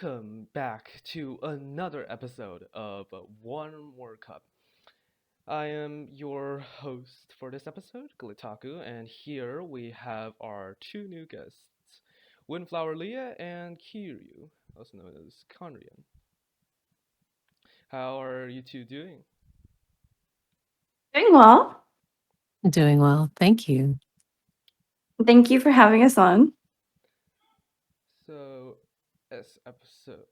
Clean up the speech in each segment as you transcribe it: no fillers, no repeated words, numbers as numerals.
welcome back to another episode of One More Cup. I am your host for this episode, Glitaku, and here we have our two new guests, Windflowerlia and Kiryu, also known as Conrian. How are you two doing? Doing well. Doing well, thank you. Thank you for having us on. So, this episode,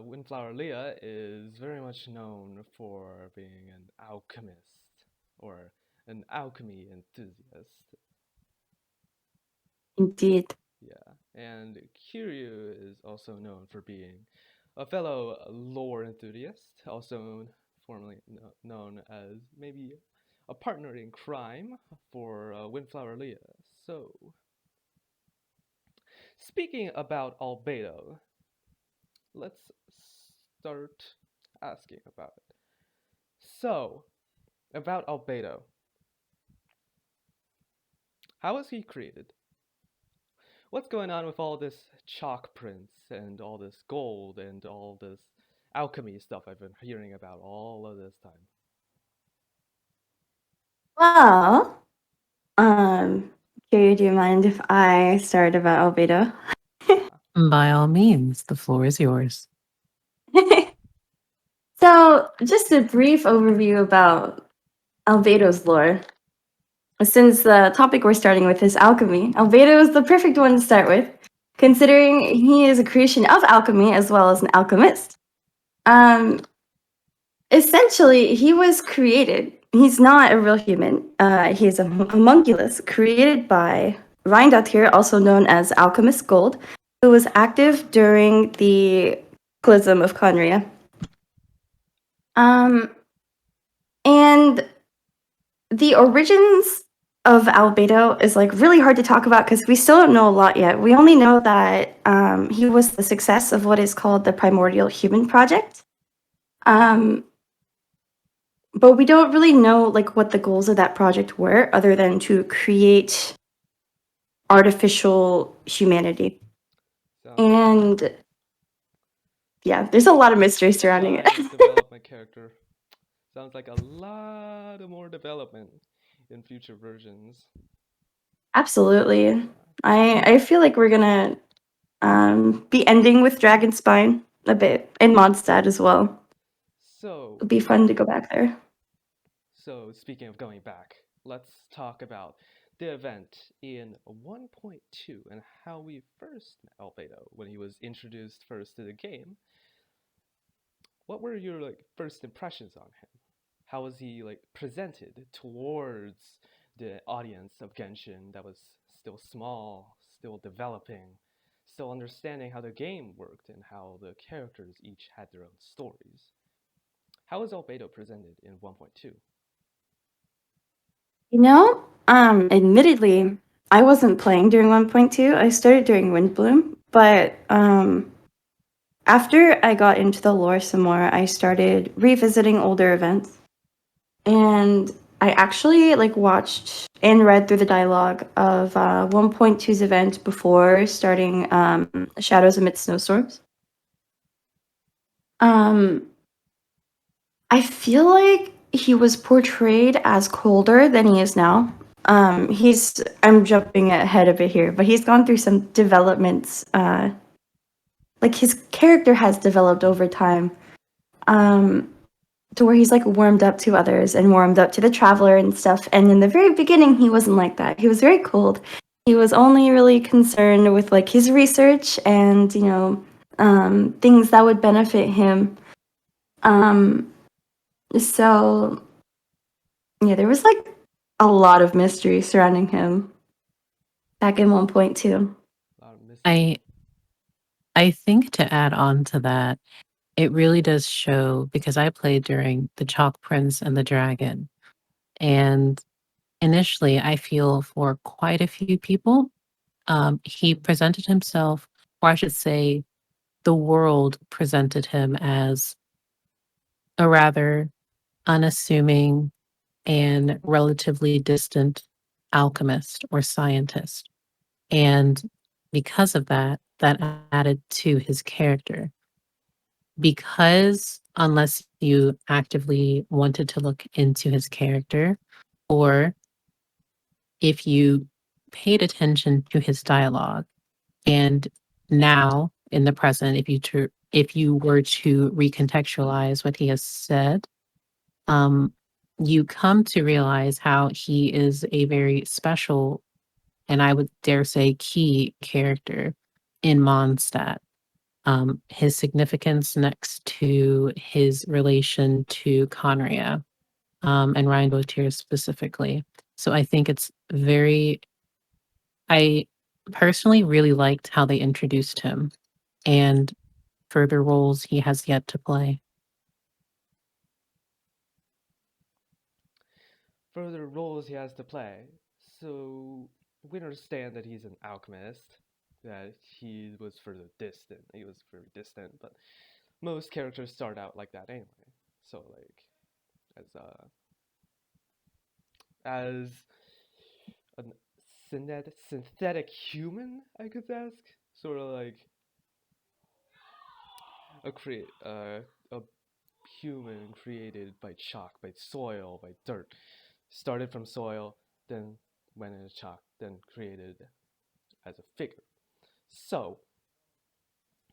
Windflower Leah is very much known for being an alchemist or an alchemy enthusiast. Indeed. Yeah, and Kiryu is also known for being a fellow lore enthusiast, also formerly known as maybe a partner in crime for Windflower Leah. So, speaking about Albedo, let's start asking about it. So, about Albedo, how was he created? What's going on with all this chalk prints and all this gold and all this alchemy stuff I've been hearing about all of this time? Well, Carrie, do you mind if I start about Albedo? Yeah. By all means, the floor is yours. So, just a brief overview about Albedo's lore. Since the topic we're starting with is alchemy, Albedo is the perfect one to start with, considering he is a creation of alchemy as well as an alchemist. Um, Essentially, he was created. He's not a real human. He's a homunculus created by Reindatir, also known as Alchemist Gold, who was active during the Cataclysm of Conria. Um, and the origins of Albedo is like really hard to talk about because we still don't know a lot yet. We only know that he was the success of what is called the Primordial Human Project. But we don't really know like what the goals of that project were other than to create artificial humanity. Sounds like And yeah, there's a lot of mystery surrounding it. development character. Sounds like a lot of more development in future versions. Absolutely. I feel like we're gonna be ending with Dragon Spine a bit in Mondstadt as well. So, It'll be fun to go back there. So, speaking of going back, let's talk about the event in 1.2 and how we first met Albedo when he was introduced first to the game. What were your first impressions on him? How was he presented towards the audience of Genshin that was still small, still developing, still understanding how the game worked and how the characters each had their own stories? How was Albedo presented in 1.2? Admittedly, I wasn't playing during 1.2. I started during Windbloom, but after I got into the lore some more, I started revisiting older events. And I actually watched and read through the dialogue of 1.2's event before starting Shadows Amid Snowstorms. Um, I feel like he was portrayed as colder than he is now. I'm jumping ahead a bit here, but he's gone through some developments. His character has developed over time. To where he's warmed up to others and warmed up to the traveler and stuff. And in the very beginning, he wasn't like that. He was very cold. He was only really concerned with his research and things that would benefit him. So yeah, there was a lot of mystery surrounding him back in 1.2. A lot of mystery. I I think to add on to that, it really does show because I played during the Chalk Prince and the Dragon. And initially, I feel for quite a few people, he presented himself, or I should say, the world presented him as a rather unassuming and relatively distant alchemist or scientist. And because of that, that added to his character. Because unless you actively wanted to look into his character, or if you paid attention to his dialogue, and now in the present, if you were to recontextualize what he has said, you come to realize how he is a very special, and I would dare say key character in Mondstadt. His significance next to his relation to Conria, and Ryan Gautier specifically. So I think it's I personally really liked how they introduced him and further roles he has yet to play. Further roles he has to play. So we understand that he's an alchemist, that he was further distant. He was very distant, but most characters start out like that anyway. So like as a synthetic human, I could ask, sort of like a human created by chalk, by soil, by dirt. Started from soil, then went into chalk, then created as a figure. So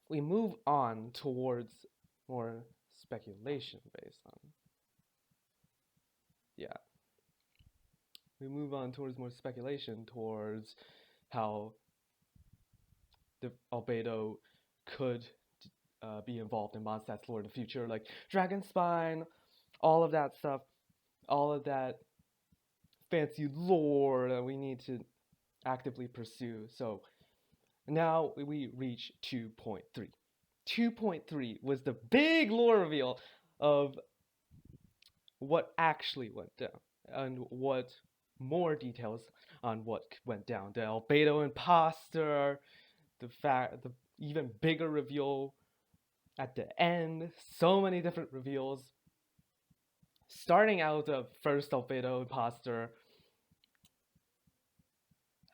we move on towards more speculation based on. Yeah. We move on towards more speculation towards how the Albedo could be involved in Mondstadt's lore in the future, like Dragon Spine, all of that stuff, all of that fancy lore that we need to actively pursue. So now we reach 2.3. 2.3 was the big lore reveal of what actually went down and what more details on what went down. The Albedo imposter, the even bigger reveal at the end, so many different reveals. Starting out the first Albedo imposter,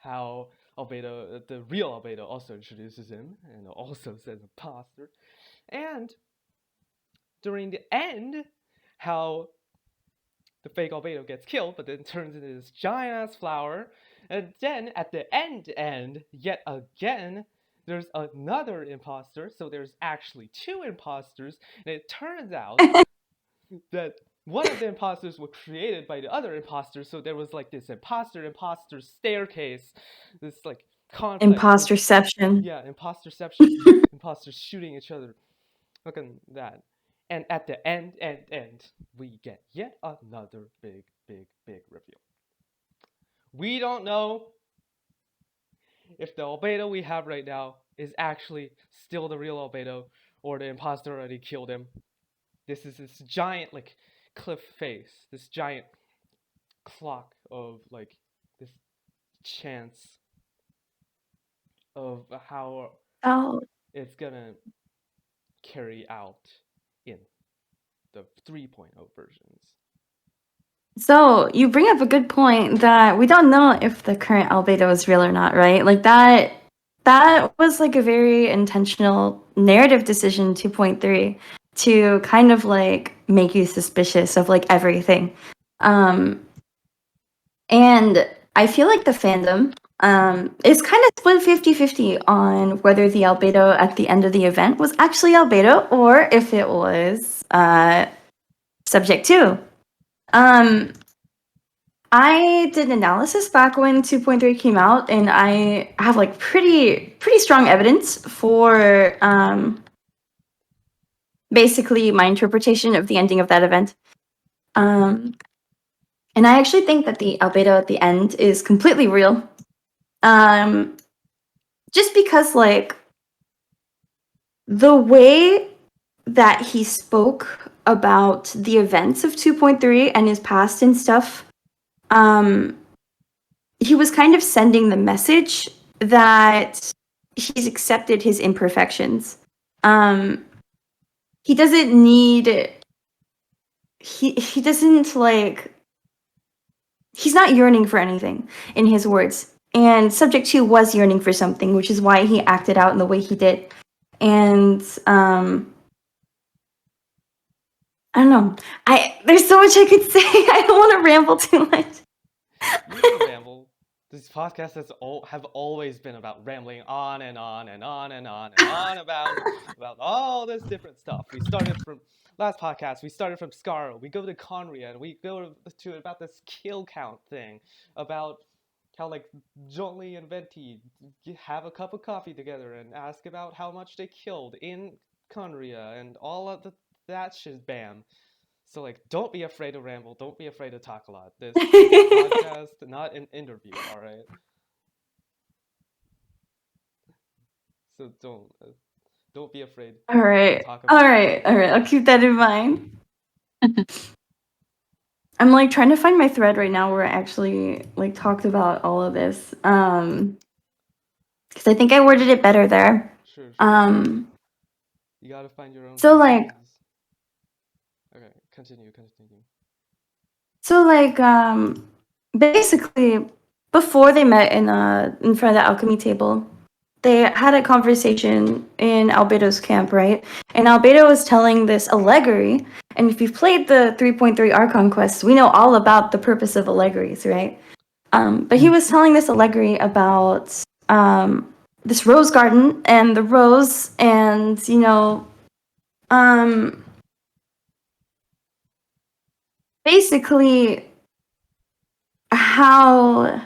how Albedo, the real Albedo, also introduces him and also says imposter. And during the end, how the fake Albedo gets killed, but then turns into this giant ass flower. And then at the end, yet again, there's another imposter. So there's actually two imposters. And it turns out that one of the imposters was created by the other imposter. So there was like this imposter staircase, this like complex. Imposterception. Yeah, imposterception. Imposters shooting each other. Look at that. And at the end, we get yet another big reveal. We don't know if the Albedo we have right now is actually still the real Albedo or the imposter already killed him. This is this giant like cliff face, this giant clock of like this chance of how it's gonna carry out in the 3.0 versions. So you bring up a good point that we don't know if the current Albedo is real or not, right? Like that was like a very intentional narrative decision 2.3 to kind of like make you suspicious of like everything. And I feel like the fandom is kind of split 50-50 on whether the Albedo at the end of the event was actually Albedo or if it was Subject 2. I did an analysis back when 2.3 came out, and I have like pretty strong evidence for basically my interpretation of the ending of that event. And I actually think that the Albedo at the end is completely real. Just because like the way that he spoke about the events of 2.3 and his past and stuff, he was kind of sending the message that he's accepted his imperfections. He doesn't need. He doesn't like. He's not yearning for anything, in his words. and Subject 2 was yearning for something, which is why he acted out in the way he did. And I don't know. There's so much I could say. I don't want to ramble too much. You can ramble. These podcasts have always been about rambling on and on and on and on and on about all this different stuff. We started from last podcast. We started from Scarrow. We go to Conria, and we go to about this kill count thing, about how like Jolly and Venti have a cup of coffee together and ask about how much they killed in Conria and all of that shit. Bam. So like, don't be afraid to ramble. Don't be afraid to talk a lot. This is a podcast, not an interview. All right. So don't be afraid. All right. To talk about All right. I'll keep that in mind. I'm like trying to find my thread right now where I actually like talked about all of this. Because I think I worded it better there. Sure. You gotta find your own. So like. Okay, continue. So like basically before they met in front of the alchemy table, they had a conversation in Albedo's camp, right? And Albedo was telling this allegory, and if you've played the 3.3 Archon quests, we know all about the purpose of allegories, right? But he was telling this allegory about this rose garden and the rose, and basically how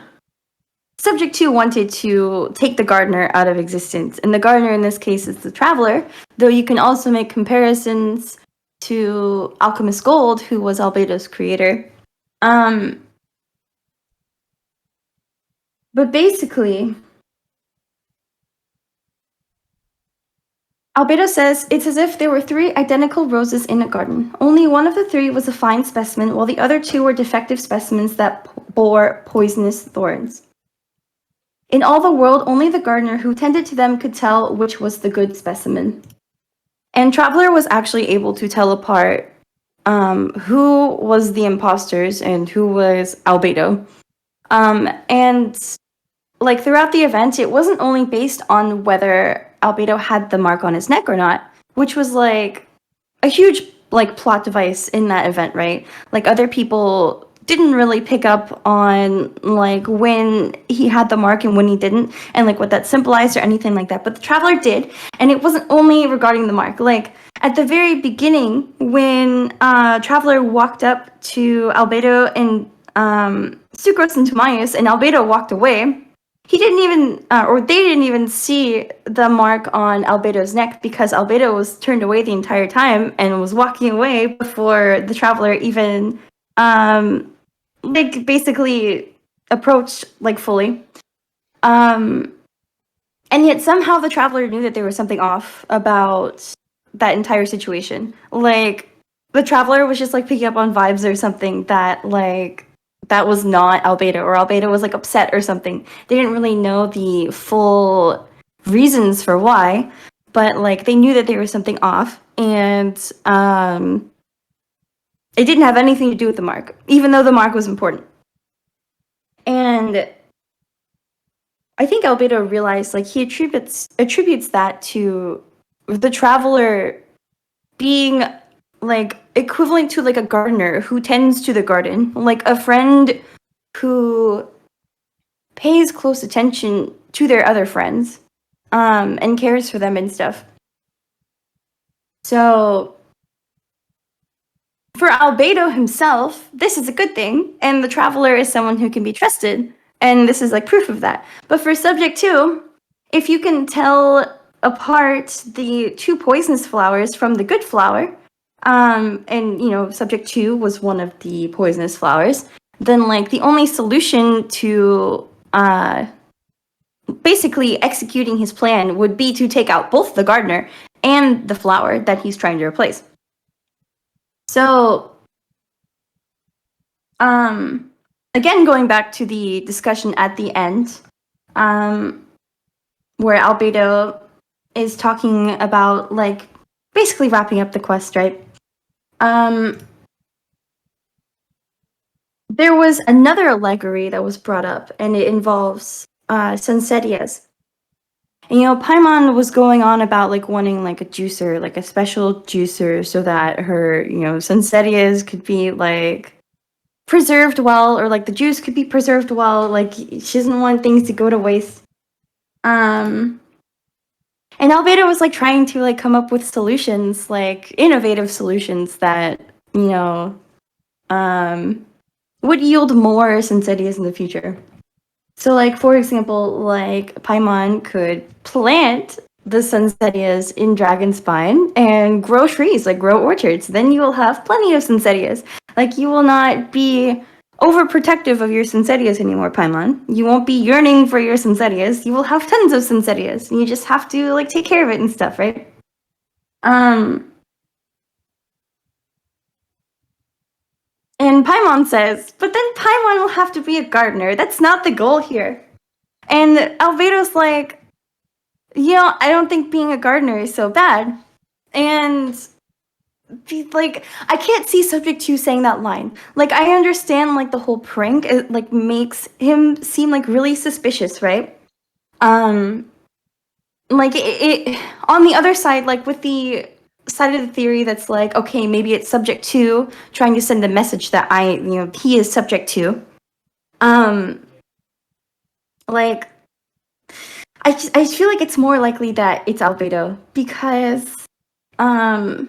Subject 2 wanted to take the gardener out of existence. And the gardener in this case is the traveler, though you can also make comparisons to Alchemist Gold, who was Albedo's creator. But basically, Albedo says, it's as if there were 3 identical roses in a garden. Only one of the 3 was a fine specimen, while the other 2 were defective specimens that bore poisonous thorns. In all the world, only the gardener who tended to them could tell which was the good specimen. And Traveler was actually able to tell apart who was the imposters and who was Albedo. And like throughout the event, it wasn't only based on whether Albedo had the mark on his neck or not, which was like a huge like plot device in that event, right? Like other people didn't really pick up on like when he had the mark and when he didn't, and like what that symbolized or anything like that. But the Traveler did, and it wasn't only regarding the mark. Like at the very beginning, when Traveler walked up to Albedo and Sucrose and Timaeus, and Albedo walked away, he didn't even, or they didn't even see the mark on Albedo's neck because Albedo was turned away the entire time and was walking away before the Traveler even like basically approached like fully. And yet somehow the Traveler knew that there was something off about that entire situation. Like the Traveler was just like picking up on vibes or something that like that was not Albedo, or Albedo was like upset or something. They didn't really know the full reasons for why, but like they knew that there was something off, and it didn't have anything to do with the mark, even though the mark was important. And I think Albedo realized, like, he attributes that to the Traveler being, like, equivalent to, like, a gardener who tends to the garden. Like, a friend who pays close attention to their other friends, and cares for them and stuff. So for Albedo himself, this is a good thing, and the Traveler is someone who can be trusted, and this is like proof of that. But for Subject 2, if you can tell apart the 2 poisonous flowers from the good flower, and Subject 2 was one of the poisonous flowers, then like the only solution to basically executing his plan would be to take out both the gardener and the flower that he's trying to replace. So, again, going back to the discussion at the end, where Albedo is talking about, like, basically wrapping up the quest, right? There was another allegory that was brought up, and it involves Sunsetias. And, Paimon was going on about like wanting like a juicer, like a special juicer, so that her, Sunsetias could be like preserved well, or like the juice could be preserved well. Like she doesn't want things to go to waste. And Albedo was like trying to like come up with solutions, like innovative solutions that would yield more Sunsetias in the future. So, like, for example, like, Paimon could plant the Sunsetias in Dragonspine and grow trees, like grow orchards. Then you will have plenty of Sunsetias. Like, you will not be overprotective of your Sunsetias anymore, Paimon. You won't be yearning for your Sunsetias. You will have tons of Sunsetias. You just have to, like, take care of it and stuff, right? And Paimon says, but then Paimon will have to be a gardener. That's not the goal here. And Albedo's like, I don't think being a gardener is so bad. And like, I can't see Subject 2 saying that line. Like, I understand like the whole prank, it like makes him seem like really suspicious, right? Like it on the other side, like with the side of the theory that's like, okay, maybe it's Subject 2 trying to send the message that he is Subject 2. Like, I feel like it's more likely that it's Albedo, because to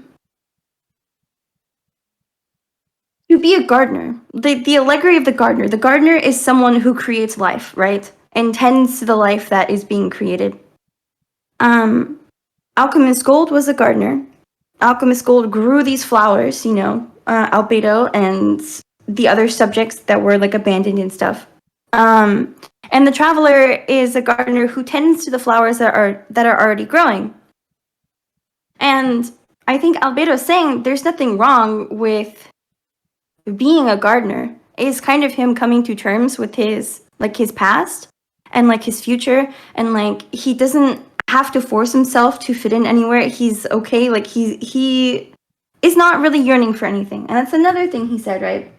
be a gardener, the allegory of the gardener is someone who creates life, right? And tends to the life that is being created. Alchemist Gold was a gardener. Alchemist Gold grew these flowers, Albedo and the other subjects that were like abandoned and stuff. And the Traveler is a gardener who tends to the flowers that are already growing. And I think Albedo is saying there's nothing wrong with being a gardener. It's kind of him coming to terms with his past and like his future, and like he doesn't have to force himself to fit in anywhere. He's okay. Like he is not really yearning for anything, and that's another thing he said, right?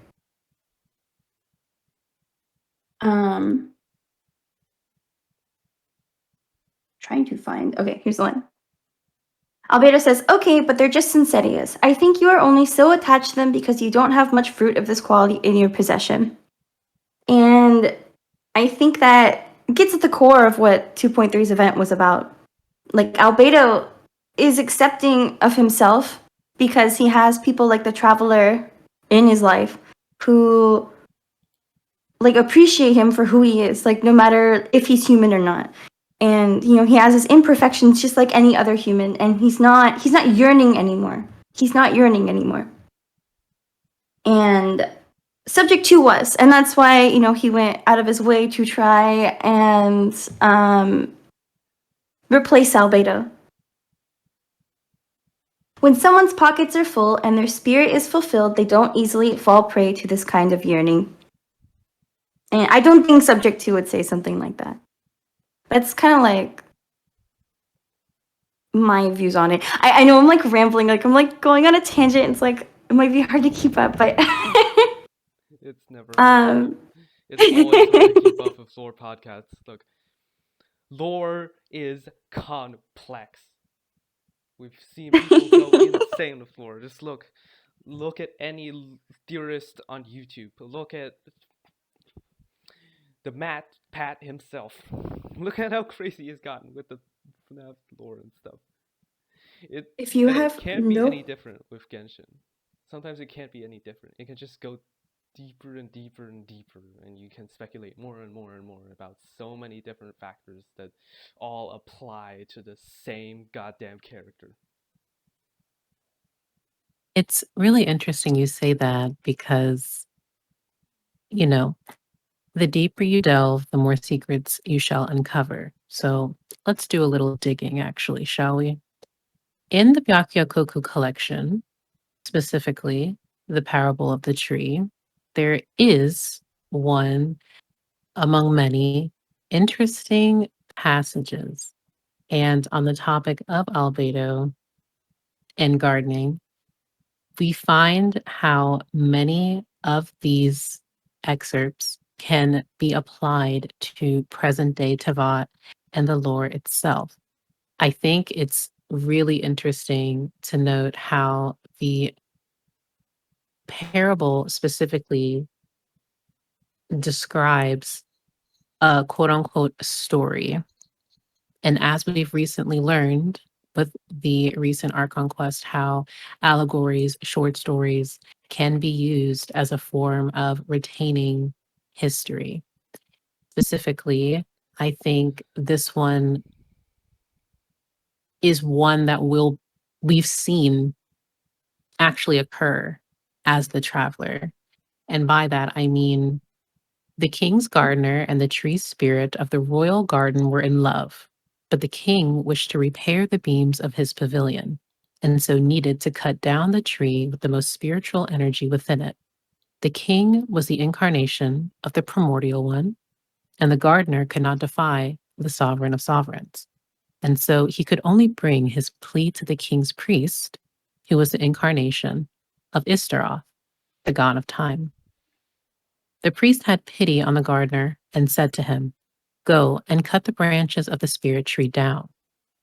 Trying to find. Okay, here's the one. Albedo says, okay, but they're just Sincerias. I think you are only so attached to them because you don't have much fruit of this quality in your possession. And I think that gets at the core of what 2.3's event was about. Like, Albedo is accepting of himself because he has people like the Traveler in his life who like appreciate him for who he is, like no matter if he's human or not. And he has his imperfections just like any other human, and he's not yearning anymore. He's not yearning anymore. And Subject 2 was, and that's why he went out of his way to try and replace Albedo. When someone's pockets are full and their spirit is fulfilled, they don't easily fall prey to this kind of yearning. And I don't think Subject 2 would say something like that. That's kind of like my views on it. I know I'm like rambling, like I'm like going on a tangent. It's like it might be hard to keep up, but It's never hard. It's always hard to keep up with lore podcasts. Look, lore is complex. We've seen people go insane with lore. Just look at any theorist on YouTube. Look at the Pat himself. Look at how crazy he's gotten with the FNAF lore and stuff. It can't be any different with Genshin. Sometimes it can't be any different. It can just go deeper and deeper and deeper, and you can speculate more and more and more about so many different factors that all apply to the same goddamn character. It's really interesting you say that because, the deeper you delve, the more secrets you shall uncover. So let's do a little digging, actually, shall we? In the Byakuya collection, specifically the parable of the tree, there is one among many interesting passages. And on the topic of albedo and gardening, we find how many of these excerpts can be applied to present day Tavat and the lore itself. I think it's really interesting to note how the parable specifically describes a quote unquote story. And as we've recently learned with the recent Archon Quest, how allegories, short stories can be used as a form of retaining history. Specifically, I think this one is one that we've seen actually occur as the traveler. And by that, I mean the king's gardener and the tree spirit of the royal garden were in love, but the king wished to repair the beams of his pavilion, and so needed to cut down the tree with the most spiritual energy within it. The king was the incarnation of the primordial one, and the gardener could not defy the sovereign of sovereigns. And so he could only bring his plea to the king's priest, who was the incarnation of Istaroth, the god of time. The priest had pity on the gardener and said to him, "Go and cut the branches of the spirit tree down."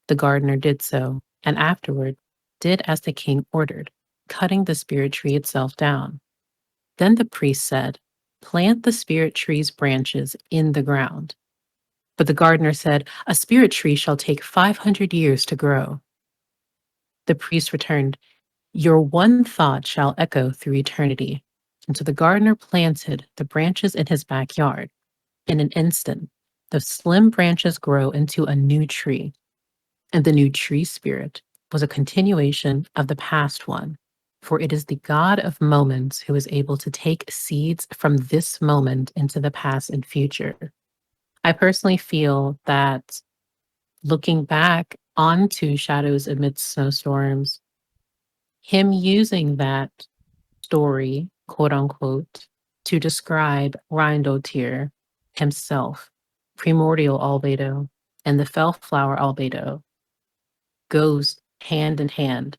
The gardener did so, and afterward did as the king ordered, cutting the spirit tree itself down. Then the priest said, "Plant the spirit tree's branches in the ground." But the gardener said, "A spirit tree shall take 500 years to grow." The priest returned, "Your one thought shall echo through eternity." And so the gardener planted the branches in his backyard. In an instant, the slim branches grow into a new tree, and the new tree spirit was a continuation of the past one, for it is the God of moments who is able to take seeds from this moment into the past and future. I personally feel that looking back onto Shadows Amidst Snowstorms, him using that story, quote unquote, to describe Rhindotir himself, primordial albedo, and the Fellflower albedo goes hand in hand.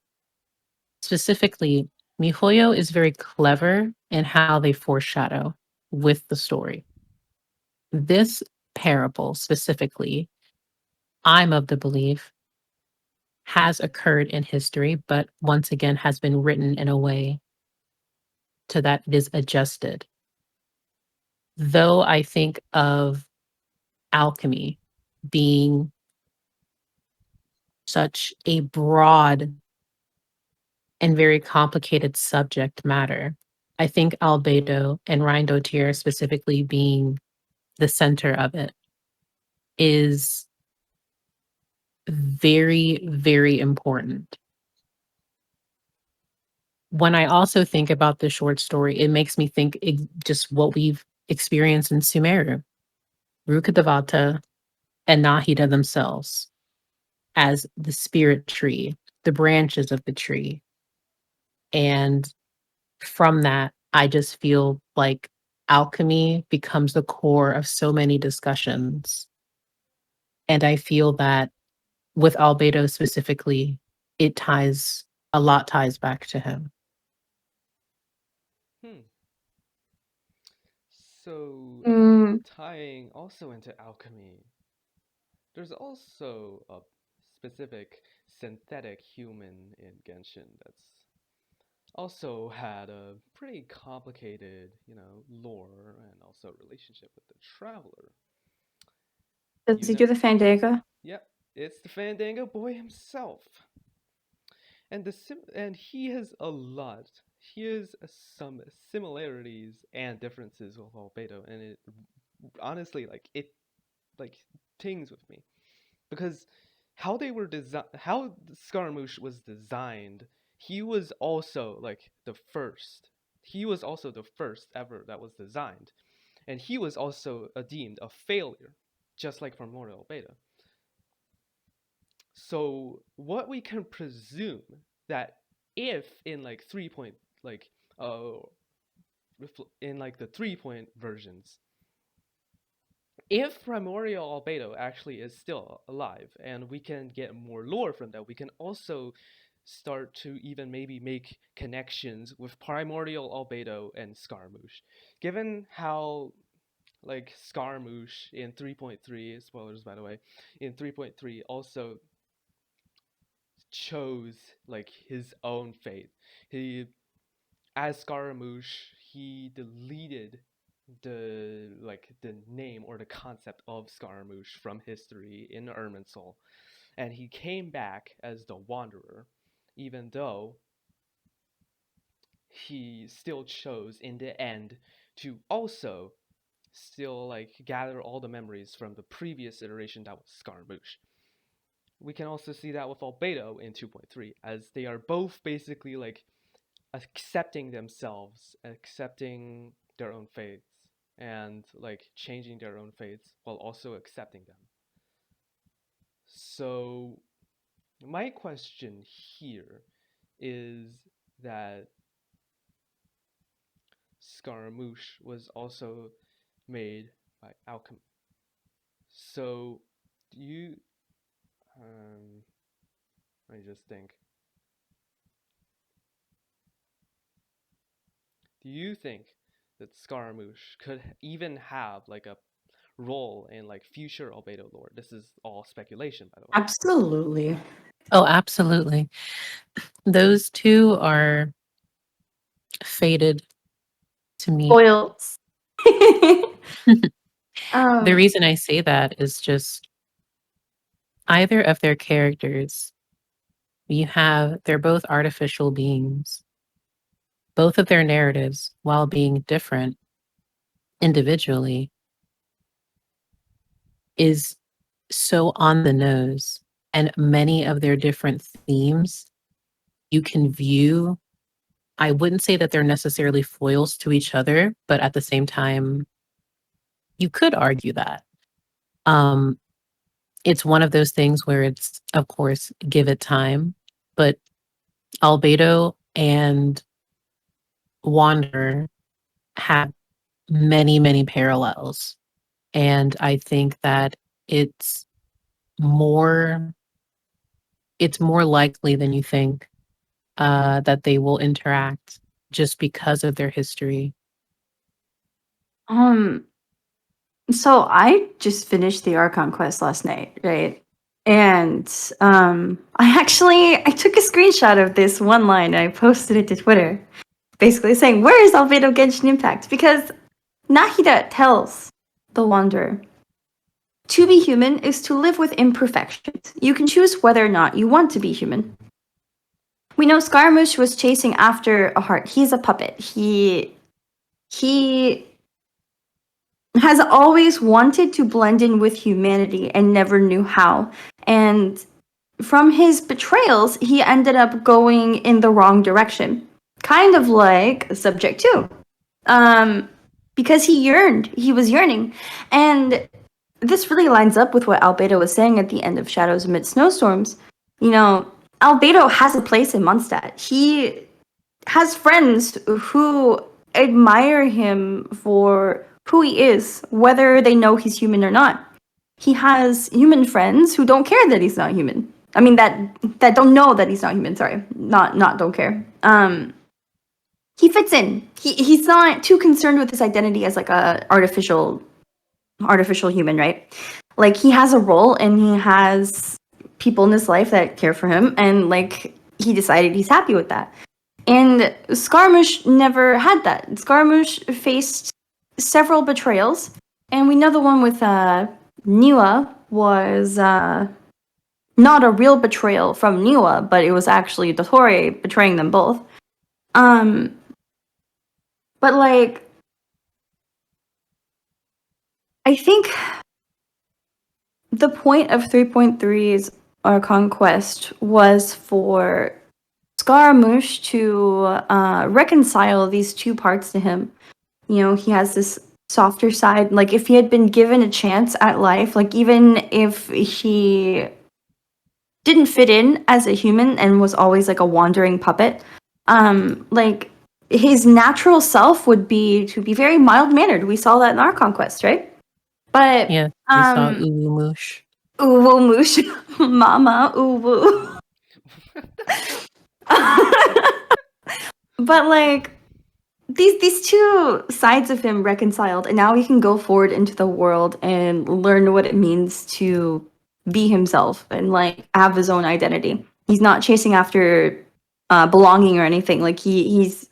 Specifically, Mihoyo is very clever in how they foreshadow with the story. This parable specifically, I'm of the belief, has occurred in history, but once again has been written in a way to that it is adjusted. Though I think of alchemy being such a broad and very complicated subject matter, I think albedo and Rhindotir specifically being the center of it is very, very important. When I also think about the short story, it makes me think just what we've experienced in Sumeru, Rukkhadevata and Nahida themselves as the spirit tree, the branches of the tree. And from that, I just feel like alchemy becomes the core of so many discussions. And I feel that with Albedo specifically, a lot ties back to him. Hmm. So, Mm, tying also into alchemy, there's also a specific synthetic human in Genshin that's also had a pretty complicated, lore and also relationship with the Traveler. does You he do know, the Fandango? yep, it's the Fandango boy himself. And he has a lot. He has some similarities and differences with Albedo, and it honestly like tings with me because how Scaramouche was designed. He was also like the first. He was also the first ever that was designed, and he was also deemed a failure, just like Primordial Beta. So what we can presume that if in like 3 point like uh in like the 3 point versions, if Primordial Albedo actually is still alive and we can get more lore from that, we can also start to even maybe make connections with Primordial Albedo and Scaramouche. Given how like Scaramouche in 3.3, spoilers by the way, in 3.3 also chose like his own fate. He, as Scaramouche, he deleted the name or the concept of Scaramouche from history in Irminsul, and he came back as the Wanderer, even though he still chose in the end to also still like gather all the memories from the previous iteration that was Scaramouche. We can also see that with Albedo in 2.3, as they are both basically like accepting themselves, accepting their own fates, and like changing their own fates while also accepting them. So, my question here is that Scaramouche was also made by alchemy. So, do you. I just think. Do you think that Scaramouche could even have like a role in like future Albedo lore? This is all speculation, by the way. Absolutely. Oh, absolutely. Those two are fated to meet. Spoils. The reason I say that is just either of their characters, they're both artificial beings. Both of their narratives, while being different individually, is so on the nose. And many of their different themes you can view. I wouldn't say that they're necessarily foils to each other, but at the same time, you could argue that. It's one of those things where it's, of course, give it time, but Albedo and Wanderer have many, many parallels. And I think that it's more likely than you think that they will interact just because of their history. So I just finished the Archon quest last night, right? And I took a screenshot of this one line and I posted it to Twitter, basically saying, "Where is Albedo Genshin Impact?" Because Nahida tells the Wanderer, "To be human is to live with imperfections. You can choose whether or not you want to be human." We know Scaramouche was chasing after a heart. He's a puppet. He has always wanted to blend in with humanity and never knew how. And from his betrayals, he ended up going in the wrong direction. Kind of like Subject 2. Because he was yearning. And this really lines up with what Albedo was saying at the end of Shadows Amid Snowstorms. You know, Albedo has a place in Mondstadt. He has friends who admire him for who he is, whether they know he's human or not. He has human friends who don't care that he's not human. I mean, that don't know that he's not human. Sorry, not don't care. He fits in. He's not too concerned with his identity as like a artificial human, right? Like he has a role and he has people in his life that care for him, and like he decided he's happy with that. And Scaramouche never had that. Scaramouche faced several betrayals, and we know the one with Niwa was not a real betrayal from Niwa, but it was actually Dottore betraying them both. But like, I think the point of 3.3's Archon Quest was for Scaramouche to reconcile these two parts to him. You know, he has this softer side. Like, if he had been given a chance at life, like, even if he didn't fit in as a human and was always, like, a wandering puppet, like, his natural self would be to be very mild-mannered. We saw that in Archon Quest, right? But, Yeah, we saw Uwu Moosh. Uwu Moosh. Mama Uwu. But, like, these two sides of him reconciled, and now he can go forward into the world and learn what it means to be himself and like have his own identity. He's not chasing after belonging or anything. Like he's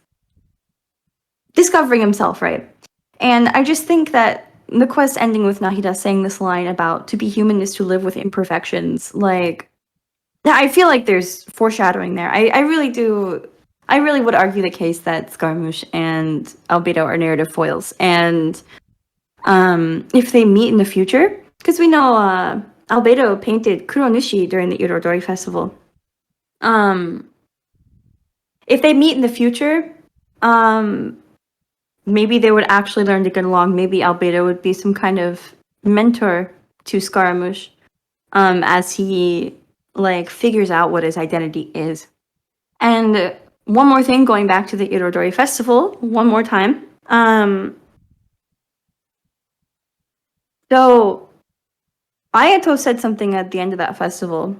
discovering himself, right? And I just think that the quest ending with Nahida saying this line about to be human is to live with imperfections, like I feel like there's foreshadowing there. I really do. I really would argue the case that Scaramouche and Albedo are narrative foils, and if they meet in the future, because we know Albedo painted Kuronushi during the Irodori festival. If they meet in the future, maybe they would actually learn to get along. Maybe Albedo would be some kind of mentor to Scaramouche, as he like figures out what his identity is. And one more thing, going back to the Irodori festival, one more time. So Ayato said something at the end of that festival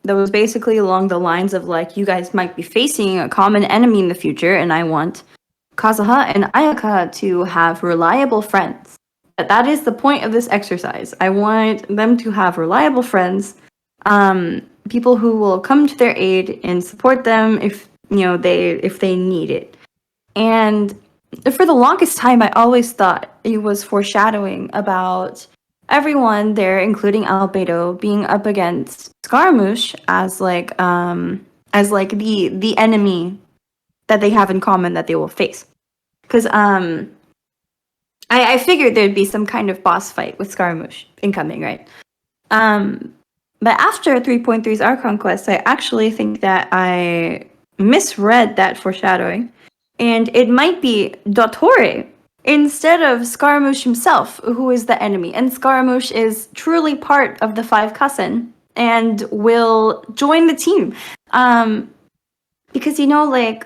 that was basically along the lines of like, you guys might be facing a common enemy in the future, and I want Kazuha and Ayaka to have reliable friends. But that is the point of this exercise. I want them to have reliable friends, people who will come to their aid and support them if they need it. And for the longest time, I always thought it was foreshadowing about everyone there, including Albedo, being up against Scaramouche as like the enemy that they have in common that they will face. Because I figured there'd be some kind of boss fight with Scaramouche incoming, right? But after 3.3's Archon Quest, I actually think that I misread that foreshadowing. And it might be Dottore instead of Scaramouche himself, who is the enemy. And Scaramouche is truly part of the Five Cousin and will join the team. Because, like,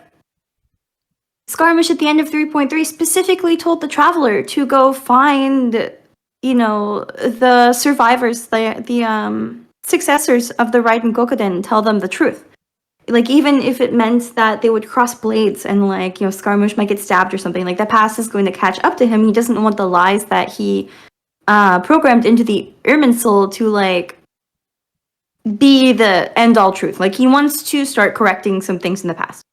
Scaramouche at the end of 3.3 specifically told the Traveler to go find, the survivors, the successors of the Raiden Gokuden, and tell them the truth. Like, even if it meant that they would cross blades and, like, Scaramouche might get stabbed or something, like, the past is going to catch up to him. He doesn't want the lies that he programmed into the Irminsul to, like, be the end-all truth. Like, he wants to start correcting some things in the past.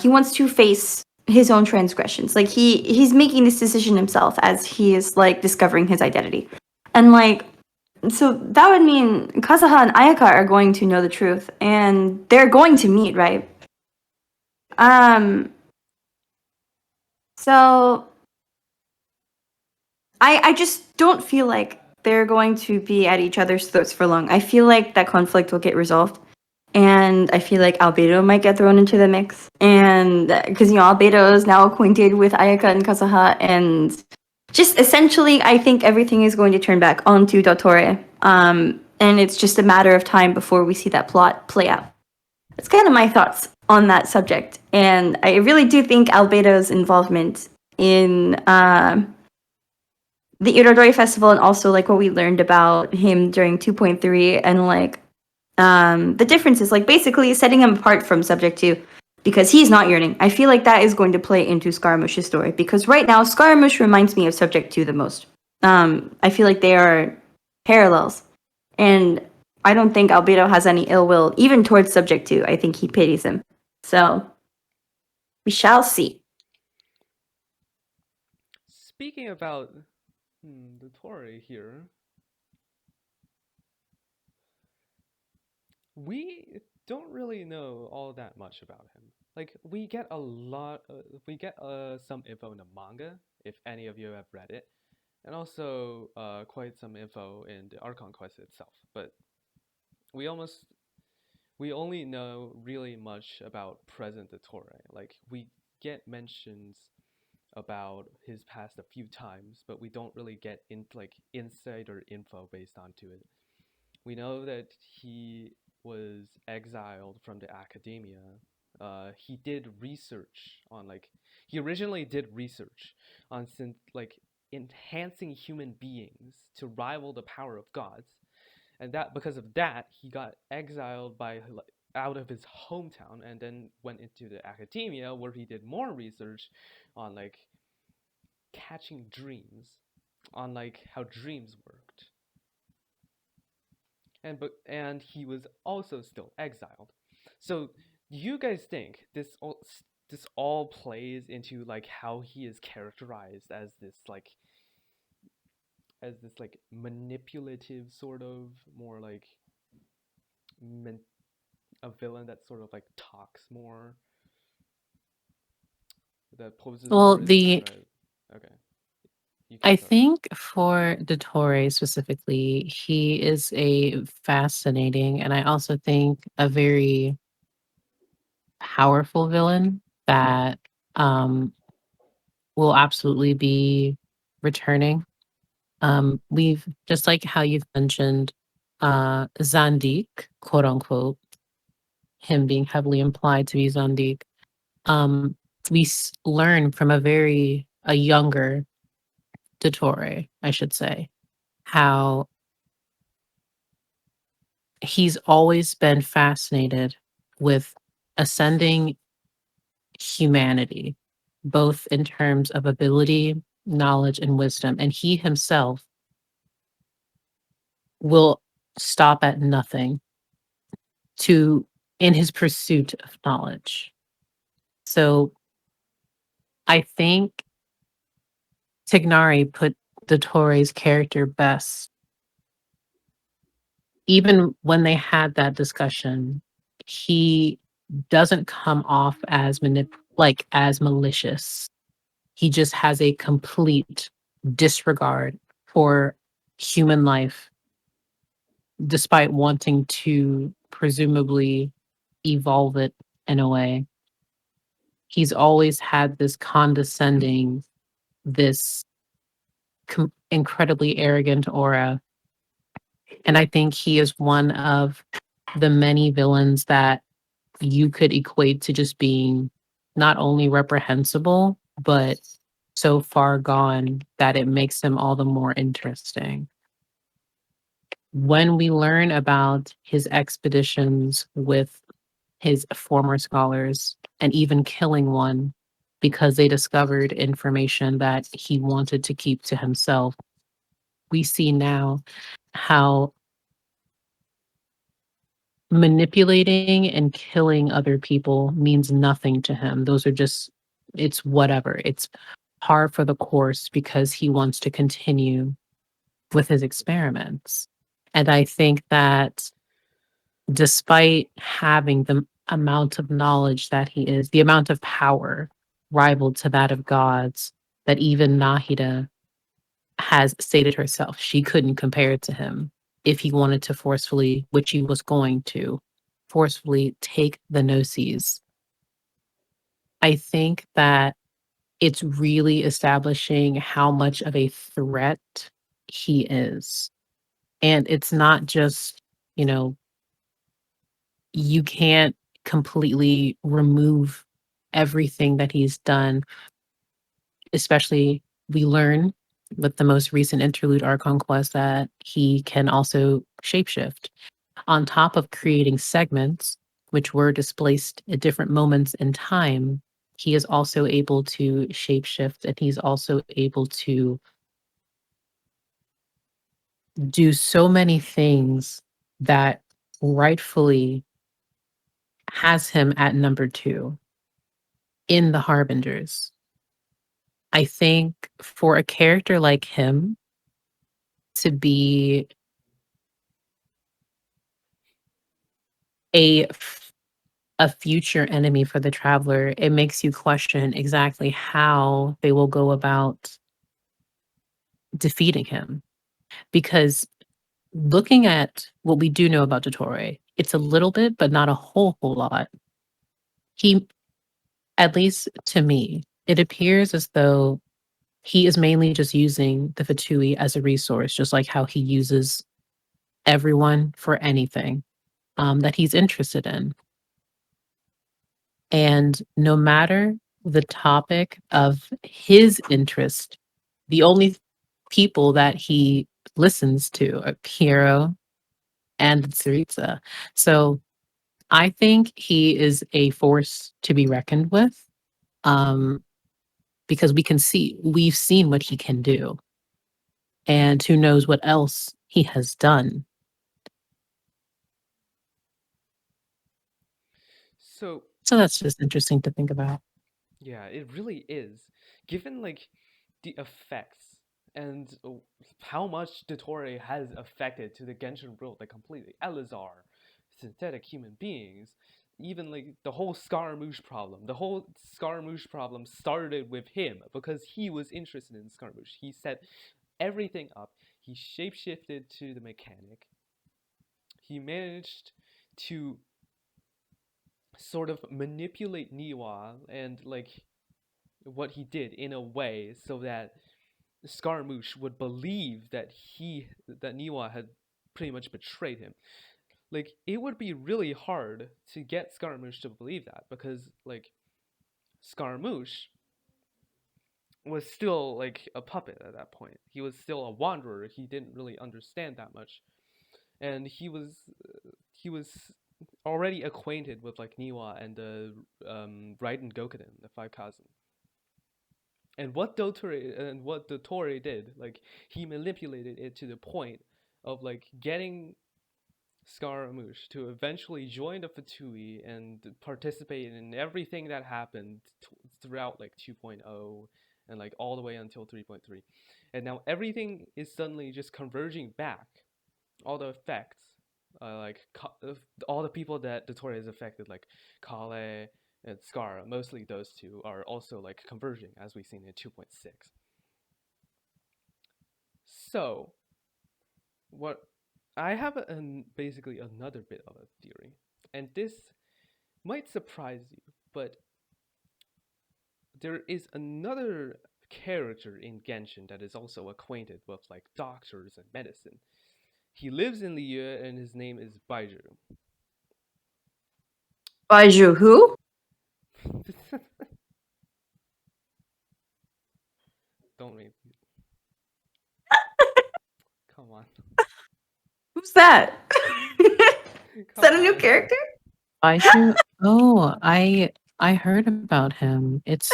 He wants to face his own transgressions. Like, he's making this decision himself as he is, like, discovering his identity. And, like, so that would mean Kazuha and Ayaka are going to know the truth, and they're going to meet, right? So I just don't feel like they're going to be at each other's throats for long. I feel like that conflict will get resolved, and I feel like Albedo might get thrown into the mix, and because Albedo is now acquainted with Ayaka and Kazuha, and just essentially, I think everything is going to turn back onto Dottore. And it's just a matter of time before we see that plot play out. That's kind of my thoughts on that subject. And I really do think Albedo's involvement in the Irodori Festival, and also like what we learned about him during 2.3, and like the differences, like basically setting him apart from Subject 2, because he's not yearning. I feel like that is going to play into Scaramouche's story, because right now Scaramouche reminds me of Subject 2 the most. I feel like they are parallels, and I don't think Albedo has any ill will even towards Subject 2. I think he pities him. So we shall see. Speaking about the Tory here, we don't really know all that much about him. Like, we get some info in the manga, if any of you have read it, and also quite some info in the Archon Quest itself. But we only know really much about present Dottore. Like, we get mentions about his past a few times, but we don't really get insider info based onto it. We know that he was exiled from the academia. He did research on he originally did research on enhancing human beings to rival the power of gods, and that because of that he got exiled by out of his hometown and then went into the academia where he did more research on like catching dreams, on like how dreams worked. And he was also still exiled. So do you guys think this all plays into like how he is characterized as this like manipulative sort of more like men- a villain that sort of like talks more, that poses Well, more as a threat? Okay, you can I start. think for Dottore specifically, he is a fascinating and I also think a very powerful villain that um, will absolutely be returning. We've just like how you've mentioned Zandik, quote unquote, him being heavily implied to be Zandik. Um, we learn from a younger Dottore, I should say, how he's always been fascinated with ascending humanity, both in terms of ability, knowledge, and wisdom. And he himself will stop at nothing to in his pursuit of knowledge. So I think Tignari put Dottore's character best. Even when they had that discussion, he doesn't come off as as malicious. He just has a complete disregard for human life, despite wanting to presumably evolve it in a way. He's always had this condescending, this incredibly arrogant aura. And I think he is one of the many villains that you could equate to just being not only reprehensible, but so far gone that it makes him all the more interesting. When we learn about his expeditions with his former scholars and even killing one because they discovered information that he wanted to keep to himself, we see now how manipulating and killing other people means nothing to him. Those are just, it's whatever. It's par for the course because he wants to continue with his experiments. And I think that despite having the amount of knowledge that he is, the amount of power rivaled to that of gods, that even Nahida has stated herself she couldn't compare it to him if he wanted to forcefully, which he was going to, forcefully take the Gnosis. I think that it's really establishing how much of a threat he is. And it's not just, you know, you can't completely remove everything that he's done, especially we learn with the most recent interlude Archon Quest that he can also shapeshift. On top of creating segments, which were displaced at different moments in time, he is also able to shapeshift and he's also able to do so many things that rightfully has him at number 2 in the Harbingers. I think for a character like him to be a f- a future enemy for the Traveler, it makes you question exactly how they will go about defeating him. Because looking at what we do know about Dottore, it's a little bit, but not a whole lot. He, at least to me, it appears as though he is mainly just using the Fatui as a resource, just like how he uses everyone for anything that he's interested in. And no matter the topic of his interest, the only people that he listens to are Kiro and Tsaritsa. So I think he is a force to be reckoned with. Because we've seen what he can do, and who knows what else he has done. So So that's just interesting to think about. yeah, it really is. Given like the effects and how much Dottore has affected to the Genshin world, like completely. Elazar, synthetic human beings, even like the whole Scaramouche problem. The whole Scaramouche problem started with him because he was interested in Scaramouche. He set everything up. He shapeshifted to the mechanic. He managed to sort of manipulate Niwa and like what he did in a way so that Scaramouche would believe that Niwa had pretty much betrayed him. Like it would be really hard to get Scaramouche to believe that because like Scaramouche was still like a puppet at that point. He was still a wanderer. He didn't really understand that much, and he was already acquainted with like Niwa and the Raiden Gokuden, the five cousin. And what Dottore did, like he manipulated it to the point of like getting Scaramouche to eventually join the Fatui and participate in everything that happened throughout like 2.0 and like all the way until 3.3. And now everything is suddenly just converging back. All the effects, all the people that Dottore has affected, like Kale and Scar, mostly those two, are also like converging as we've seen in 2.6. So, what I have basically another bit of a theory, and this might surprise you, but there is another character in Genshin that is also acquainted with like doctors and medicine. He lives in Liyue and his name is Baiju. Baiju who? Don't read. Come on. Who's that? Is Come that a new on. character? Baiju? Oh, I heard about him. It's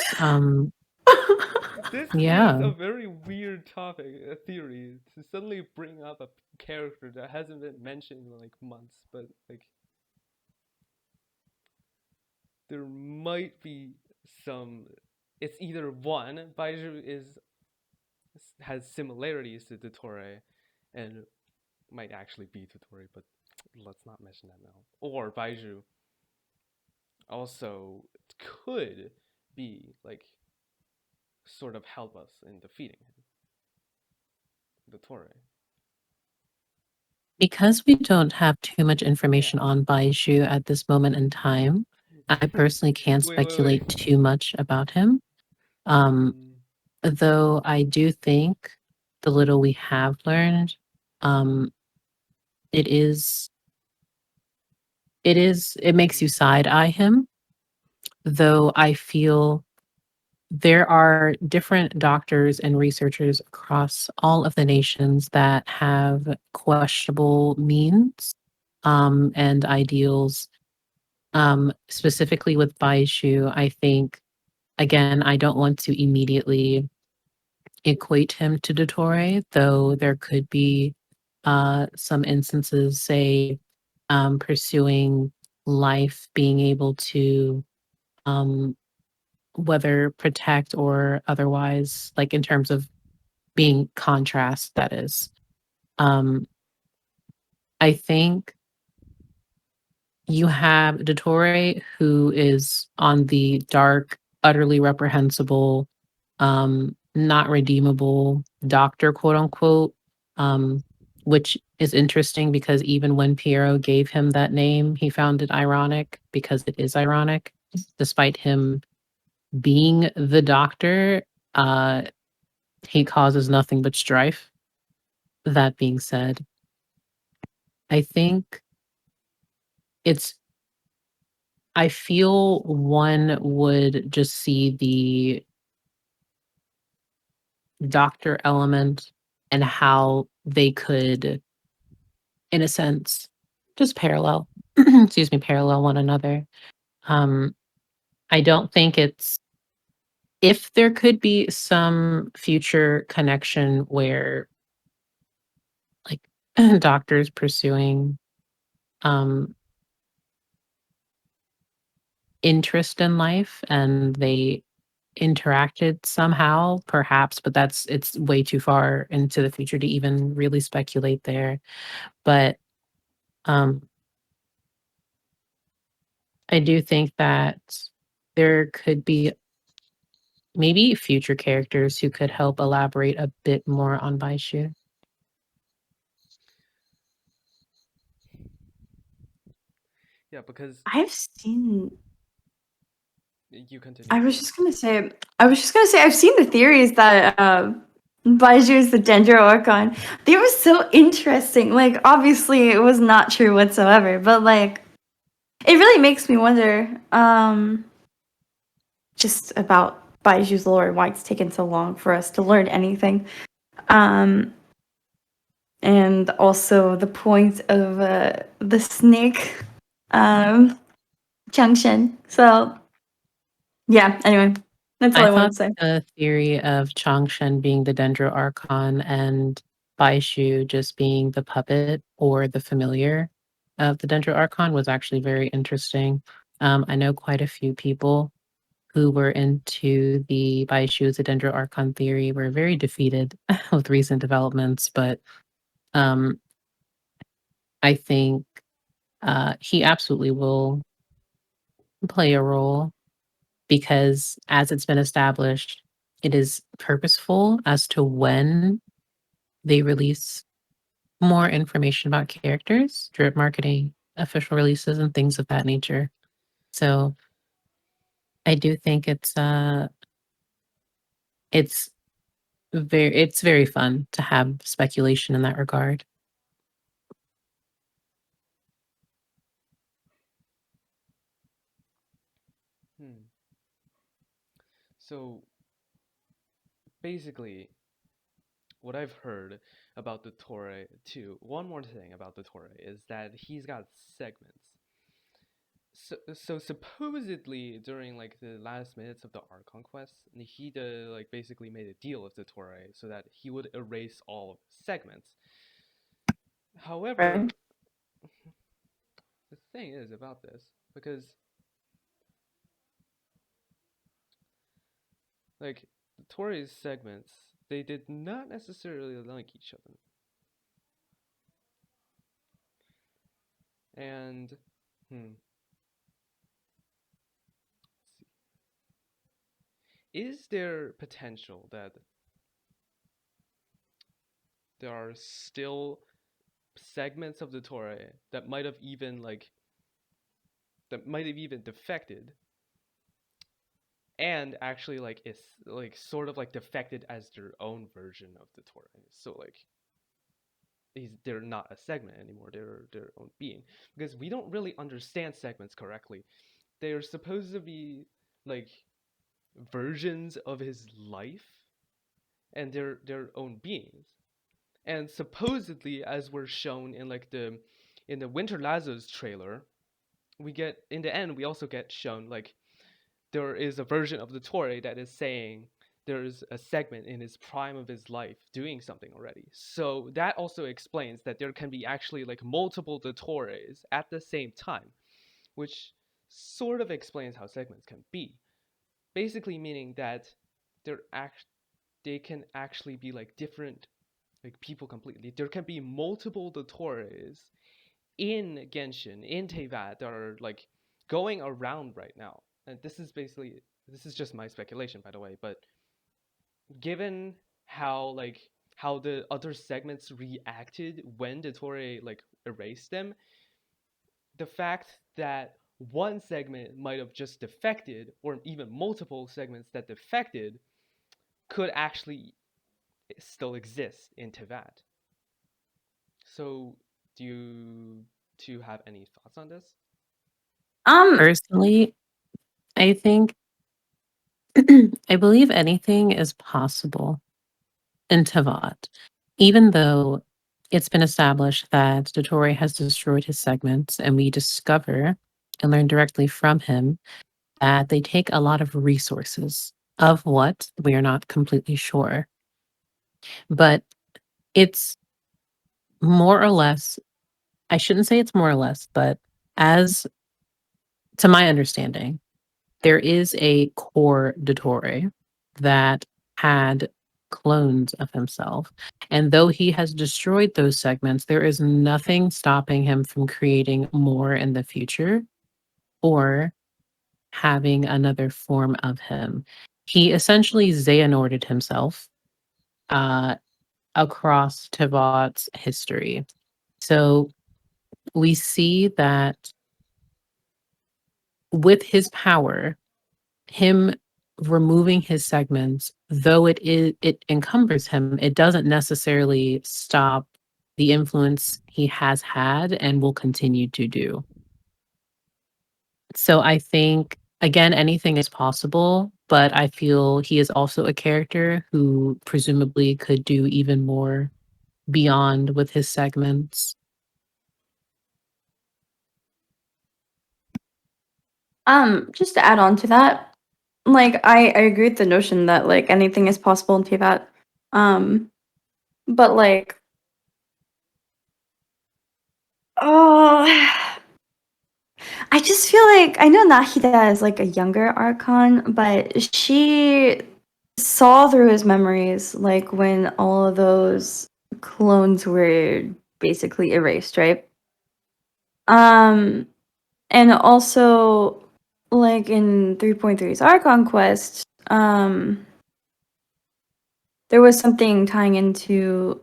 This is yeah. a very weird topic, a theory, to suddenly bring up a character that hasn't been mentioned in like months, but like there might be some. It's either one, Baiju has similarities to Dottore, and might actually be Dottore, but let's not mention that now. Or Baiju also could be like sort of help us in defeating him, Dottore. Because we don't have too much Yeah. information on Baiju at this moment in time, I personally can't Wait. speculate too much about him. Um, Mm, though I do think the little we have learned, um, it is it makes you mm, side eye him, though I feel there are different doctors and researchers across all of the nations that have questionable means and ideals. Specifically with Baishu, I think, again, I don't want to immediately equate him to Dottore, though there could be some instances, say, pursuing life, being able to um, whether protect or otherwise, like in terms of being contrast, that is. Um, I think you have Dottore, who is on the dark, utterly reprehensible, not redeemable doctor, quote unquote, um, which is interesting because even when Piero gave him that name, he found it ironic because it is ironic, despite him being the doctor. Uh, he causes nothing but strife. That being said, I think it's I feel one would just see the doctor element and how they could, in a sense, just parallel. excuse me, parallel one another. I don't think it's if there could be some future connection where like doctors pursuing um interest in life and they interacted somehow, perhaps, but it's way too far into the future to even really speculate there. But um I do think that there could be maybe future characters who could help elaborate a bit more on Baishu. Yeah, because I've seen. you continue, I was sorry. just gonna say. I was just gonna say. I've seen the theories that Baiju is the Dendro Archon. They were so interesting. Like, obviously, it was not true whatsoever, but like, it really makes me wonder. Just about Baiju's lore, why it's taken so long for us to learn anything. Um, and also the point of the snake junction. So yeah, anyway, that's all I I wanted thought to say. the theory of Changshen being the Dendro Archon and Baishu just being the puppet or the familiar of the Dendro Archon was actually very interesting. I know quite a few people who were into the Baishu as a Dendro Archon theory were very defeated with recent developments, but um, I think he absolutely will play a role because, as it's been established, it is purposeful as to when they release more information about characters, drip marketing, official releases, and things of that nature. So I do think it's it's very fun to have speculation in that regard. Hmm. So basically, what I've heard about the Torre too, one more thing about the Torre is that he's got segments. So supposedly during like the last minutes of the Archon quest, Nihida like basically made a deal with the Torre so that he would erase all segments. Right? However, the thing is about this, because like the Torre's segments, they did not necessarily like each other. And hmm, is there potential that there are still segments of the Torah that might have even defected and actually like is like sort of like defected as their own version of the Torah. So like they're not a segment anymore. They're their own being because we don't really understand segments correctly. They are supposed to be like versions of his life and they're their own beings. And supposedly, as we're shown in like the in the Winter Lazarus trailer, we get in the end we also get shown like there is a version of the Torah that is saying there's a segment in his prime of his life doing something already. So that also explains that there can be actually like multiple Torahs at the same time, which sort of explains how segments can be. Basically meaning that they can actually be like different like people completely. There can be multiple Torahs in Genshin, in Teyvat that are like going around right now. And this is just my speculation by the way, but given how the other segments reacted when the Torah like erased them, the fact that one segment might have just defected or even multiple segments that defected could actually still exist in Teyvat. So do you two have any thoughts on this? Um, Personally, I think I believe anything is possible in Tavat, even though it's been established that Dottore has destroyed his segments, and we discover and learn directly from him that they take a lot of resources. Of what? We are not completely sure. But it's more or less, I shouldn't say it's more or less, but as to my understanding, there is a core Dottore that had clones of himself. And though he has destroyed those segments, there is nothing stopping him from creating more in the future or having another form of him. He essentially Xehanorted himself uh, across Tevat's history. So we see that with his power, him removing his segments, though it encumbers him, it doesn't necessarily stop the influence he has had and will continue to do. So I think again anything is possible, but I feel he is also a character who presumably could do even more beyond with his segments. Just to add on to that, like I agree with the notion that like anything is possible in Tevat. But like oh I just feel like I know Nahida is like a younger Archon, but she saw through his memories like when all of those clones were basically erased, right? And also like in 3.3's Archon Quest, there was something tying into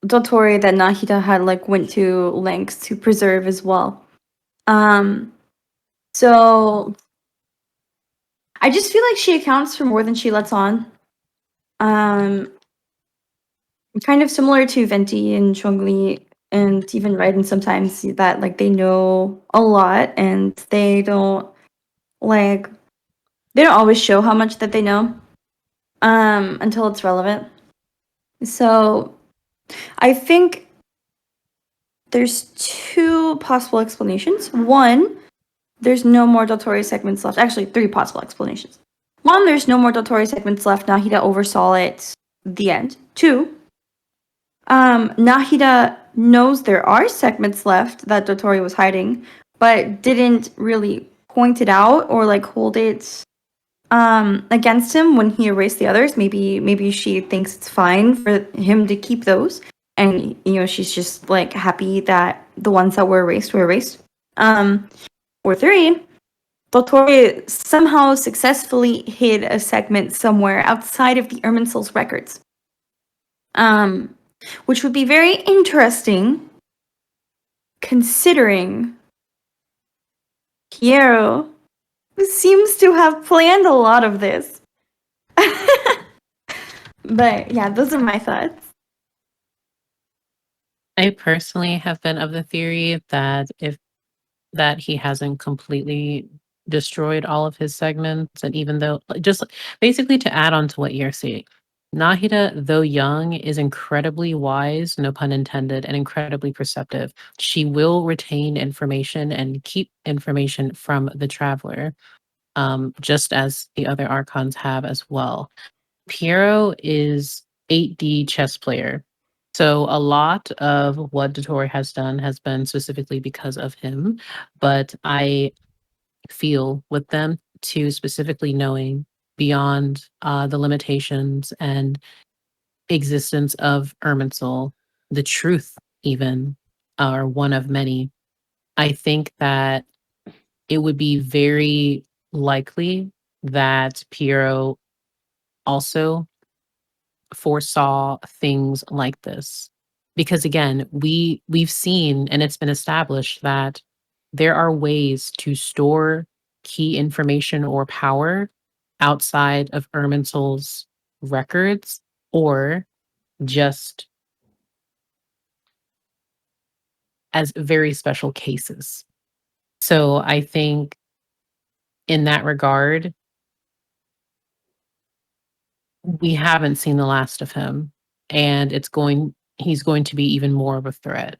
Dottore that Nahida had like went to lengths to preserve as well. So I just feel like she accounts for more than she lets on. Um, Kind of similar to Venti and Chongli and even Raiden sometimes that like they know a lot and like they don't always show how much that they know until it's relevant. So I think there's two possible explanations. One, there's no more Dottore segments left. Actually, three possible explanations. One, there's no more Dottore segments left. Nahida oversaw it. The end. Two, Nahida knows there are segments left that Dottore was hiding, but didn't really point it out or like hold it against him when he erased the others. Maybe she thinks it's fine for him to keep those, and you know she's just like happy that the ones that were erased were erased. Or three, Dottore somehow successfully hid a segment somewhere outside of the Irminsul's records. Which would be very interesting considering Piero seems to have planned a lot of this. But yeah, those are my thoughts. I personally have been of the theory that if that he hasn't completely destroyed all of his segments, and even though just basically to add on to what you're saying, Nahida, though young, is incredibly wise, no pun intended, and incredibly perceptive. She will retain information and keep information from the traveler, just as the other archons have as well. Piero is 8D chess player. So a lot of what Dottore has done has been specifically because of him, but I feel with them to specifically knowing beyond the limitations and existence of Irminsul, the truth even, are one of many. I think that it would be very likely that Piero also foresaw things like this, because again we've seen and it's been established that there are ways to store key information or power outside of Irminsul's records, or just as very special cases. So I think in that regard we haven't seen the last of him, and it's going he's going to be even more of a threat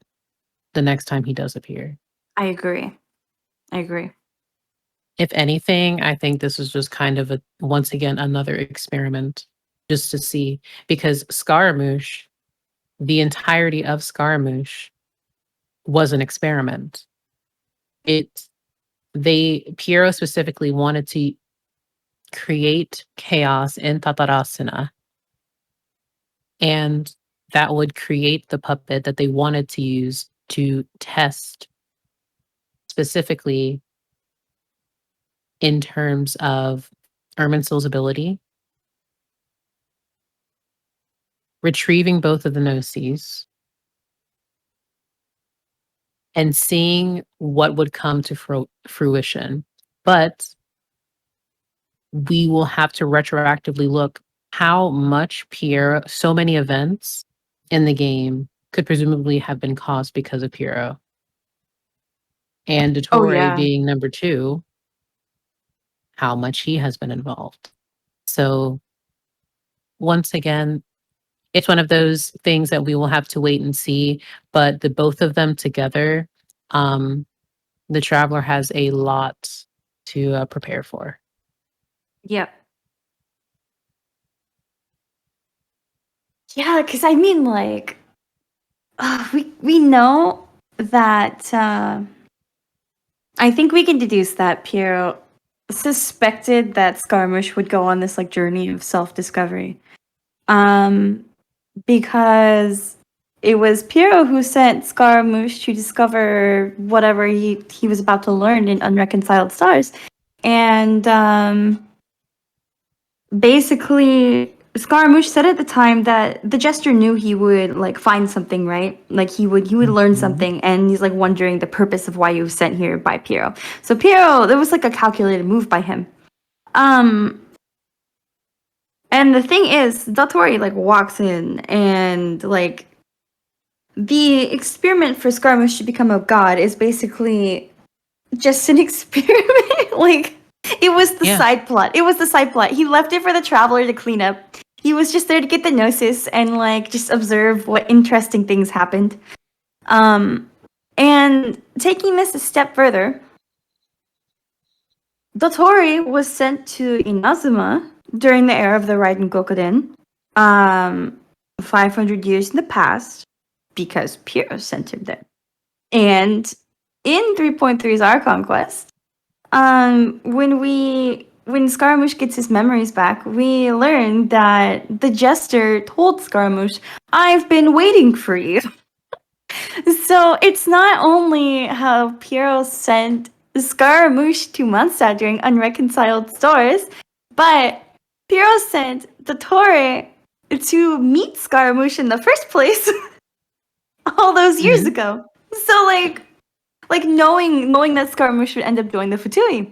the next time he does appear. I agree. If anything, I think this is just kind of once again another experiment just to see, because Scaramouche, the entirety of Scaramouche was an experiment. Piero specifically wanted to create chaos in Tatarasana, and that would create the puppet that they wanted to use to test specifically in terms of Irminsul's ability, retrieving both of the Gnosis, and seeing what would come to fruition. But we will have to retroactively look how much Piero, so many events in the game could presumably have been caused because of Piero. And Dottore being number 2, how much he has been involved. So once again, it's one of those things that we will have to wait and see. But the both of them together, the Traveler has a lot to prepare for. Yep. Yeah, because I mean, like, we know that. I think we can deduce that Piero suspected that Scaramouche would go on this like journey of self-discovery, because it was Piero who sent Scaramouche to discover whatever he was about to learn in Unreconciled Stars, and basically Scaramouche said at the time that the Jester knew he would like find something, right? Like he would learn something, and he's like wondering the purpose of why he was sent here by Piero. So Piero, there was like a calculated move by him. And the thing is, Dottore like walks in, and like the experiment for Scaramouche to become a god is basically just an experiment. Like it was the side plot. It was the side plot. He left it for the Traveler to clean up. He was just there to get the Gnosis and like just observe what interesting things happened. And taking this a step further, Dottore was sent to Inazuma during the era of the Raiden Gokoden, 500 years in the past, because Piero sent him there. And in 3.3's Archon Quest, when Scaramouche gets his memories back, we learn that the Jester told Scaramouche, "I've been waiting for you." So it's not only how Piero sent Scaramouche to Mondstadt during Unreconciled Stars, but Piero sent Dottore to meet Scaramouche in the first place all those years ago. So like knowing that Scaramouche would end up joining the Fatui.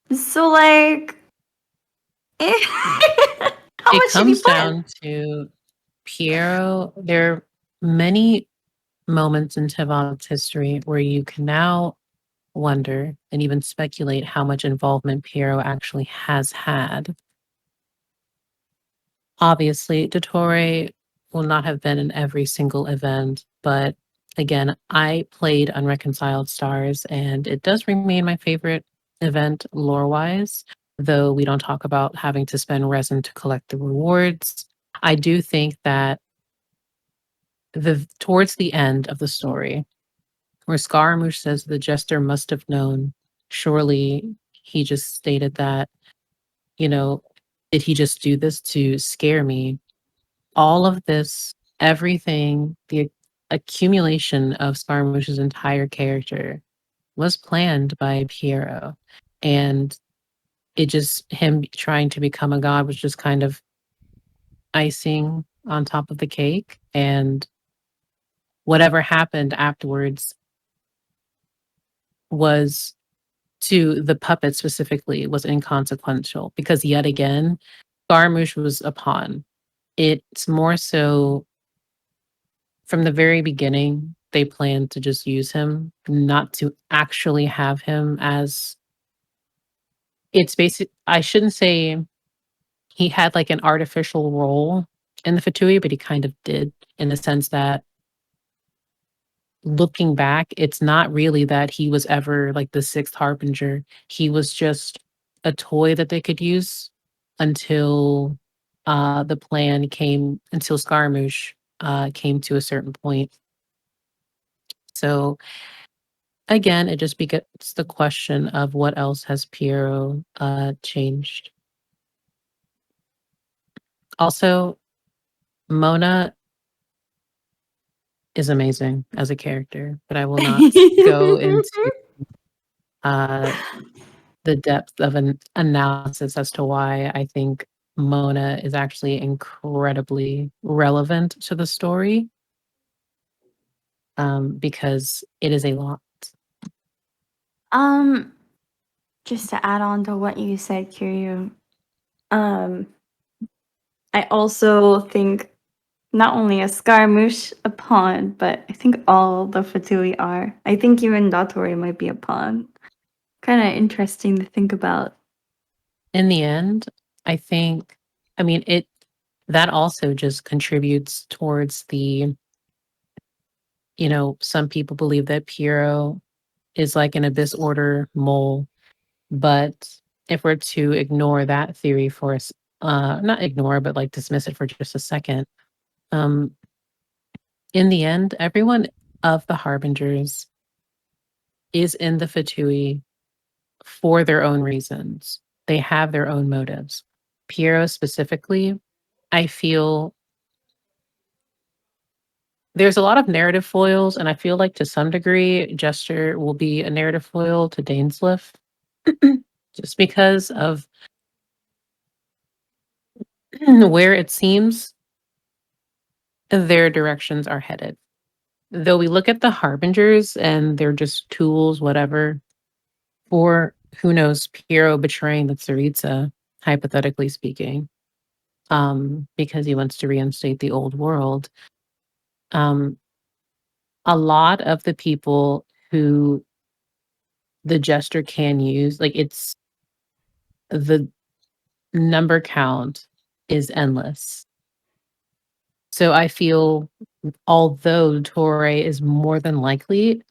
So like how it much comes down to Piero. There are many moments in Tevan's history where you can now wonder and even speculate how much involvement Piero actually has had. Obviously, Dottore will not have been in every single event, but again, I played Unreconciled Stars, and it does remain my favorite event lore-wise, though we don't talk about having to spend resin to collect the rewards. I do think that towards the end of the story, where Scaramouche says the Jester must have known, surely he just stated that, did he just do this to scare me? All of this, everything, the accumulation of Scaramouche's entire character was planned by Piero. And him trying to become a god was just kind of icing on top of the cake. And whatever happened afterwards was, to the puppet specifically, was inconsequential, because yet again, Scaramouche was a pawn. It's more so from the very beginning, they planned to just use him, not to actually have him as, it's basic. I shouldn't say he had like an artificial role in the Fatui, but he kind of did, in the sense that looking back, it's not really that he was ever like the sixth harbinger. He was just a toy that they could use until the plan came, until Scaramouche came to a certain point. So again, it just begets the question of what else has Piero changed. Also, Mona is amazing as a character, but I will not go into uh, the depth of an analysis as to why I think Mona is actually incredibly relevant to the story, because it is a lot. Um, just to add on to what you said, Kiryu, um, I also think not only a Scaramouche a pawn, but I think all the Fatui are. I think even Dotori might be a pawn. Kind of interesting to think about. In the end, I think, I mean, that also just contributes towards the, some people believe that Piero is like an Abyss Order mole. But if we're to ignore that theory for us, not ignore, but like dismiss it for just a second, um, in the end, everyone of the Harbingers is in the Fatui for their own reasons. They have their own motives. Piero specifically, I feel there's a lot of narrative foils, and I feel like to some degree, Jester will be a narrative foil to Dainsleif, just because of where it seems their directions are headed. Though we look at the Harbingers and they're just tools, whatever, for who knows, Piero betraying the Tsaritsa, hypothetically speaking, because he wants to reinstate the old world. Um, a lot of the people who the Jester can use, like it's the number count is endless. So I feel, although Torre is more than likely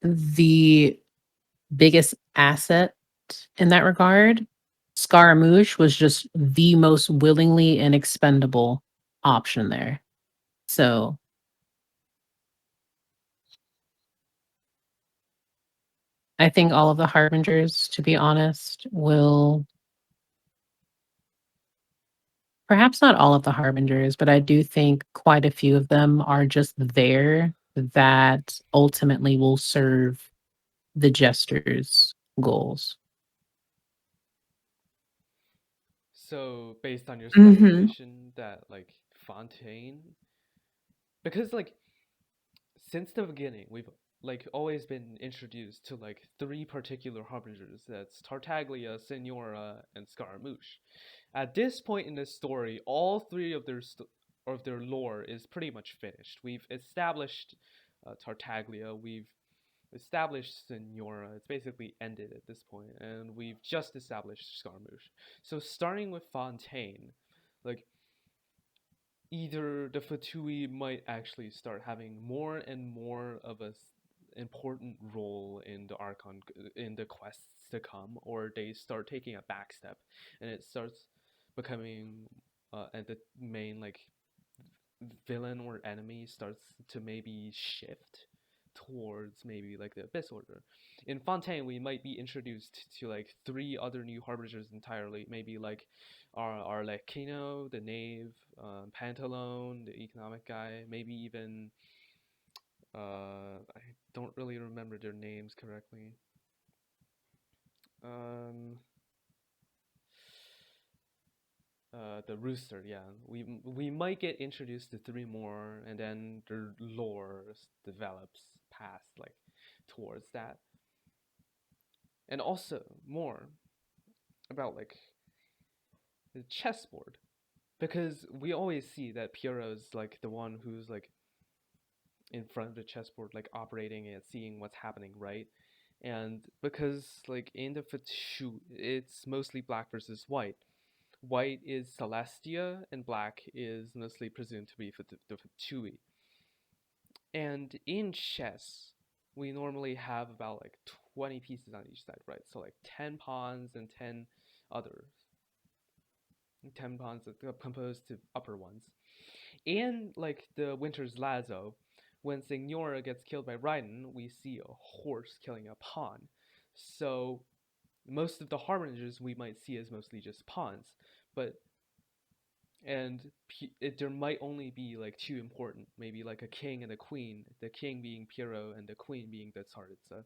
the biggest asset in that regard, Scaramouche was just the most willingly and expendable option there. So I think all of the Harbingers, to be honest, will, perhaps not all of the Harbingers, but I do think quite a few of them are just there that ultimately will serve the Jester's goals. So based on your Mm-hmm. speculation that like Fontaine, because like since the beginning we've like always been introduced to like three particular harbingers. That's Tartaglia, Senora, and Scaramouche. At this point in the story, all three of their lore is pretty much finished. We've established Tartaglia. We've established Senora. It's basically ended at this point, and we've just established Scaramouche. So starting with Fontaine, like either the Fatui might actually start having more and more of a important role in the Archon in the quests to come, or they start taking a back step, and it starts becoming and the main like villain or enemy starts to maybe shift towards maybe like the Abyss Order. In Fontaine, we might be introduced to like three other new harbingers entirely. Maybe like our Arlecchino, the Knave, Pantalone, the economic guy. Maybe even I don't really remember their names correctly. Um, the Rooster, yeah. We might get introduced to three more, and then their lore develops past like towards that, and also more about like the chessboard, because we always see that Piero's like the one who's like in front of the chessboard, like operating and seeing what's happening, right? And because like in the Fatshu, it's mostly black versus white. white is Celestia, and black is mostly presumed to be for the Chui. And in chess, we normally have about like 20 pieces on each side, right? So like 10 pawns and 10 pawns composed to upper ones. And like the Winter's Lazo, when Signora gets killed by Raiden, we see a horse killing a pawn. So most of the harbingers we might see as mostly just pawns, but there might only be like two important, maybe like a king and a queen. The king being Piero and the queen being the Tsaritsa.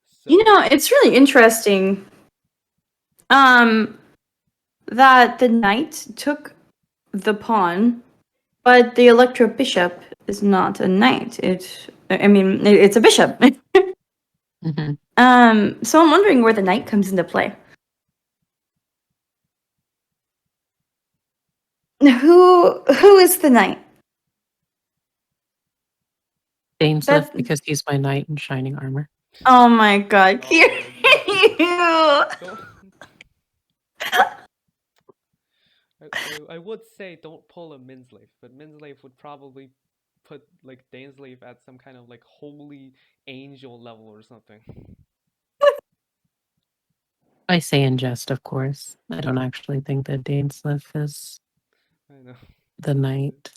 So It's really interesting. That the knight took the pawn, but the electro bishop is not a knight. It's a bishop. Mhm. So I'm wondering where the knight comes into play. Who is the knight? Dainsleif, because he's my knight in shining armor. Oh my god, Kiryu! I would say don't pull a Minsleif, but Minsleif would probably put like Dainsleif at some kind of like holy angel level or something. I say in jest, of course. I don't actually think that Dainsleif is I know. the knight.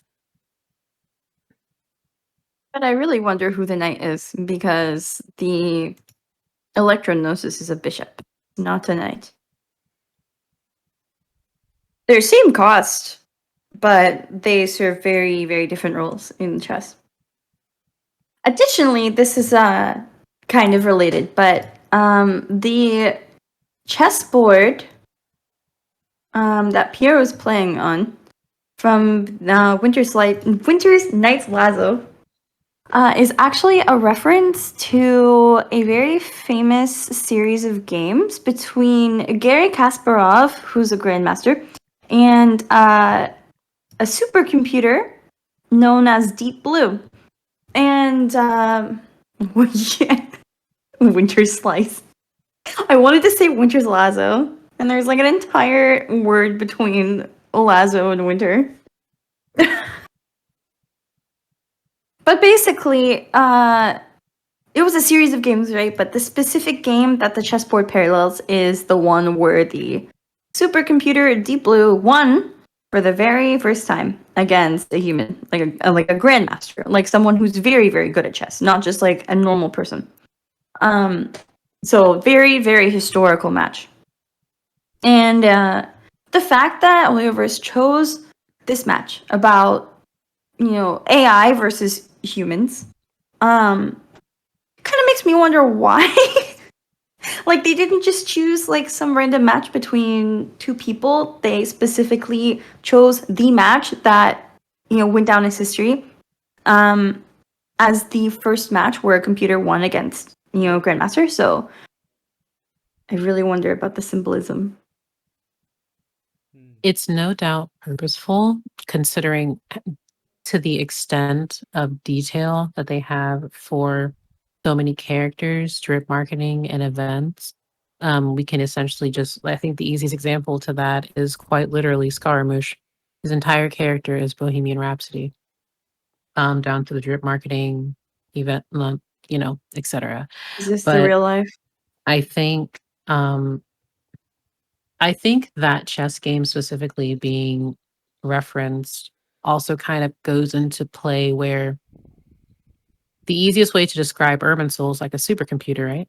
But I really wonder who the knight is, because the Electrognosis is a bishop, not a knight. They're same cost, but they serve very, very different roles in chess. Additionally, this is kind of related, but the chessboard that Pierre was playing on from Winter's Night's Lazo is actually a reference to a very famous series of games between Garry Kasparov, who's a grandmaster, and a supercomputer known as Deep Blue. And Winter Slice. I wanted to say Winter's Lazo, and there's like an entire word between Lazo and Winter. But basically, it was a series of games, right? But the specific game that the chessboard parallels is the one where the supercomputer Deep Blue won for the very first time against a human, like a grandmaster, like someone who's very, very good at chess, not just like a normal person. So very, very historical match. And the fact that Oleoverse chose this match about, AI versus humans, kind of makes me wonder why. Like, they didn't just choose like some random match between two people. They specifically chose the match that went down as history, as the first match where a computer won against Grandmaster. So I really wonder about the symbolism. It's no doubt purposeful, considering to the extent of detail that they have for so many characters, drip marketing, and events. We can essentially I think the easiest example to that is quite literally Scaramouche. His entire character is Bohemian Rhapsody, down to the drip marketing, event, etc. Is this the But real life? I think that chess game specifically being referenced also kind of goes into play where the easiest way to describe Urban Soul is like a supercomputer, right?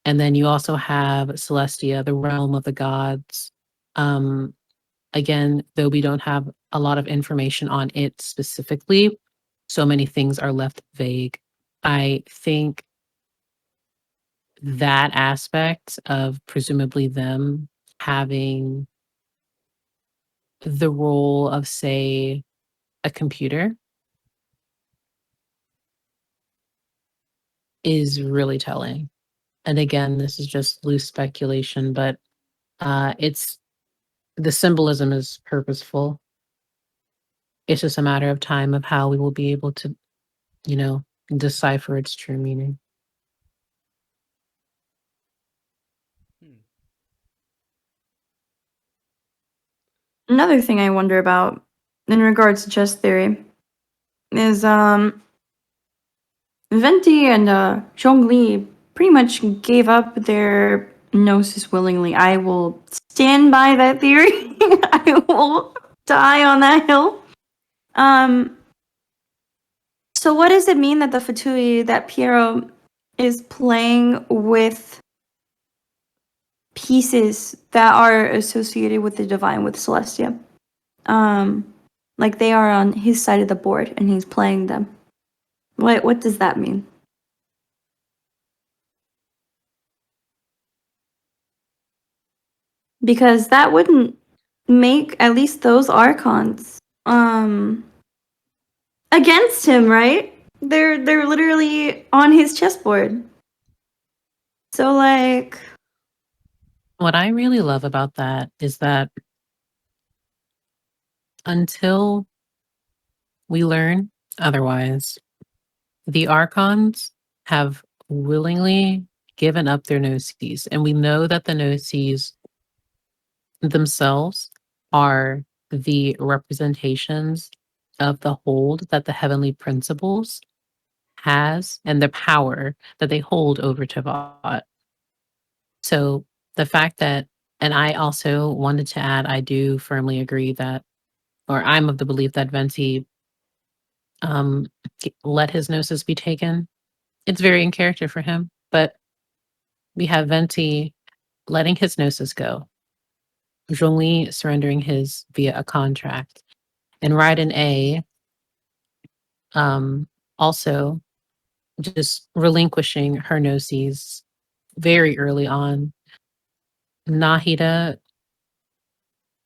And then you also have Celestia, the realm of the gods. Again, though we don't have a lot of information on it specifically, so many things are left vague. I think that aspect of presumably them having the role of, say, a computer is really telling. And again, this is just loose speculation, but it's the symbolism is purposeful. It's just a matter of time of how we will be able to, decipher its true meaning. another thing I wonder about in regards to chess theory is Venti and Zhongli pretty much gave up their gnosis willingly. I will stand by that theory. I will die on that hill. So what does it mean that the Fatui, that Piero is playing with pieces that are associated with the divine, with Celestia? Like they are on his side of the board and he's playing them. What does that mean? Because that wouldn't make at least those archons against him, right? They're literally on his chessboard. So like, What I really love about that is that until we learn otherwise, the archons have willingly given up their gnosis, and we know that the gnosis themselves are the representations of the hold that the heavenly principles has and the power that they hold over Tavat. So the fact that, and I also wanted to add, I do firmly agree that, or I'm of the belief that Venti let his gnosis be taken. It's very in character for him, but we have Venti letting his gnosis go, Zhongli surrendering his via a contract, and Raiden A also just relinquishing her gnosis very early on. Nahida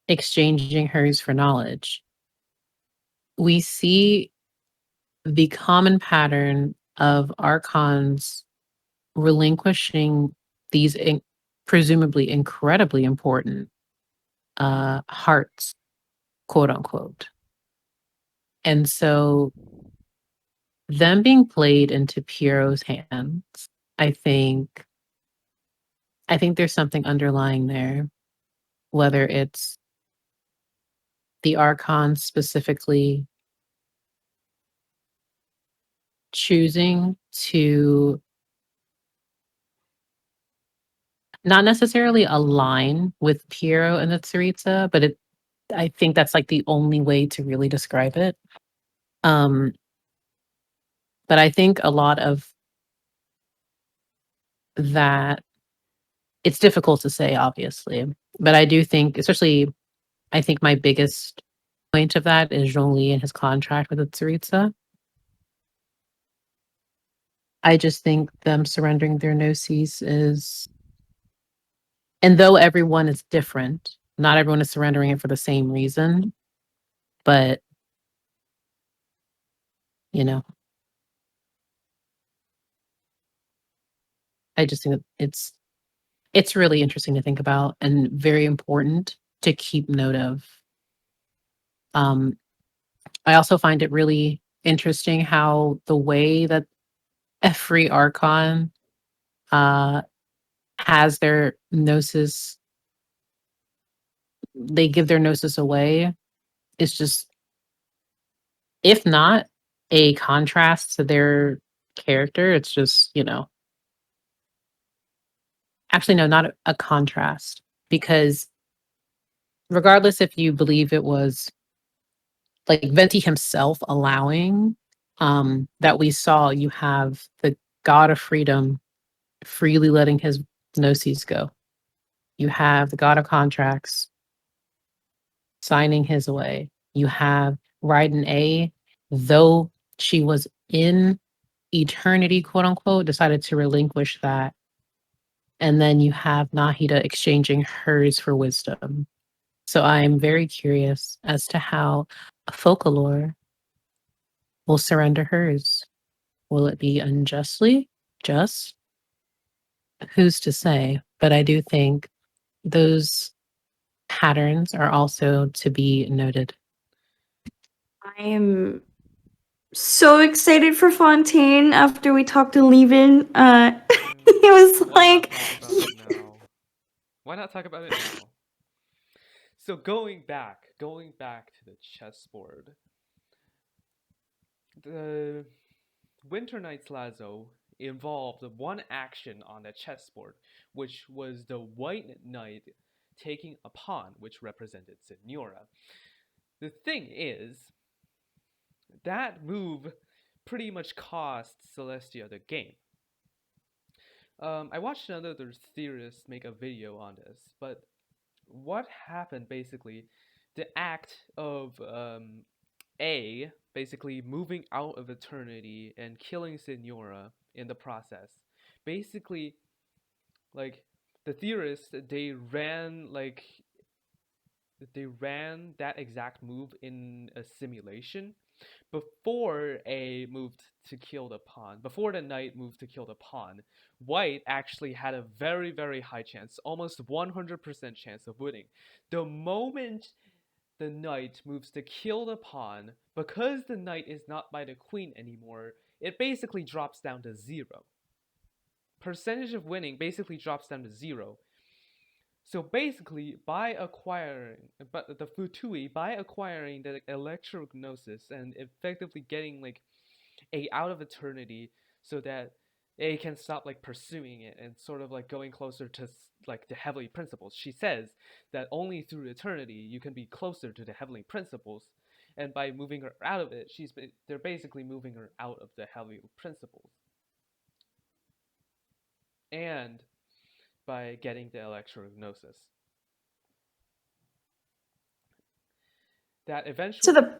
exchanging hers for knowledge. We see the common pattern of archons relinquishing these presumably incredibly important hearts, quote unquote. And so them being played into Piero's hands, I think there's something underlying there, whether it's the archons specifically choosing to not necessarily align with Piero and the Tsaritsa, but I think that's like the only way to really describe it. But I think a lot of that, it's difficult to say, obviously, but I do think, especially, I think my biggest point of that is Zhongli and his contract with the Tsaritsa. I just think them surrendering their gnosis is, and though everyone is different, not everyone is surrendering it for the same reason, but you know, I just think that it's really interesting to think about and very important to keep note of. I also find it really interesting how the way that every archon has their gnosis, they give their gnosis away. It's just, if not a contrast to their character, it's just, actually, no, not a contrast, because regardless if you believe it was like Venti himself allowing, that we saw, you have the god of freedom freely letting his gnosis go. You have the god of contracts signing his away. You have Raiden A, though she was in eternity, quote unquote, decided to relinquish that. And then you have Nahida exchanging hers for wisdom. So I'm very curious as to how Folklore will surrender hers. Will it be unjustly? Just? Who's to say? But I do think those patterns are also to be noted. I am so excited for Fontaine after we talked to Levin. He was like, Why not talk about it now? So going back, going back to the chessboard, the Winter Knight's Lazo involved one action on the chessboard, which was the White Knight taking a pawn, which represented Senora. The thing is, that move pretty much cost Celestia the game. I watched another theorist make a video on this, but what happened basically, the act of A basically moving out of eternity and killing Senora in the process, basically, like, the theorists, they ran that exact move in a simulation before A moved to kill the pawn. Before the knight moved to kill the pawn, White actually had a very, very high chance, almost 100% chance of winning. The moment the knight moves to kill the pawn, because the knight is not by the queen anymore, it basically drops down to 0. Percentage of winning basically drops down to 0. So basically, by acquiring the Futui, by acquiring the Electrognosis and effectively getting like A out of eternity, so that A can stop like pursuing it and sort of like going closer to like the heavenly principles. She says that only through eternity you can be closer to the heavenly principles, and by moving her out of it, they're basically moving her out of the heavenly principles. And by getting the Electrognosis. That eventually,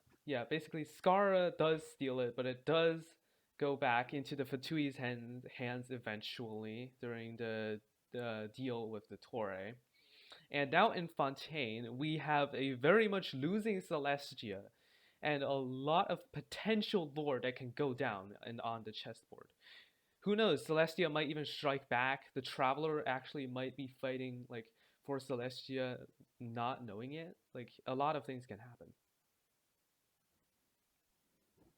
basically Skara does steal it, but it does go back into the Fatui's hands eventually during the deal with the Torre. And now in Fontaine, we have a very much losing Celestia and a lot of potential lore that can go down and on the chessboard. Who knows? Celestia might even strike back. The Traveler actually might be fighting like for Celestia, not knowing it. Like, a lot of things can happen.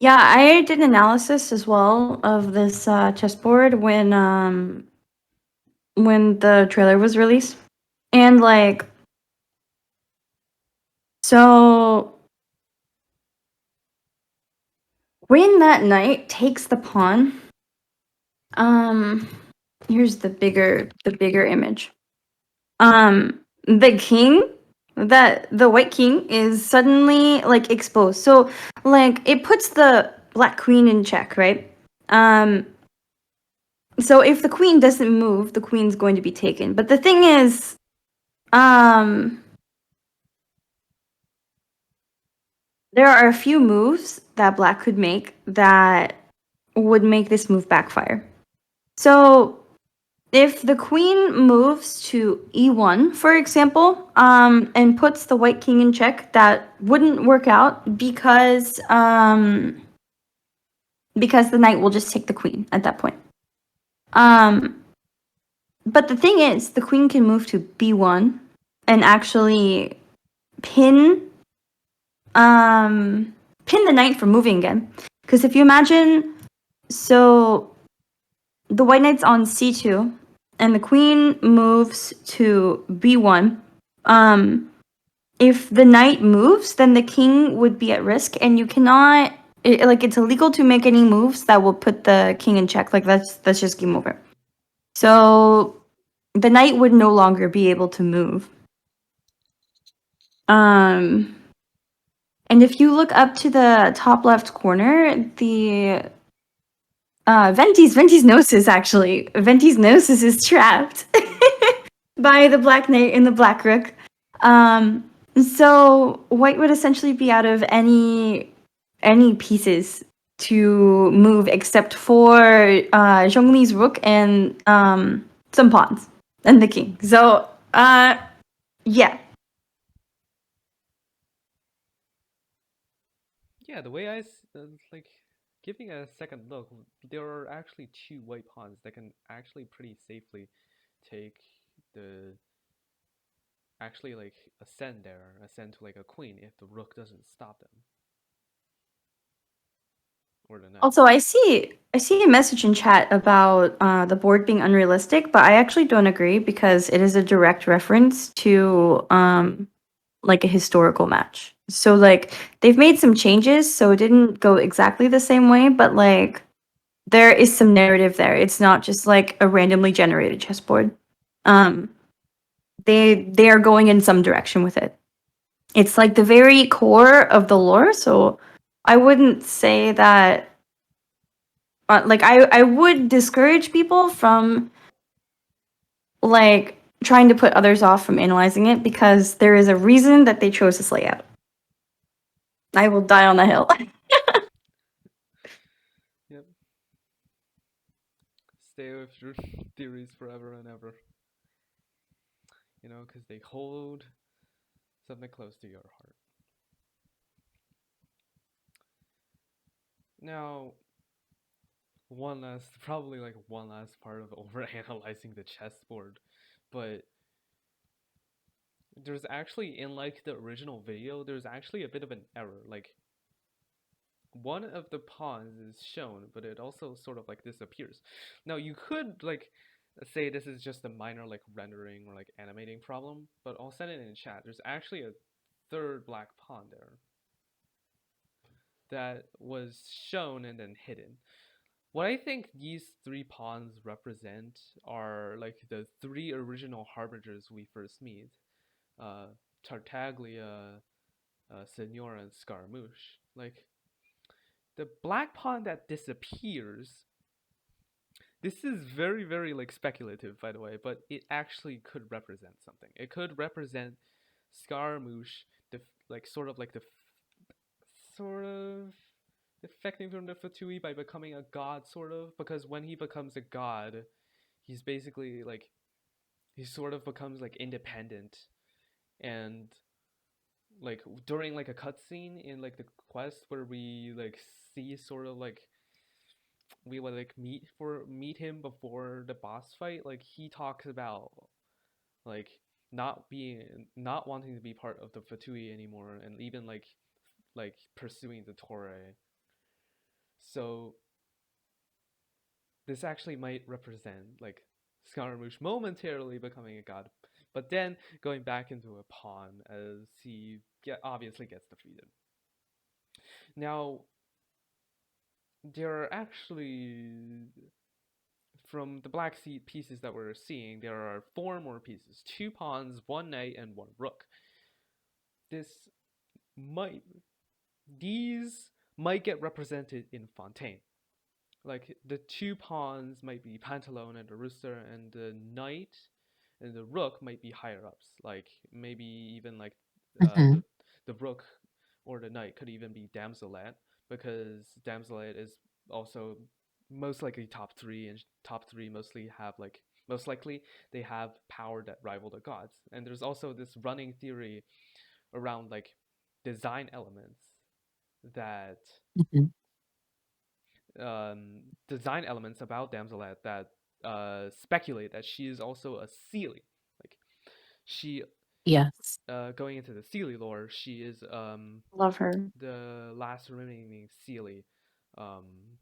Yeah, I did an analysis as well of this chessboard when the trailer was released, and like, so when that knight takes the pawn, here's the bigger image. The king, the white king is suddenly like exposed. So like it puts the black queen in check, right? So if the queen doesn't move, the queen's going to be taken. But the thing is, there are a few moves that black could make that would make this move backfire. So if the queen moves to e1, for example, and puts the white king in check, that wouldn't work out because the knight will just take the queen at that point. But the thing is, the queen can move to b1 and actually pin the knight from moving again. Because if you imagine, so the white knight's on c2, and the queen moves to b1. If the knight moves, then the king would be at risk, and you cannot, it's illegal to make any moves that will put the king in check. Like, that's just game over. So the knight would no longer be able to move. And if you look up to the top left corner, the Venti's Gnosis actually. Venti's Gnosis is trapped by the Black Knight and the Black Rook. So white would essentially be out of any pieces to move except for Zhongli's Rook and some pawns and the king. So yeah. Yeah, the way I like giving a second look, there are actually 2 white pawns that can actually pretty safely take the like ascend to like a queen if the rook doesn't stop them. Or the knight. Also, I see a message in chat about the board being unrealistic, but I actually don't agree because it is a direct reference to like a historical match. So like they've made some changes, so it didn't go exactly the same way, but like there is some narrative there. It's not just like a randomly generated chessboard. Um, they are going in some direction with it. It's like the very core of the lore, so I wouldn't say that. Like I would discourage people from like trying to put others off from analyzing it because there is a reason that they chose this layout. I will die on the hill. Yep. Stay with your theories forever and ever. You know, because they hold something close to your heart. Now, probably like one last part of overanalyzing the chessboard, but there's actually in like the original video, there's actually a bit of an error. Like one of the pawns is shown, but it also sort of like disappears. Now you could like say this is just a minor like rendering or like animating problem, but I'll send it in chat. There's actually a third black pawn there that was shown and then hidden. What I think these three pawns represent are like the three original harbingers we first meet. Tartaglia, Senora, and Scaramouche. Like the black pawn that disappears. This is very, very like speculative, by the way, but it actually could represent something. It could represent Scaramouche, like sort of like sort of defecting from the Fatui by becoming a god, sort of, because when he becomes a god, he's basically like he sort of becomes like independent, and like during like a cutscene in like the quest where we like see sort of like we would like meet him before the boss fight, like he talks about like not wanting to be part of the Fatui anymore, and even like pursuing the Torre. So this actually might represent like Scaramouche momentarily becoming a god, but then going back into a pawn as he obviously gets defeated. Now, there are actually, from the black seed pieces that we're seeing, there are 4 more pieces: 2 pawns, 1 knight, and 1 rook. These might get represented in Fontaine. Like the 2 pawns might be Pantalone and the Rooster, and the knight and the rook might be higher ups. Like maybe even like Mhm. the rook or the knight could even be Damselet, because Damselet is also most likely top 3, and top 3 mostly have like most likely they have power that rival the gods. And there's also this running theory around like design elements that Mhm. design elements about Damselet that speculate that she is also a Seelie. Like she, Yes. going into the Seelie lore, she is Love her. the last remaining Seelie. Um,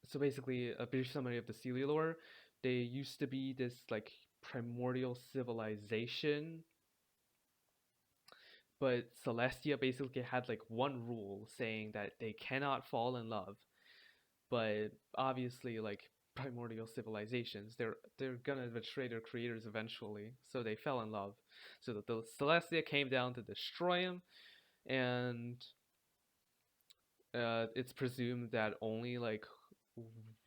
so basically, a brief summary of the Seelie lore: they used to be this like primordial civilization, but Celestia basically had like one rule saying that they cannot fall in love. But obviously, like primordial civilizations, they're gonna betray their creators eventually, so they fell in love. So the Celestia came down to destroy him, and it's presumed that only like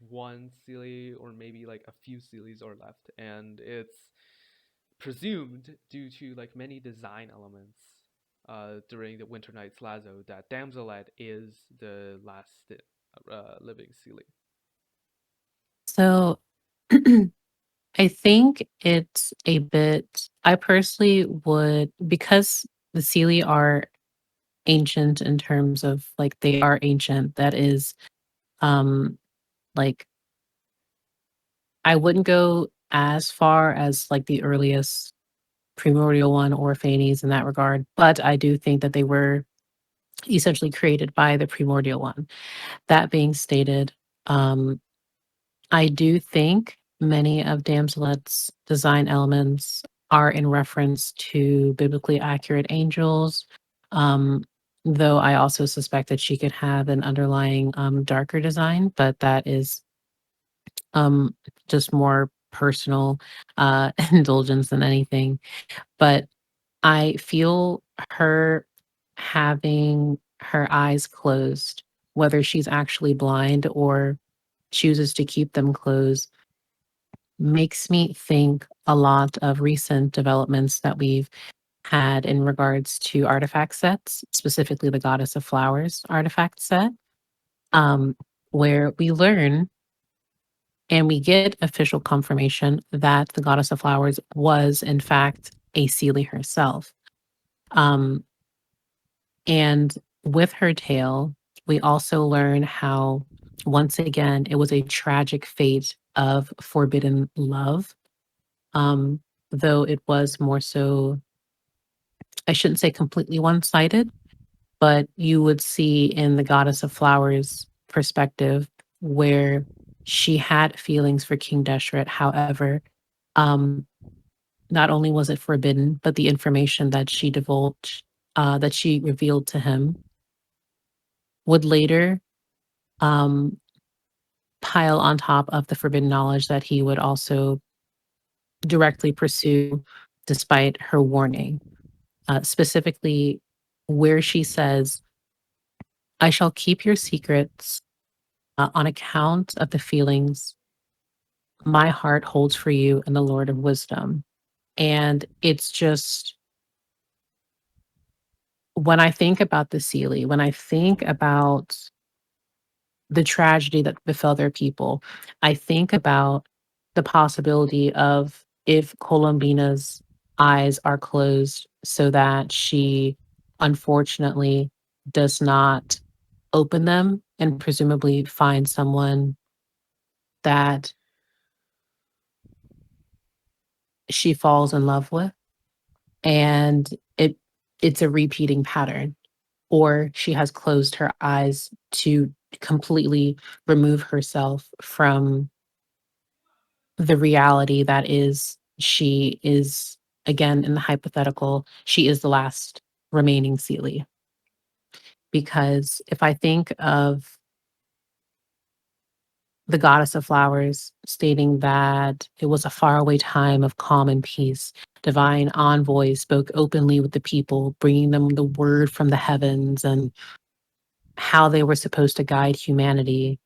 one Seelie or maybe like a few Seelies are left, and it's presumed due to like many design elements during the Winter Night's Lazo that Damselet is the last living Seelie. So I think it's a bit, I personally would, because the Seelie are ancient in terms of like they are ancient, that is um like I wouldn't go as far as like the earliest primordial one or Phanes in that regard, but I do think that they were essentially created by the primordial one. That being stated, um, I do think many of Damselet's design elements are in reference to biblically accurate angels. Um, though I also suspect that she could have an underlying darker design, but that is um, just more personal indulgence than anything. But I feel her having her eyes closed, whether she's actually blind or chooses to keep them closed, makes me think a lot of recent developments that we've had in regards to artifact sets, specifically the Goddess of Flowers artifact set, um, where we learn and we get official confirmation that the Goddess of Flowers was, in fact, a Seelie herself. Um, and with her tale, we also learn how, once again, it was a tragic fate of forbidden love. Um, though it was more so, I shouldn't say completely one sided, but you would see in the Goddess of Flowers perspective where she had feelings for King Deshret. However, um, not only was it forbidden, but the information that she divulged, that she revealed to him, would later um, pile on top of the forbidden knowledge that he would also directly pursue despite her warning. Specifically, where she says, I shall keep your secrets on account of the feelings my heart holds for you and the Lord of Wisdom. And it's just, when I think about the Seelie, when I think about the tragedy that befell their people, I think about the possibility of if Columbina's eyes are closed so that she unfortunately does not open them and presumably find someone that she falls in love with, and it's a repeating pattern, or she has closed her eyes to completely remove herself from the reality that is she is, again in the hypothetical, she is the last remaining Seelie. Because if I think of the Goddess of Flowers stating that it was a faraway time of calm and peace, divine envoys spoke openly with the people, bringing them the word from the heavens and how they were supposed to guide humanity.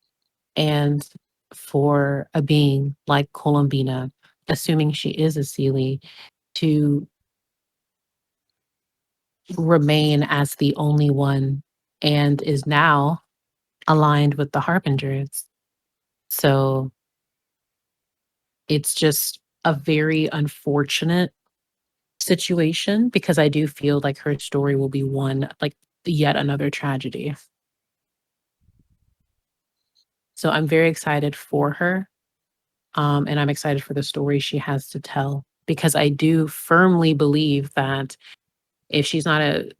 And for a being like Columbina, assuming she is a Seelie, to remain as the only one and is now aligned with the Harbingers. So it's just a very unfortunate situation because I do feel like her story will be one, like yet another tragedy. So I'm very excited for her. And I'm excited for the story she has to tell because I do firmly believe that if she's not a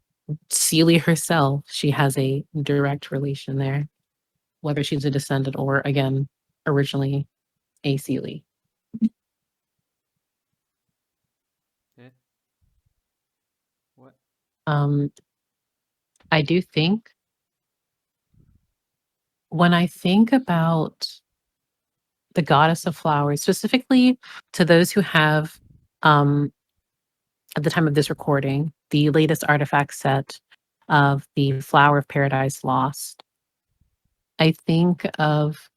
Seelie herself, she has a direct relation there, whether she's a descendant or, again, originally a Seelie. Eh? What? Um, I do think when I think about the Goddess of Flowers, specifically to those who have, um, at the time of this recording, the latest artifact set of the Flower of Paradise Lost, I think of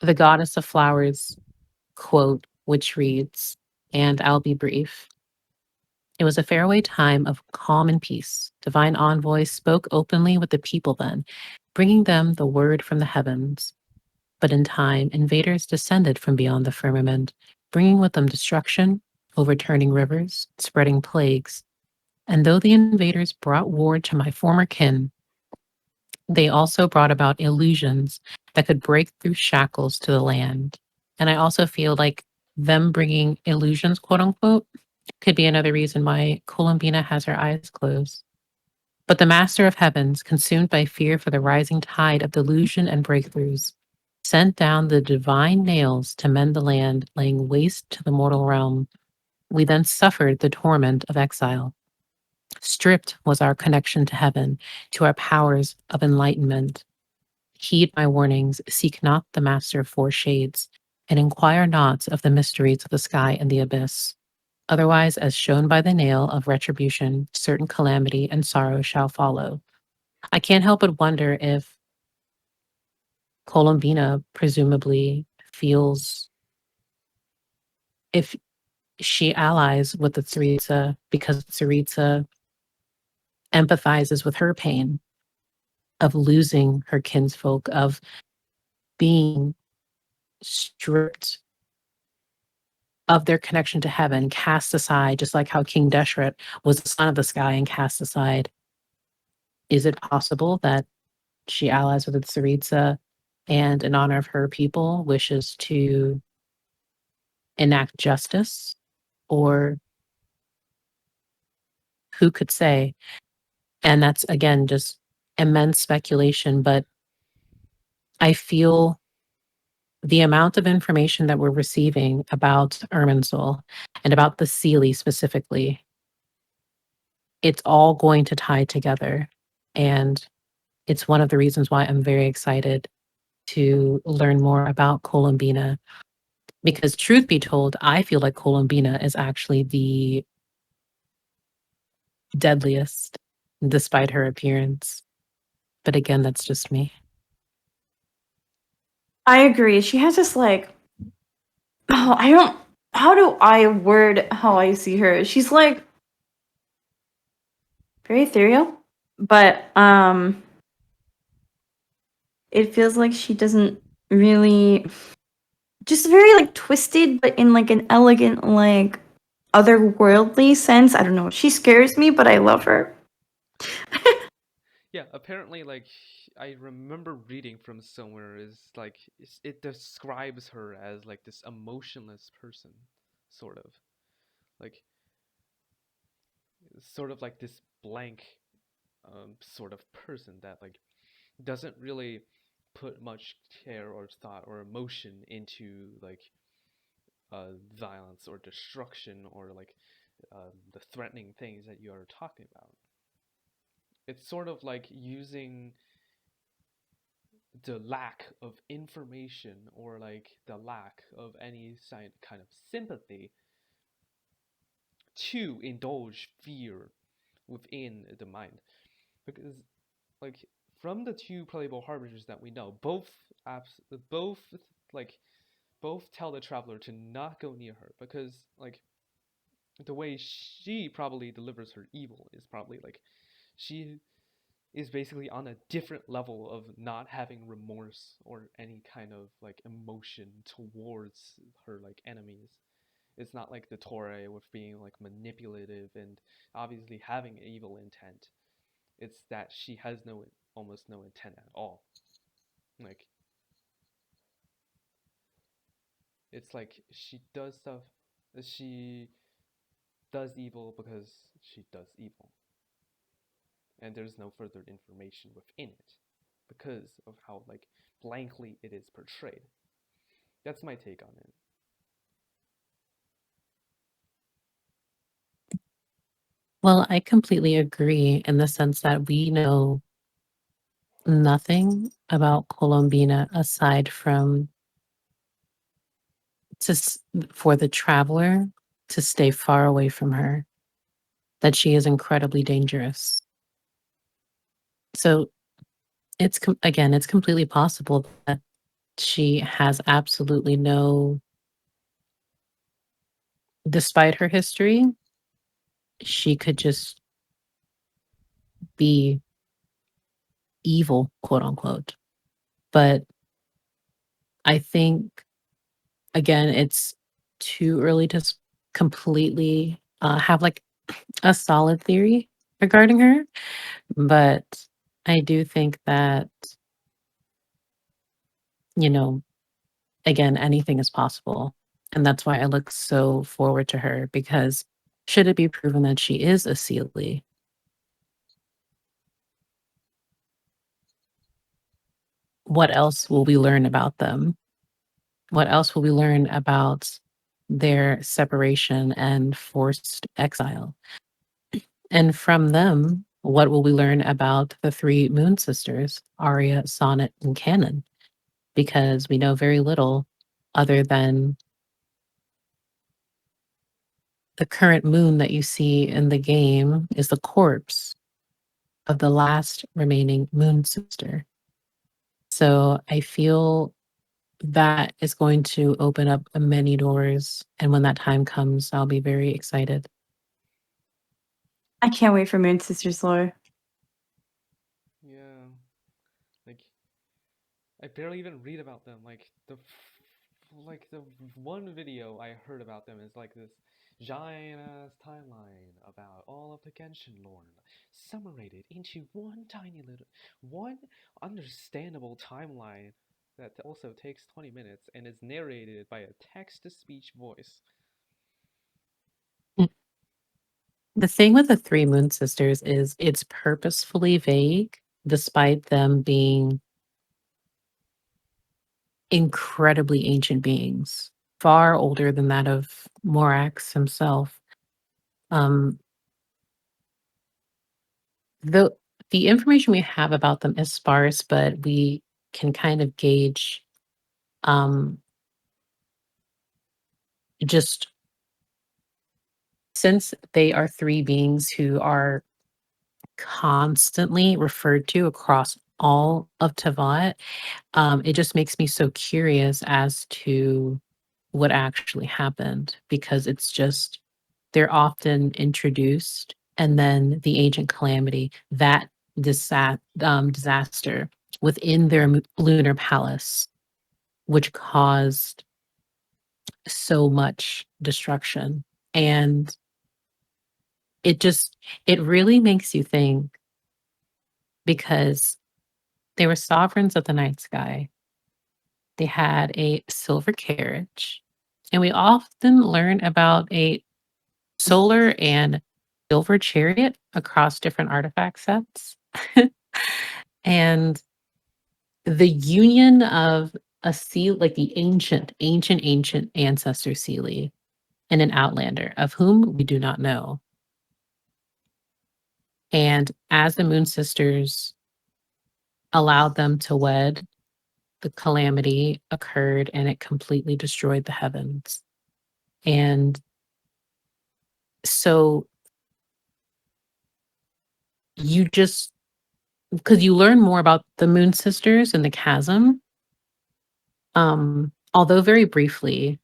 the Goddess of Flowers quote, which reads, and I'll be brief. It was a faraway time of calm and peace. Divine envoys spoke openly with the people then, bringing them the word from the heavens. But in time, invaders descended from beyond the firmament, bringing with them destruction, overturning rivers, spreading plagues. And though the invaders brought war to my former kin, they also brought about illusions that could break through shackles to the land. And I also feel like them bringing illusions, quote unquote, could be another reason why Columbina has her eyes closed. But the Master of Heavens, consumed by fear for the rising tide of delusion and breakthroughs, sent down the divine nails to mend the land, laying waste to the mortal realm. We then suffered the torment of exile. Stripped was our connection to heaven, to our powers of enlightenment. Heed my warnings, seek not the master of four shades, and inquire not of the mysteries of the sky and the abyss. Otherwise, as shown by the nail of retribution, certain calamity and sorrow shall follow. I can't help but wonder if Columbina presumably feels if she allies with the Tsaritsa because Tsaritsa empathizes with her pain of losing her kinsfolk, of being stripped of their connection to heaven, cast aside, just like how King Deshret was the son of the sky and cast aside. Is it possible that she allies with the Tsaritsa and, in honor of her people, wishes to enact justice? Or who could say? And that's, again, just immense speculation. But I feel the amount of information that we're receiving about Irminsul and about the Seelie specifically, it's all going to tie together. And it's one of the reasons why I'm very excited to learn more about Columbina. Because truth be told, I feel like Columbina is actually the deadliest, despite her appearance. But again, that's just me. I agree. She has this like, oh, how do I word how I see her? She's like very ethereal, but it feels like she doesn't really, just very like twisted, but in like an elegant, like otherworldly sense. I don't know. She scares me, but I love her. Yeah, apparently, like, I remember reading from somewhere is like it describes her as like this emotionless person, sort of like like this blank sort of person that like doesn't really put much care or thought or emotion into like violence or destruction or like the threatening things that you are talking about. It's sort of like using the lack of information or like the lack of any kind of sympathy to indulge fear within the mind. Because like from the two playable harbingers that we know, both like both tell the traveler to not go near her because like the way she probably delivers her evil is probably like she is basically on a different level of not having remorse or any kind of like emotion towards her like enemies. It's not like the Torre with being like manipulative and obviously having evil intent. It's that she has almost no intent at all. Like it's like she does stuff she does evil because she does evil. And there's no further information within it because of how like blankly it is portrayed. That's my take on it. Well, I completely agree in the sense that we know nothing about Colombina aside from for the traveler to stay far away from her, that she is incredibly dangerous. So again, it's completely possible that she has absolutely no, despite her history, she could just be evil, quote unquote. But I think, again, it's too early to completely have like a solid theory regarding her. But I do think that, you know, again, anything is possible. And that's why I look so forward to her because should it be proven that she is a Seelie, what else will we learn about them? What else will we learn about their separation and forced exile? And from them, what will we learn about the three Moon Sisters, Arya, Sonnet, and Canon? Because we know very little other than the current moon that you see in the game is the corpse of the last remaining Moon Sister. So I feel that is going to open up many doors. And when that time comes, I'll be very excited. I can't wait for Moon Sisters lore. Yeah, like I barely even read about them. Like the one video I heard about them is like this giant ass timeline about all of the Genshin lore, summarized into one understandable timeline that also takes 20 minutes and is narrated by a text-to-speech voice. The thing with the three Moon Sisters is it's purposefully vague, despite them being incredibly ancient beings, far older than that of Morax himself. Um, the the information we have about them is sparse, but we can kind of gauge um, just since they are three beings who are constantly referred to across all of Tavat, it just makes me so curious as to what actually happened because it's just they're often introduced and then the ancient calamity, that disaster within their lunar palace, which caused so much destruction. And it really makes you think because they were sovereigns of the night sky. They had a silver carriage. And we often learn about a solar and silver chariot across different artifact sets. And the union of a seal, like the ancient ancestor Seelie and an outlander of whom we do not know. And as the Moon Sisters allowed them to wed, the calamity occurred and it completely destroyed the heavens. And so you just, because you learn more about the Moon Sisters and the chasm, although very briefly,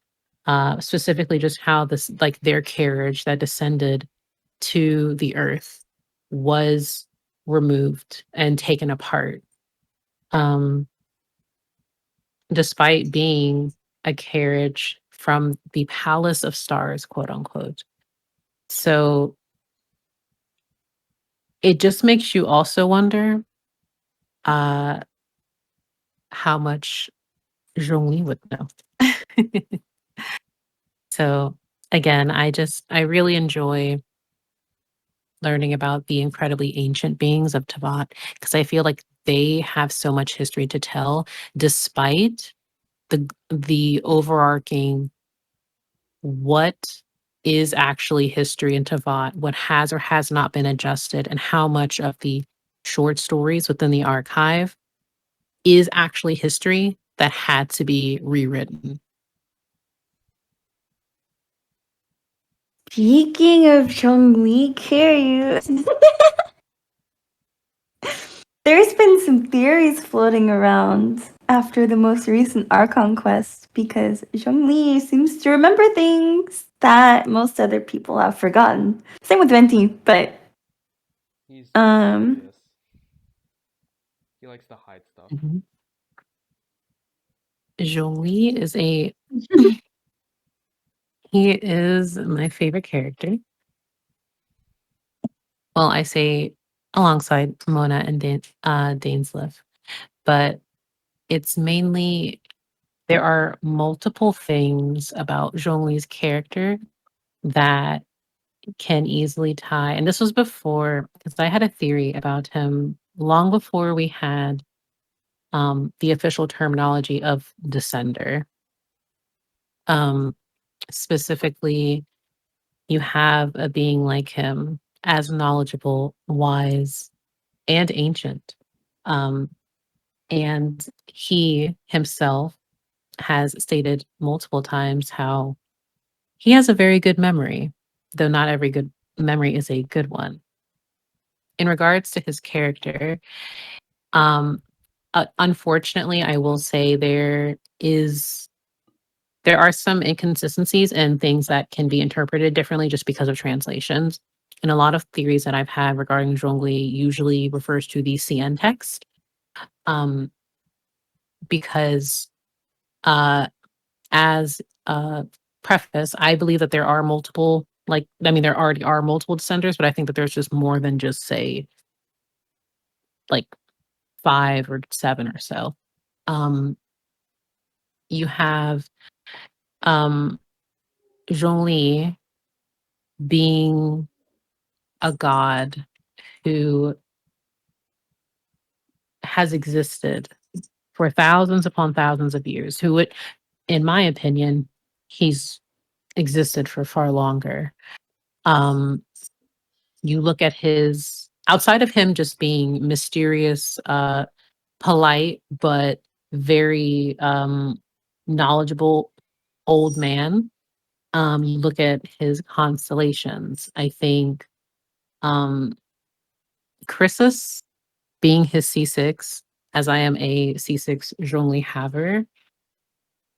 specifically just how this, like their carriage that descended to the earth was removed and taken apart. Um, Despite being a carriage from the palace of stars, quote unquote. So it just makes you also wonder uh, how much Zhongli would know. So again, I really enjoy learning about the incredibly ancient beings of Tavat because I feel like they have so much history to tell, despite the overarching what is actually history in Tavat, what has or has not been adjusted, and how much of the short stories within the archive is actually history that had to be rewritten. Speaking of Chongli Kiryu, there's been some theories floating around after the most recent Archon quest because Zhongli seems to remember things that most other people have forgotten. Same with Venti, but He's um mysterious. He likes to hide stuff. Mhm. Jolie is he is my favorite character. Well, I say alongside Mona and Dainsleif, but it's mainly there are multiple things about Zhongli's character that can easily tie. And this was before, because I had a theory about him long before we had the official terminology of Descender. Um, Specifically, you have a being like him as knowledgeable, wise, and ancient. And he himself has stated multiple times how he has a very good memory, though not every good memory is a good one. In regards to his character, um, unfortunately, I will say there are some inconsistencies and things that can be interpreted differently just because of translations. And a lot of theories that I've had regarding Zhongli usually refers to the CN text, um, because uh, as a preface, I believe that there are multiple, there already are multiple descenders, but I think that there's just more than just, say, like 5 or 7 or so. You have um, Zhongli being a god who has existed for thousands upon thousands of years, who would, in my opinion, he's existed for far longer. Um, you look at his outside of him just being mysterious, polite, but very knowledgeable old man. You look at his constellations. I think um, Chrysis being his C6, as I am a C6 Zhongli haver,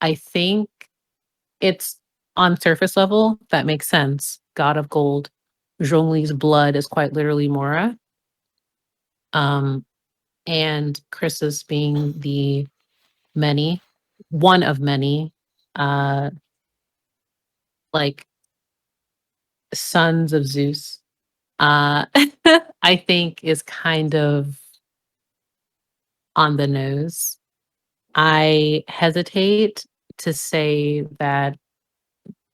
I think it's on surface level, that makes sense. God of Gold, Zhongli's blood is quite literally Mora. Um, and Chrysis being the many, one of many, uh, like sons of Zeus, uh, I think is kind of on the nose. I hesitate to say that,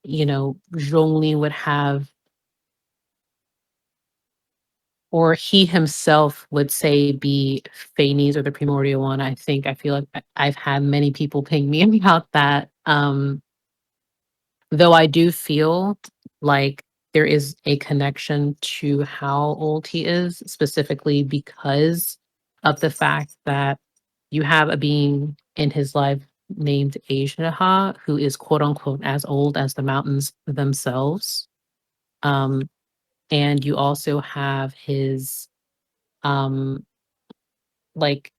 Zhongli would have, or he himself would say be Phanes or the primordial one. I feel like I've had many people ping me about that. Though I do feel like there is a connection to how old he is, specifically because of the fact that you have a being in his life named Asia, who is quote unquote as old as the mountains themselves. Um, and you also have his um like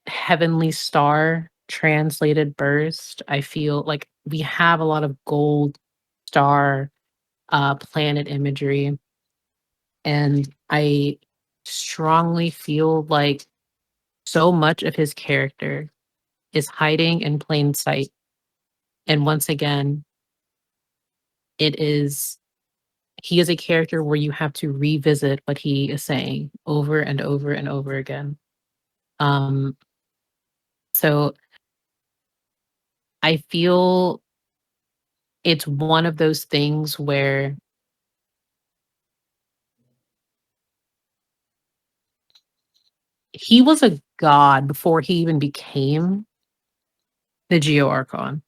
heavenly star translated burst. I feel like we have a lot of gold star planet imagery, and I strongly feel like so much of his character is hiding in plain sight. And once again, it is he is a character where you have to revisit what he is saying over and over and over again. Um, so I feel it's one of those things where he was a god before he even became the Geo Archon.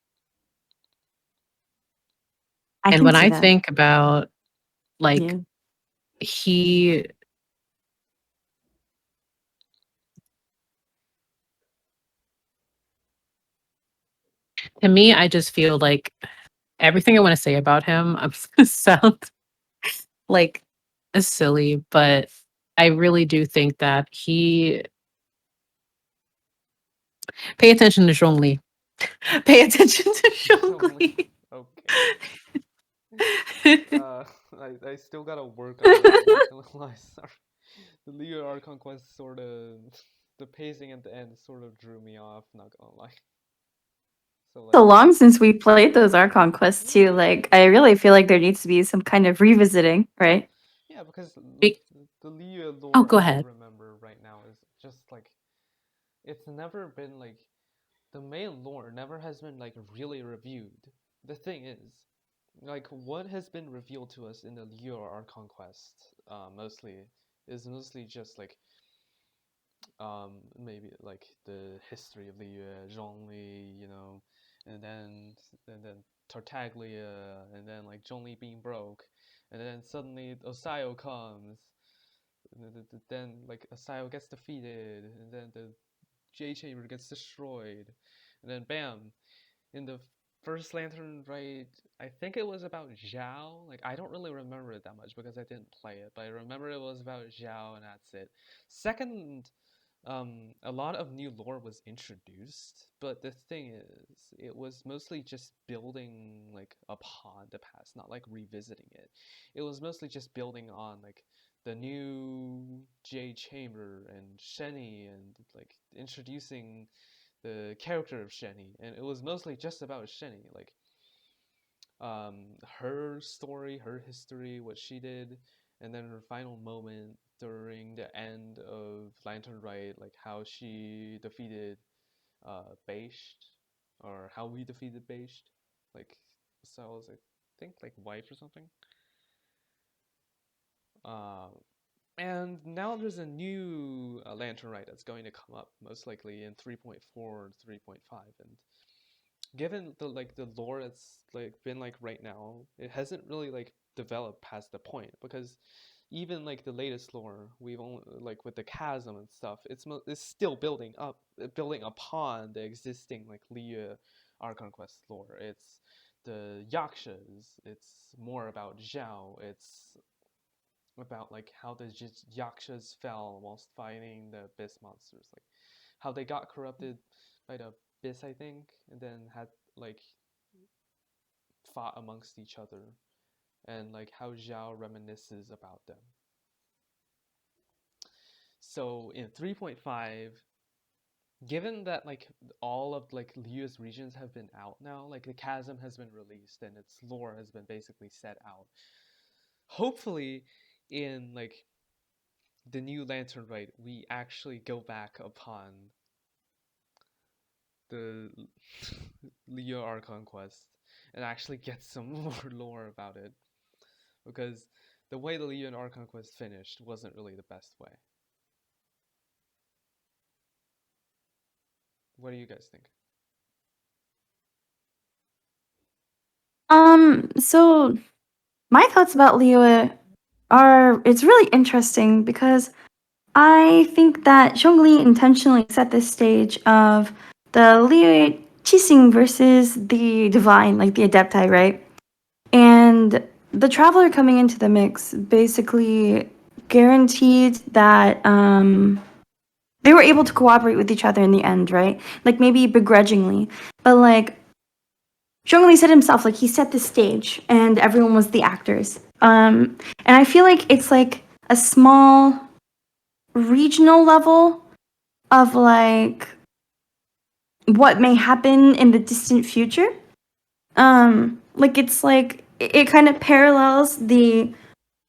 I And can when see I that. think about like Yeah. he to me, I just feel like everything I want to say about him, I'm gonna sound like silly, but I really do think that he pay attention to Zhongli. Pay attention to Only Zhongli. okay. Uh, I still gotta work on it. Not gonna lie, sorry. The Leo Archon quest sort of the pacing at the end sort of drew me off. Not gonna lie. So like, So long since we played those Archon quests too. Like, I really feel like there needs to be some kind of revisiting, right? yeah, because Be- the Leo oh, lore go as I ahead. remember right now is just like it's never been like the main lore never has been like really reviewed. The thing is, like what has been revealed to us in the Leo Archon quest, mostly is mostly just like maybe like the history of the Zhongli, and then Tartaglia, and then like Zhongli being broke, and then suddenly Osayo comes, and then like Osayo gets defeated, and then the J chamber gets destroyed, and then bam, in the first Lantern Rite, I think it was about Zhao. Like I don't really remember it that much because I didn't play it, but I remember it was about Zhao, and that's it. Second, a lot of new lore was introduced, but the thing is, it was mostly just building like upon the past, not like revisiting it. It was mostly just building on like the new J Chamber and Shenny, and like introducing the character of Shenny, and it was mostly just about Shenny, like her story, her history, what she did, and then her final moment during the end of Lantern Rite, like how she defeated Bashed, or how we defeated Bashed, like so I was I think like wife or something. Um, and now there's a new Lantern Rite that's going to come up, most likely in 3.4 or 3.5, and given the like the lore that's like been like right now, it hasn't really like developed past the point, because even like the latest lore we've only like with the chasm and stuff, it's still building up, building upon the existing like Liu Archon Quest lore. It's the yakshas, it's more about Zhao, it's about like how the yakshas fell whilst fighting the abyss monsters, like how they got corrupted by the abyss, I think, and then had like fought amongst each other, and like how Zhao reminisces about them. So in 3.5, given that like all of like Liu's regions have been out now, like the chasm has been released and its lore has been basically set out, hopefully in like the new Lantern Rite, we actually go back upon the Leo Archon quest and actually get some more lore about it, because the way the Leo and Archon quest finished wasn't really the best way. What do you guys think? So my thoughts about Liyue are it's really interesting because I think that Zhongli intentionally set this stage of the Liyue Qixing versus the divine, like the Adepti, right? And the Traveler coming into the mix basically guaranteed that they were able to cooperate with each other in the end, right? Like maybe begrudgingly, but like Zhongli said himself, like he set the stage and everyone was the actors. And I feel like it's like a small regional level of like what may happen in the distant future. Like it's like it kind of parallels the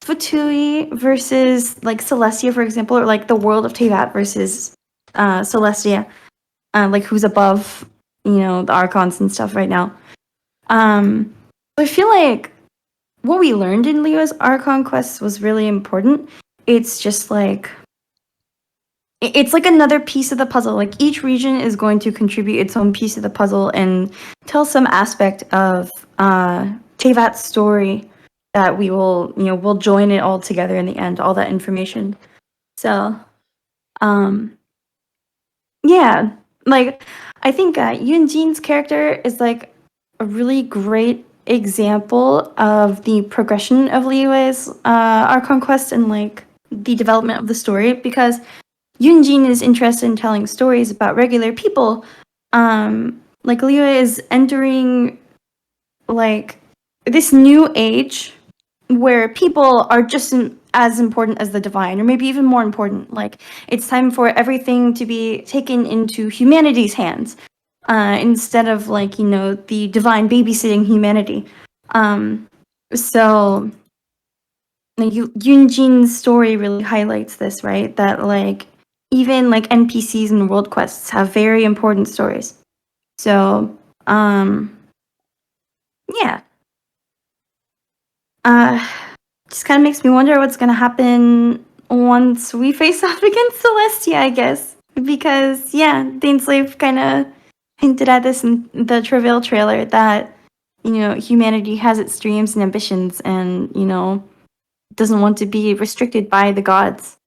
Fatui versus like Celestia, for example, or like the world of Tevat versus Celestia, like who's above, the Archons and stuff right now. I feel like what we learned in Leo's Archon quest was really important. It's just like it's like another piece of the puzzle. Like each region is going to contribute its own piece of the puzzle and tell some aspect of Tevat's story that we will, we'll join it all together in the end, all that information. So, yeah, like I think Yun Jin's character is like a really great example of the progression of Liyue's Archon quest and like the development of the story, because Yunjin is interested in telling stories about regular people. Like Liyue is entering like this new age where people are just as important as the divine, or maybe even more important. Like it's time for everything to be taken into humanity's hands, instead of like the divine babysitting humanity. So like Yunjin's story really highlights this, right? That like even like NPCs and world quests have very important stories. So, yeah. Just kind of makes me wonder what's gonna happen once we face off against Celestia, I guess. Because yeah, Daneslave kind of hinted at this in the Travail trailer that humanity has its dreams and ambitions, and doesn't want to be restricted by the gods.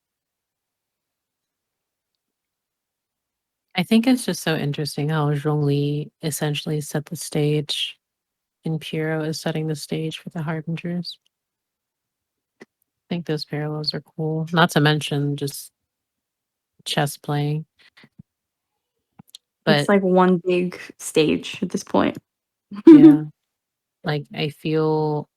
I think it's just so interesting how Zhongli essentially set the stage, and Piro is setting the stage for the Harbingers. I think those parallels are cool. Not to mention just chess playing. But It's like one big stage at this point. yeah, like I feel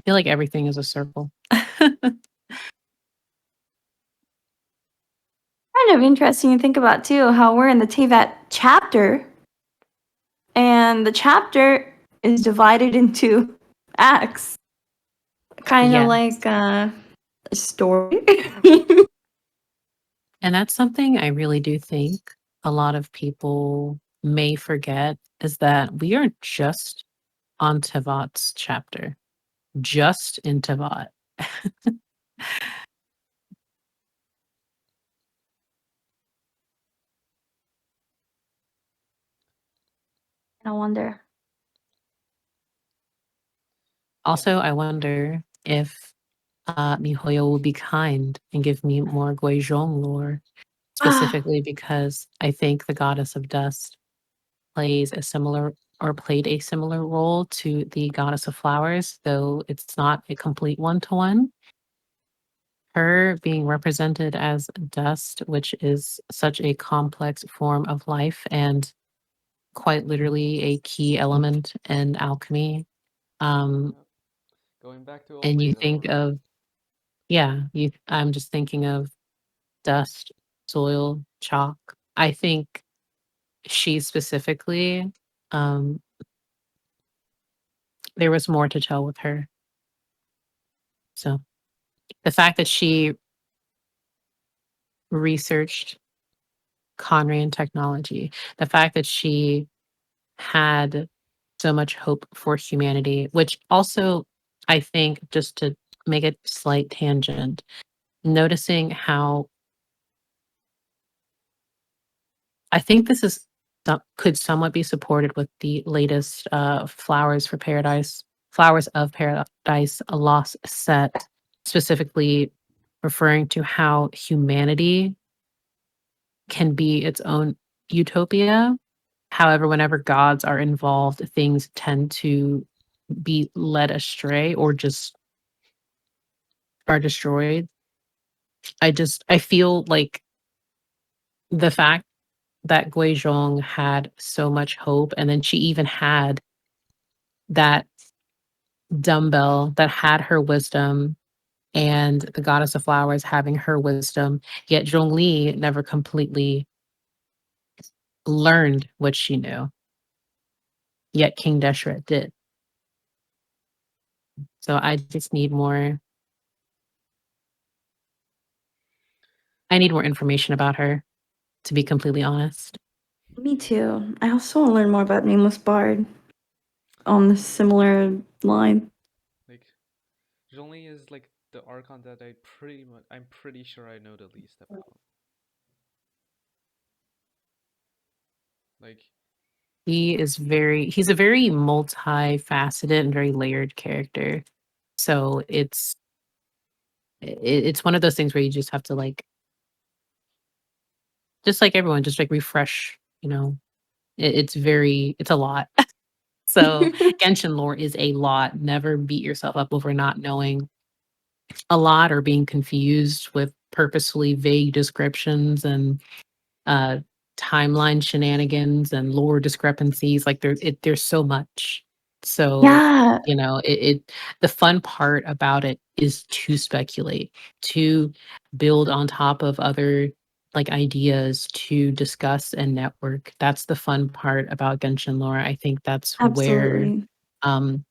like everything is a circle. Kind of interesting to think about too, how we're in the Tevat chapter, and the chapter is divided into acts, kind of Yes. like a story. And that's something I really do think a lot of people may forget is that we are just on Tevat's chapter, just in Tevat. I wonder. Also, I wonder if Mihoyo will be kind and give me more Guizhong lore, specifically because I think the goddess of dust plays a similar or played a similar role to the goddess of flowers, though it's not a complete one-to-one. Her being represented as dust, which is such a complex form of life and quite literally a key element in alchemy. Um, Yep. Going back to and you Albedo. think of, I'm just thinking of dust, soil, chalk. I think she specifically, um, there was more to tell with her. So the fact that she researched Conrian technology, the fact that she had so much hope for humanity, which also, I think, just to make a slight tangent, noticing how I think this is could somewhat be supported with the latest Flowers of Paradise, a lost set, specifically referring to how humanity can be its own utopia. However, whenever gods are involved, things tend to be led astray or just are destroyed. I feel like the fact that Guizhong had so much hope, and then she even had that dumbbell that had her wisdom and the goddess of flowers having her wisdom, yet Zhongli never completely learned what she knew. Yet King Deshret did. So I just need more I need more information about her, to be completely honest. Me too. I also want to learn more about Nameless Bard on the similar line. Like, Zhongli is like the Archon that I'm pretty sure I know the least about. Like, He's a very multifaceted and very layered character. So it's one of those things where you just have to like just like everyone, just like refresh, it's a lot. So Genshin lore is a lot. Never beat yourself up over not knowing a lot or being confused with purposefully vague descriptions and uh timeline shenanigans and lore discrepancies. Like there's so much. So, Yeah, the fun part about it is to speculate, to build on top of other like ideas, to discuss and network. That's the fun part about Genshin lore. I think that's where absolutely. um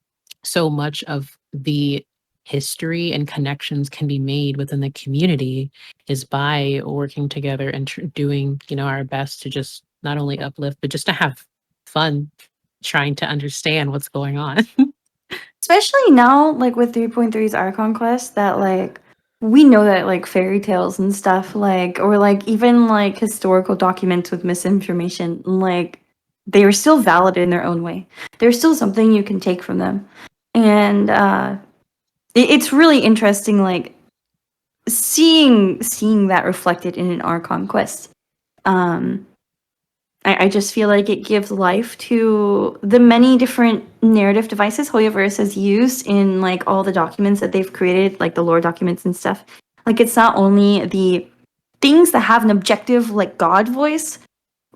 so much of the history and connections can be made within the community is by working together and doing our best to just not only uplift but just to have fun trying to understand what's going on. Especially now, like with 3.3's Archon Quest, that like we know that like fairy tales and stuff, like or like even like historical documents with misinformation, like they are still valid in their own way. There's still something you can take from them. And it's really interesting, like seeing that reflected in an Archon quest. I just feel like it gives life to the many different narrative devices Hoyoverse has used in like all the documents that they've created, like the lore documents and stuff. Like it's not only the things that have an objective like God voice,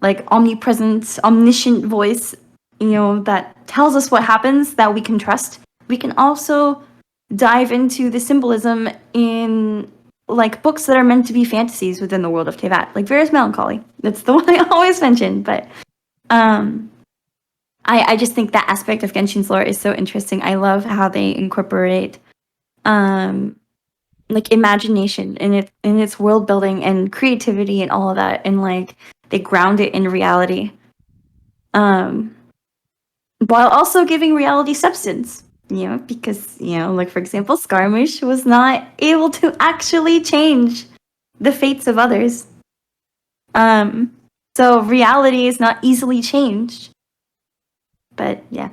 like omnipresent, omniscient voice, that tells us what happens that we can trust. We can also dive into the symbolism in like books that are meant to be fantasies within the world of Tevat, like Varus Melancholy. That's the one I always mention. But I just think that aspect of Genshin's lore is so interesting. I love how they incorporate like imagination in its world building and creativity and all of that, and like they ground it in reality. While also giving reality substance, because, like for example, Skarmish was not able to actually change the fates of others. So reality is not easily changed. But yeah.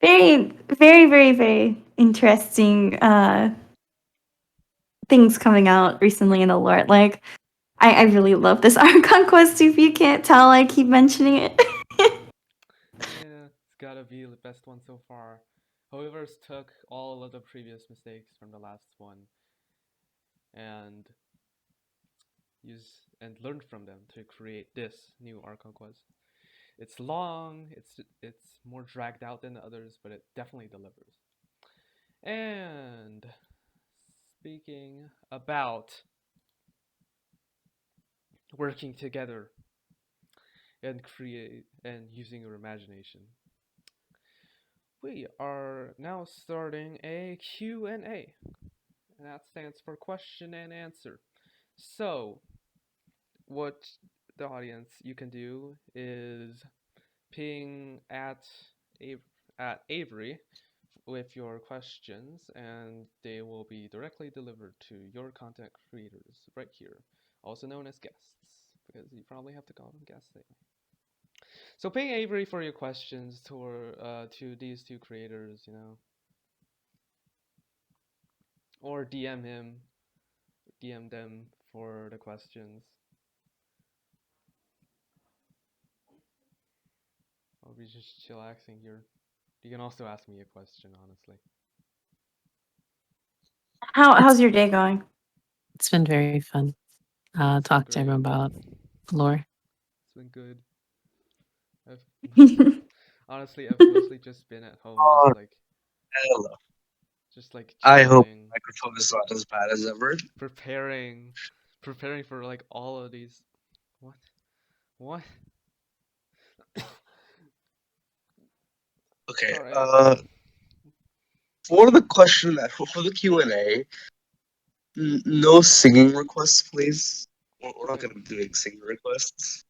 Very, very, very, very interesting things coming out recently in the lore. Like, I really love this Archon quest. If you can't tell, I keep mentioning it. Yeah, it's gotta be the best one so far. However, took all of the previous mistakes from the last one and learned from them to create this new Archon quest. It's long, it's more dragged out than the others, but it definitely delivers. And speaking about working together and using your imagination, we are now starting a Q&A, and that stands for question and answer. So, what the audience you can do is ping at Avery with your questions, and they will be directly delivered to your content creators right here, also known as guests, because you probably have to call them guests anyway. So ping Avery for your questions to these two creators, or DM them for the questions. I'll be just chillaxing here. You can also ask me a question, honestly. How's your day going? It's been very fun. Talk to everyone about lore. It's been good. Honestly, I've mostly just been at home, Hello. just like I hope chilling, microphone is not as bad as ever. preparing for like all of these. What? Okay. Alright. For the question for the Q&A, no singing requests, please. We're not Okay. gonna be doing singing requests.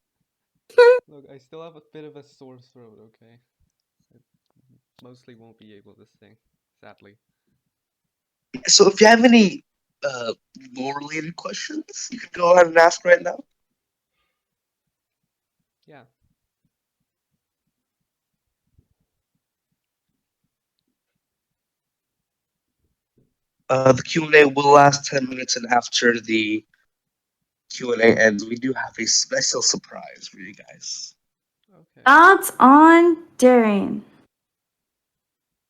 Look, I still have a bit of a sore throat, okay? I mostly won't be able to sing, sadly. So if you have any lore-related questions, you can go ahead and ask right now. Yeah. The Q&A will last 10 minutes, and after the Q&A ends, we do have a special surprise for you guys. Okay. Thoughts on Darian?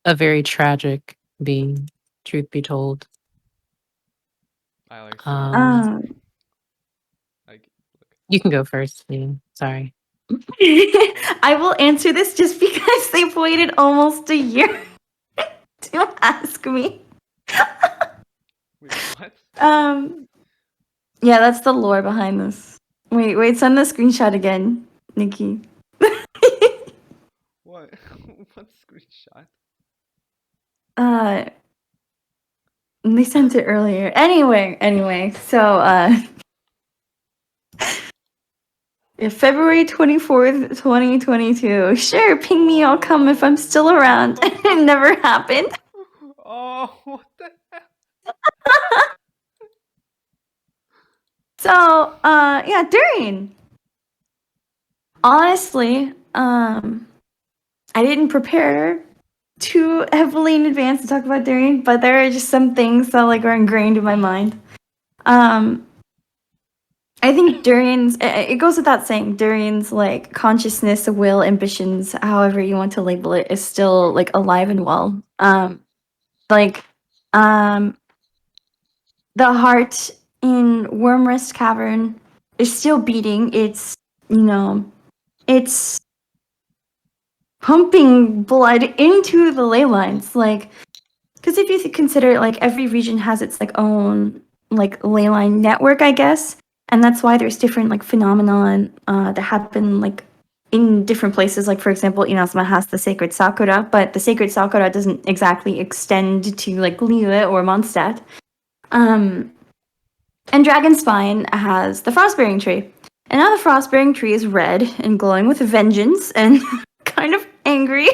A very tragic being, truth be told. I like like look. You can go first, Liam. Sorry. I will answer this just because they've waited almost a year to ask me. Wait, what? Yeah, that's the lore behind this. Wait, send the screenshot again, Nikki. What? What screenshot? They sent it earlier. Anyway, so yeah, February 24th, 2022. Sure, ping me, I'll come if I'm still around. It never happened. Oh, what the hell? So, yeah, Darian. Honestly, I didn't prepare too heavily in advance to talk about Durian, but there are just some things that like are ingrained in my mind. I think Durian's, it goes without saying, Durian's like consciousness, will, ambitions, however you want to label it, is still like alive and well. Like, the heart in Wormrest Cavern is still beating. It's, it's pumping blood into the ley lines. Like, because if you consider like every region has its like own like ley line network, I guess, and that's why there's different like phenomenon that happen like in different places. Like for example, Inazuma has the sacred sakura, but the sacred sakura doesn't exactly extend to like Liyue or Mondstadt. And Dragonspine has the Frostbearing Tree. And now the Frostbearing Tree is red and glowing with vengeance and kind of angry.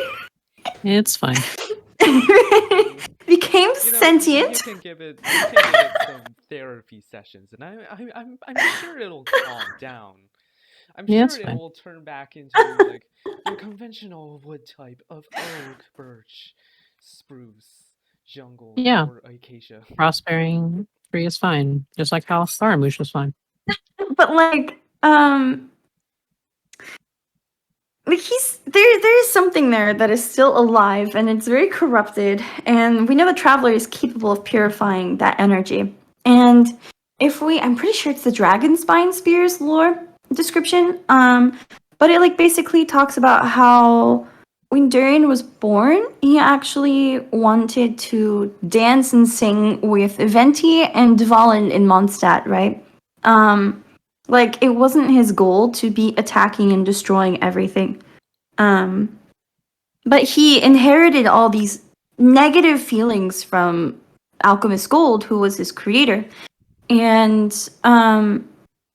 It's fine. Became You sentient. can give it some therapy sessions, and I'm sure it'll calm down. I'm Yeah, sure it's it fine. will turn back into like your conventional wood type of oak, birch, spruce, jungle, Yeah. or acacia. Cross-bearing tree is fine, just like how Scaramouche is fine. But like there is something there that is still alive and it's very corrupted, and we know the traveler is capable of purifying that energy. And I'm pretty sure it's the Dragonspine Spears lore description, but it like basically talks about how when Durian was born, he actually wanted to dance and sing with Venti and Dvalin in Mondstadt, right? Like it wasn't his goal to be attacking and destroying everything. But he inherited all these negative feelings from Alchemist Gold, who was his creator. And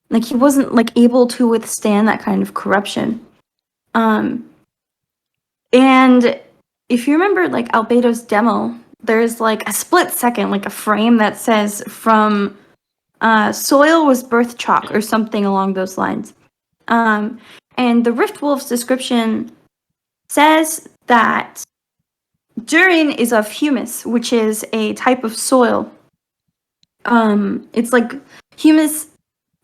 like he wasn't like able to withstand that kind of corruption. And if you remember like Albedo's demo, there's like a split second, like a frame that says from soil was birth chalk or something along those lines. And the Rift Wolf's description says that Durian is of humus, which is a type of soil. It's like humus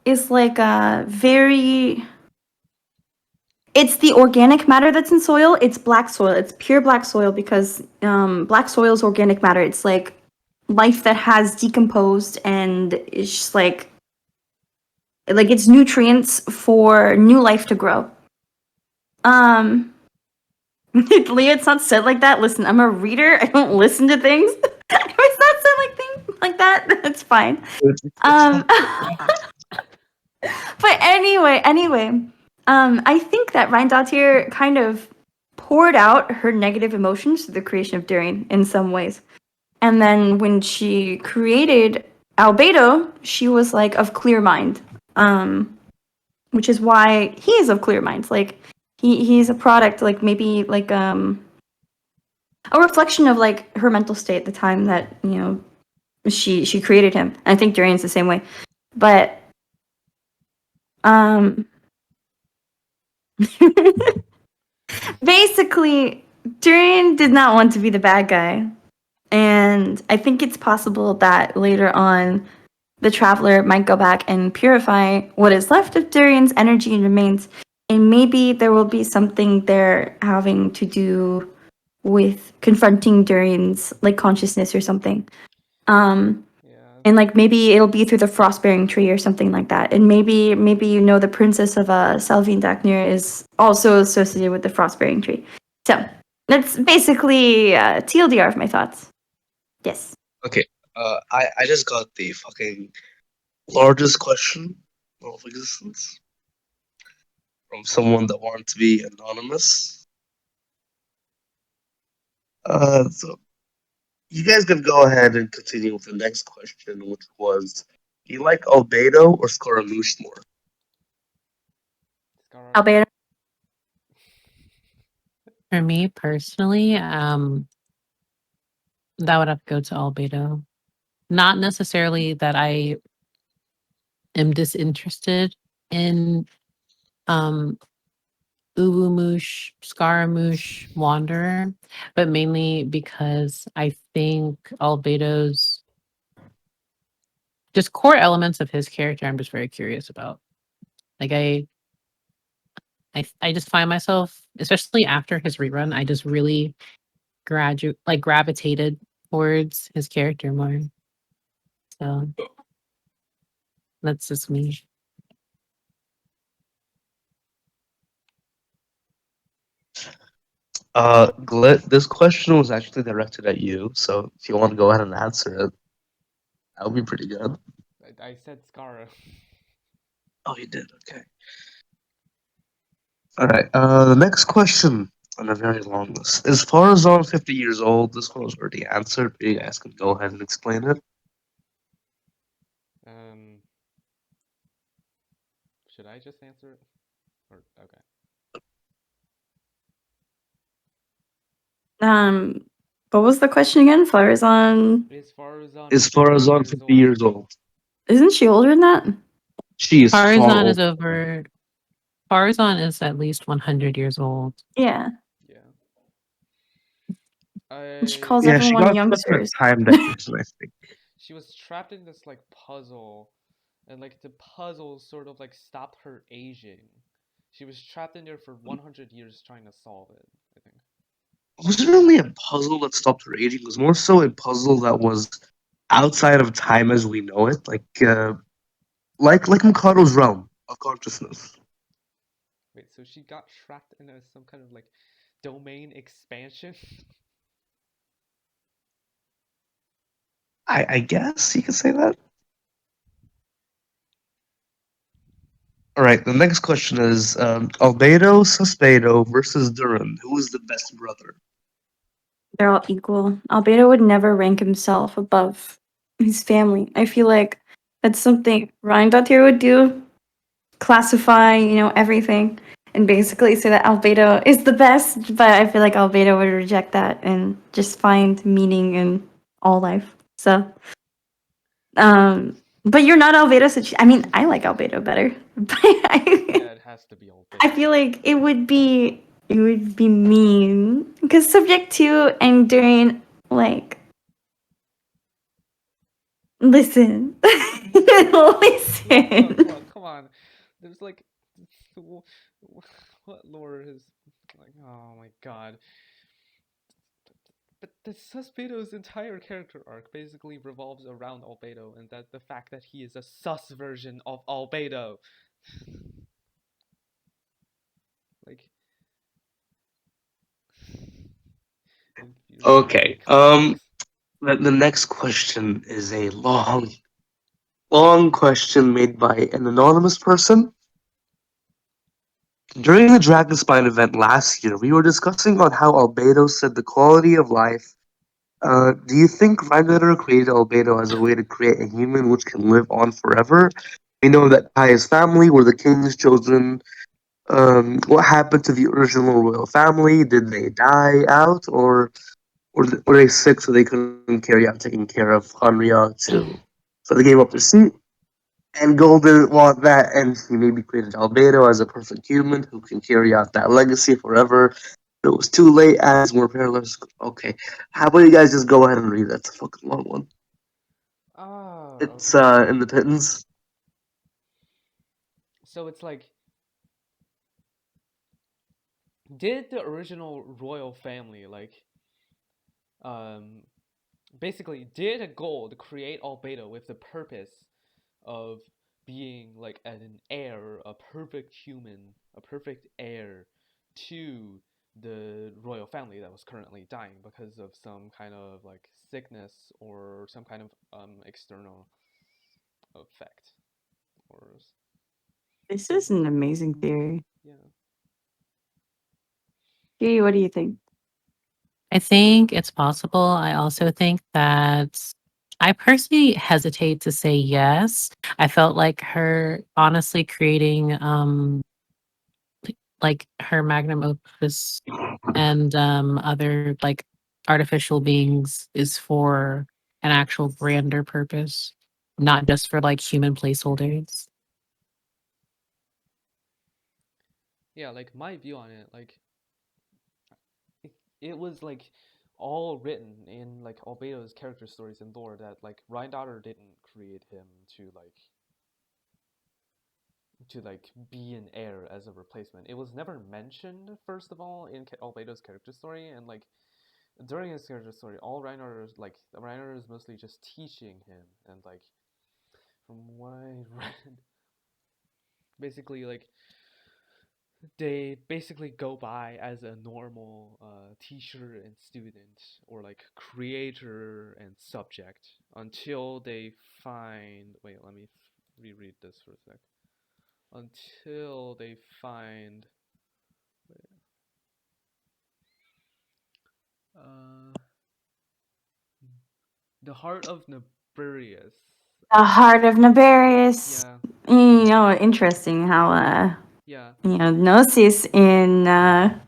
is like a very. It's the organic matter that's in soil. It's black soil. It's pure black soil because black soil is organic matter. It's like life that has decomposed and it's just like it's nutrients for new life to grow. Leah, it's not said like that. Listen, I'm a reader. I don't listen to things. If it's not said like that, that's fine. But anyway, I think that Reindotir kind of poured out her negative emotions through the creation of Durian in some ways. And then when she created Albedo, she was like of clear mind. Which is why he is of clear mind. Like he's a product, like maybe like a reflection of like her mental state at the time that she created him. And I think Durian's the same way, but basically Durian did not want to be the bad guy, and I think it's possible that later on the traveler might go back and purify what is left of Durian's energy and remains, and maybe there will be something there having to do with confronting Durian's like consciousness or something. And like maybe it'll be through the Frostbearing Tree or something like that. And maybe the princess of Selvine Daknir is also associated with the Frostbearing Tree. So that's basically TLDR of my thoughts. Yes. Okay, I just got the fucking largest question of existence from someone that wanted to be anonymous. So you guys can go ahead and continue with the next question, which was, do you like Albedo or Scaramouche more? Albedo. For me personally, that would have to go to Albedo. Not necessarily that I am disinterested in Uwumoosh, Scaramouche, Wanderer, but mainly because I think Albedo's just core elements of his character I'm just very curious about. Like I just find myself, especially after his rerun, I just really gravitated towards his character more. So that's just me. Glit, this question was actually directed at you, so if you want to go ahead and answer it, that would be pretty good. I said Scara. Oh, you did. Okay. All right. The next question on a very long list is Farazan 50 years old? This one was already answered. You guys can go ahead and explain it. Should I just answer it? Or okay. What was the question again? Farazan. Is Farazan Is 50 Farazan years 50 old? years old? Isn't she older than that? She is far Farazan is older. over. Farazan is at least 100 years old. Yeah. Yeah. She calls Yeah, she everyone got stuck in a youngsters. time dimension, I think. She was trapped in this like puzzle, and like the puzzle sort of like stopped her aging. She was trapped in there for 100 years trying to solve it, I think. It wasn't really a puzzle that stopped her aging. It was more so a puzzle that was outside of time as we know it, like Mikado's realm of consciousness. Wait, so she got trapped in some kind of like domain expansion? I guess you could say that. All right, the next question is Albedo Suspedo versus Duran. Who is the best brother? They're all equal. Albedo would never rank himself above his family. I feel like that's something Ryan Dottier would do. Classify, everything. And basically say that Albedo is the best, but I feel like Albedo would reject that and just find meaning in all life. So, but you're not Albedo, so I mean, I like Albedo better. But Yeah, it has to be Albedo. I feel like it would be mean because subject to and during like listen listen. Come on. There's like, what lore is like? Oh my god. But the Suspedo's entire character arc basically revolves around Albedo, and that the fact that he is a sus version of Albedo. Like. Okay. Complex. The next question is a long question made by an anonymous person. During the Dragonspine event last year, we were discussing on how Albedo said the quality of life. Do you think Reindetter created Albedo as a way to create a human which can live on forever? We know that Kaya's family were the king's children. What happened to the original royal family? Did they die out, or were they sick so they couldn't carry out taking care of Hanria too? So they gave up their seat. And Gold didn't want that, and he maybe created Albedo as a perfect human who can carry out that legacy forever. But it was too late as we're perilous. Okay, how about you guys just go ahead and read that? It's a fucking long one. It's Okay. in the pittance. So it's like, did the original royal family basically did Gold create Albedo with the purpose of being like an heir, a perfect human, a perfect heir to the royal family that was currently dying because of some kind of like sickness or some kind of external effect or This is an amazing theory. yeah. Gee, what do you think? I think it's possible. I also think that I personally hesitate to say yes. I felt like her honestly creating like her magnum opus and other like artificial beings is for an actual grander purpose, not just for like human placeholders. yeah, like my view on it, like it was like all written in like Albedo's character stories and lore that like Ryandotter didn't create him to like be an heir as a replacement. It was never mentioned first of all in Albedo's character story, and like during his character story, all Ryandotter is mostly just teaching him, and like from what I read, basically like they basically go by as a normal teacher and student, or like creator and subject, until they find. Wait, let me reread this for a sec. Until they find. Uh, the heart of Naburius. The Heart of Nabarius. Yeah, You know, interesting how yeah. you know, Gnosis in And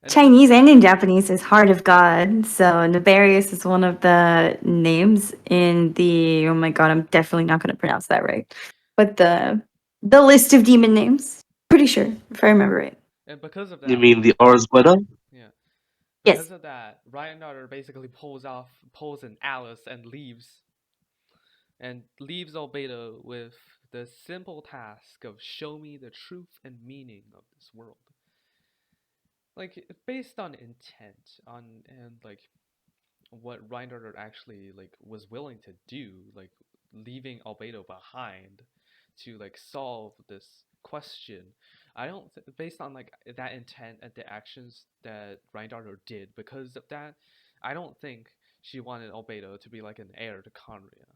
Chinese and in Japanese is Heart of God. So Nabarius is one of the names in the, oh my god, I'm definitely not going to pronounce that right. But the list of demon names. Pretty sure, if I remember right. and because of You that, mean the Ars Veda? yeah. Yes. Because of that, Ryandotter basically pulls an Alice and leaves Albedo with the simple task of show me the truth and meaning of this world. Like based on intent, on and like what Reinhardt actually like was willing to do, like leaving Albedo behind to like solve this question. I don't based on like that intent and the actions that Reinhardt did because of that, I don't think she wanted Albedo to be like an heir to Conria.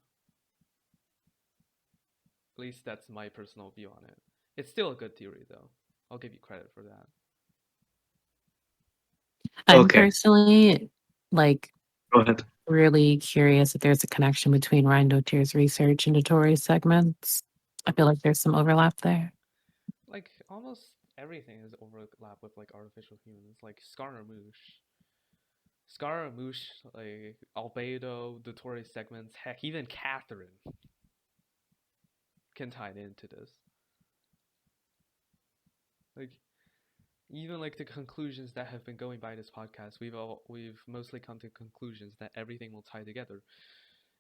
At least that's my personal view on it. It's still a good theory though. I'll give you credit for that. I'm Okay, personally like go ahead. really curious if there's a connection between Rindotier's research and Dotori's segments. I feel like there's some overlap there. Like almost everything is overlap with like artificial humans, like Scaramouche, like Albedo, Dotori segments, heck, even Catherine can tie into this. Like even like the conclusions that have been going by this podcast, we've mostly come to conclusions that everything will tie together.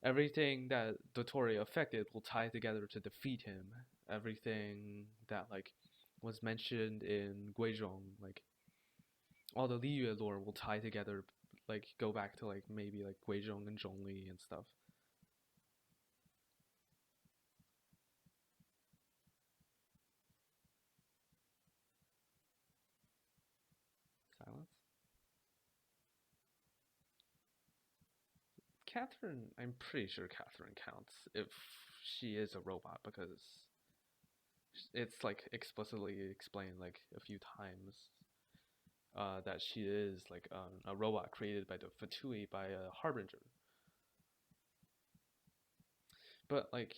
Everything that Dotori affected will tie together to defeat him. Everything that like was mentioned in Guizhong, like all the Liyue lore will tie together, like go back to like maybe like Guizhong and Zhongli and stuff. Silence. Catherine, I'm pretty sure Catherine counts if she is a robot because it's like explicitly explained like a few times that she is like a robot created by the Fatui by a harbinger. But like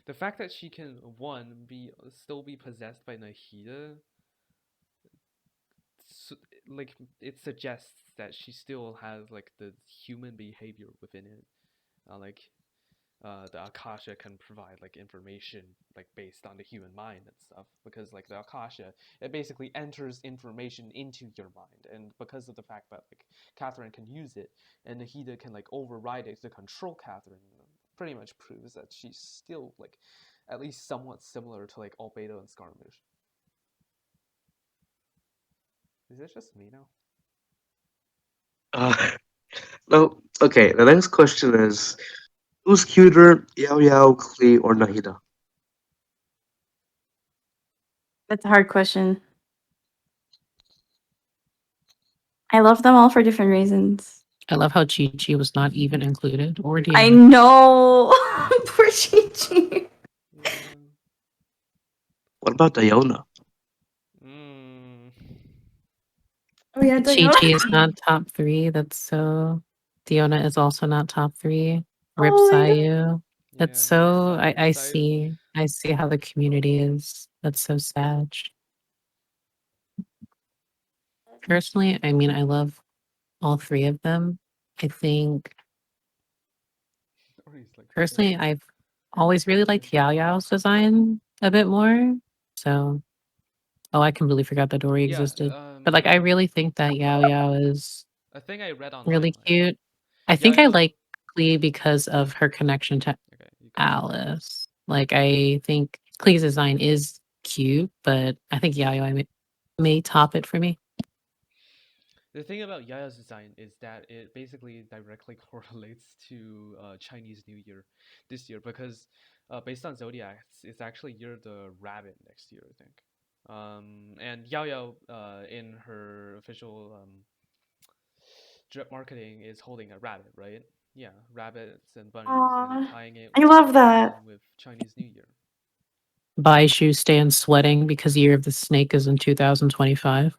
the fact that she can still be possessed by Nahida, like it suggests that she still has like the human behavior within it. Like the Akasha can provide like information like based on the human mind and stuff, because like the Akasha, it basically enters information into your mind, and because of the fact that like Catherine can use it and Nahida can like override it to control Catherine, pretty much proves that she's still like at least somewhat similar to like Albedo and Scaramouche. Is it just me now? No, okay, the next question is who's cuter, Yao Yao, Klee, or Nahida? That's a hard question. I love them all for different reasons. I love how Chi Chi was not even included, or I Dion. know. Poor Chi-Chi. Yeah. What about Diona? Mm. Oh yeah, Chi Diona. Chi is not top 3. That's so. Diona is also not top 3. Rip Oh my god. Sayu. That's Yeah, so. I Sayu. see how the community is. That's so sad. Personally, I mean, I love all 3 of them. I think Or he's like, personally, I've always really liked Yao Yao's design a bit more. So, I completely forgot that Dory Yeah, existed. But like, I really think that Yao Yao is a thing I read online. really Like, cute. I Yao think I Yao. like Klee because of her connection to Okay, you go. Alice. Like, I think Klee's design is cute, but I think Yao Yao may top it for me. The thing about Yaya's design is that it basically directly correlates to Chinese New Year this year because based on zodiacs, it's actually you're the rabbit next year, I think. And Yao Yao in her official drip marketing is holding a rabbit, right? Yeah, rabbits and bunnies, and Aw, tying it I love that. with Chinese New Year. Baishu stands sweating because Year of the Snake is in 2025.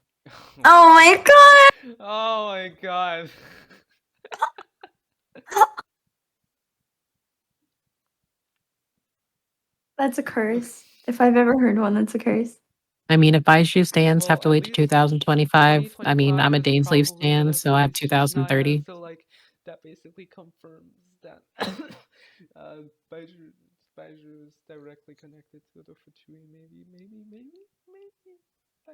Oh my god! Oh my god. That's a curse. If I've ever heard one, that's a curse. I mean, if Baishu stands have Well, to at wait to least 2025, I mean, I'm a 2025 is Dainsleif probably stan, gonna so I have choose Naya, 2030. so like that basically confirms that Baiju, Baiju is directly connected to the Fatui. Maybe. I,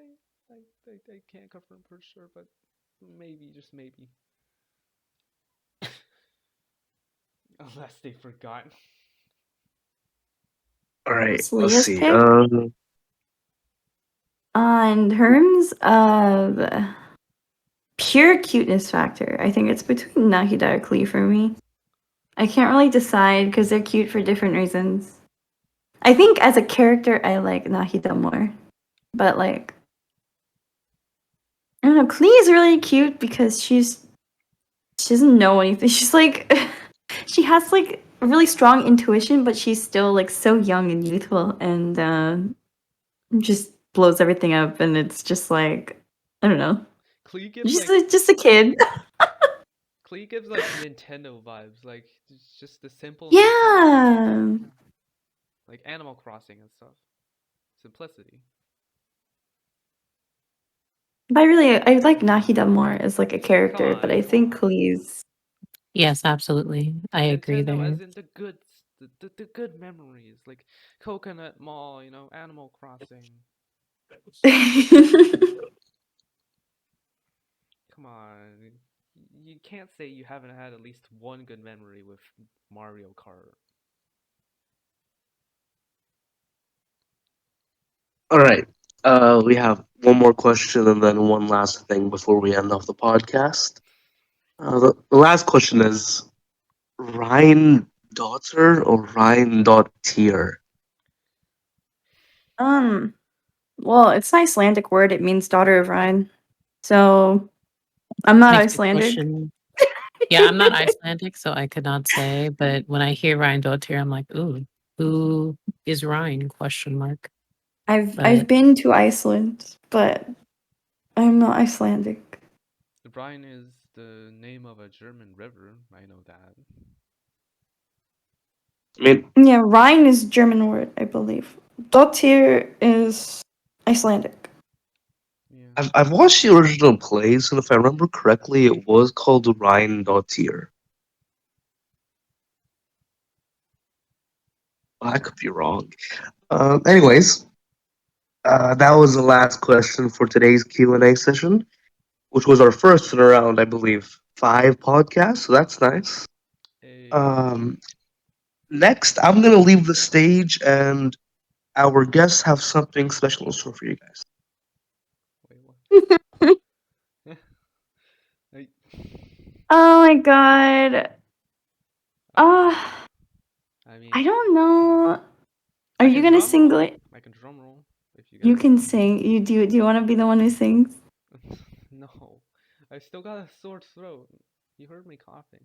I can't confirm for sure, but maybe, just maybe. Unless they forgot. All right, It's let's Leah's see. pick. In terms of pure cuteness factor, I think it's between Nahida or Klee for me. I can't really decide because they're cute for different reasons. I think as a character, I like Nahida more. But like, I don't know, Klee is really cute because she doesn't know anything. She's like, she has like a really strong intuition, but she's still like so young and youthful and just blows everything up. And it's just like, I don't know. Klee gives Just a kid. Klee gives like Nintendo vibes, like just the simple Nintendo. Yeah. Yeah. Like Animal Crossing and stuff. Simplicity. But I like Nahida more as like a character, but I Come think on. Klee's. Yes, absolutely. I agree Nintendo there. as in the good the good memories, like Coconut Mall, Animal Crossing. Come on. You can't say you haven't had at least one good memory with Mario Kart. All right. We have one more question and then one last thing before we end off the podcast. The last question is Ryan daughter or Ryan dot tier? Well, it's an Icelandic word. It means daughter of Rhine. So I'm not Makes the Icelandic. question. Yeah, I'm not Icelandic, so I could not say. But when I hear Ryan Dotir, I'm like, ooh, who is Ryan? Question mark. I've But been to Iceland, but I'm not Icelandic. The Rhine is the name of a German river. I know that. I mean, Yeah, Rhine is German word, I believe. Dottir is Icelandic. Yeah. I've watched the original plays, and if I remember correctly, it was called Ryan dot tier. I could be wrong. Anyways, that was the last question for today's Q&A session, which was our first in around, I believe, 5 podcasts. So that's nice. Hey. Next, I'm gonna leave the stage, and our guests have something special in store for you guys. Wait, what? I, Oh my god. I mean, I don't know. Are I you can gonna drum sing roll. it? I can drum roll if you You guys can want. sing. Do you want to be the one who sings? No, I still got a sore throat. You heard me coughing.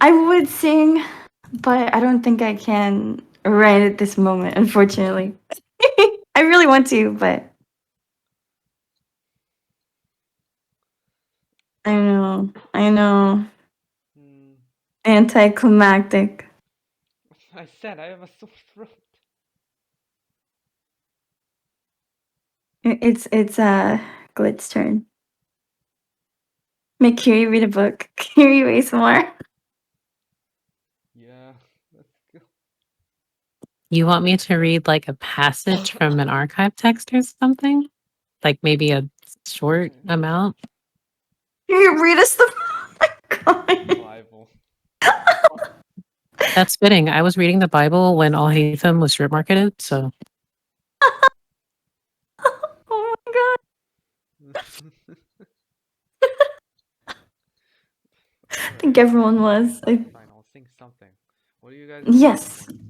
I would sing, but I don't think I can right at this moment, unfortunately. I really want to, but I know. Hmm. Anticlimactic. I said I have a sore throat. It's Glit's turn. Make Kiryu read a book. Kiryu ASMR. Yeah, let's go. You want me to read like a passage from an archive text or something? Like maybe a short amount? Kiryu, read us the. Oh my God. Bible. That's fitting. I was reading the Bible when Al Haytham was strip marketed, so Oh my God. I think everyone was. Fine, I'll sing something. What do you guys want Yes. me to sing?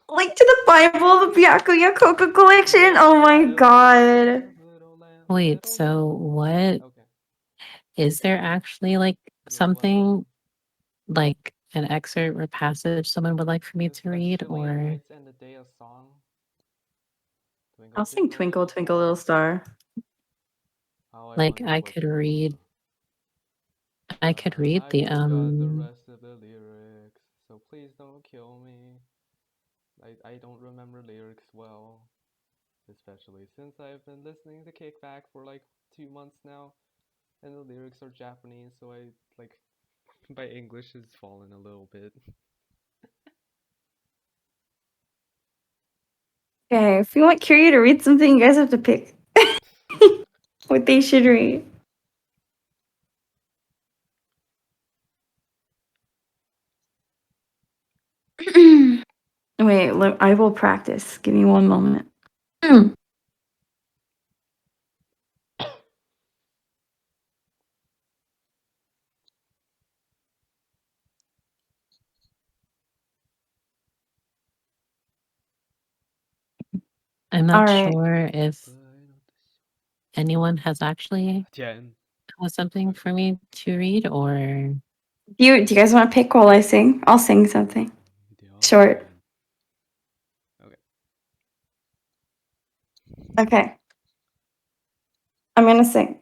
Link to the Bible, the Byakuya Coca collection. Oh my God. wait, so what Okay. is there actually like something like an excerpt or passage someone would like for me to read, Especially or Nights and the Day of Song. I'll sing Twinkle, Twinkle, Little Star. How I like wonder I what could you read I could read I the forgot the rest of the lyrics, so please don't kill me. I don't remember lyrics well, especially since I've been listening to Kickback for like 2 months now, and the lyrics are Japanese, so I like my English has fallen a little bit. Okay, if you want Kiryu to read something, you guys have to pick what they should read. Wait, look, I will practice. Give me one moment. I'm not Alright. sure if anyone has actually has something for me to read, or Do you guys want to pick while I sing? I'll sing something. Short. Okay. Okay. I'm gonna sing.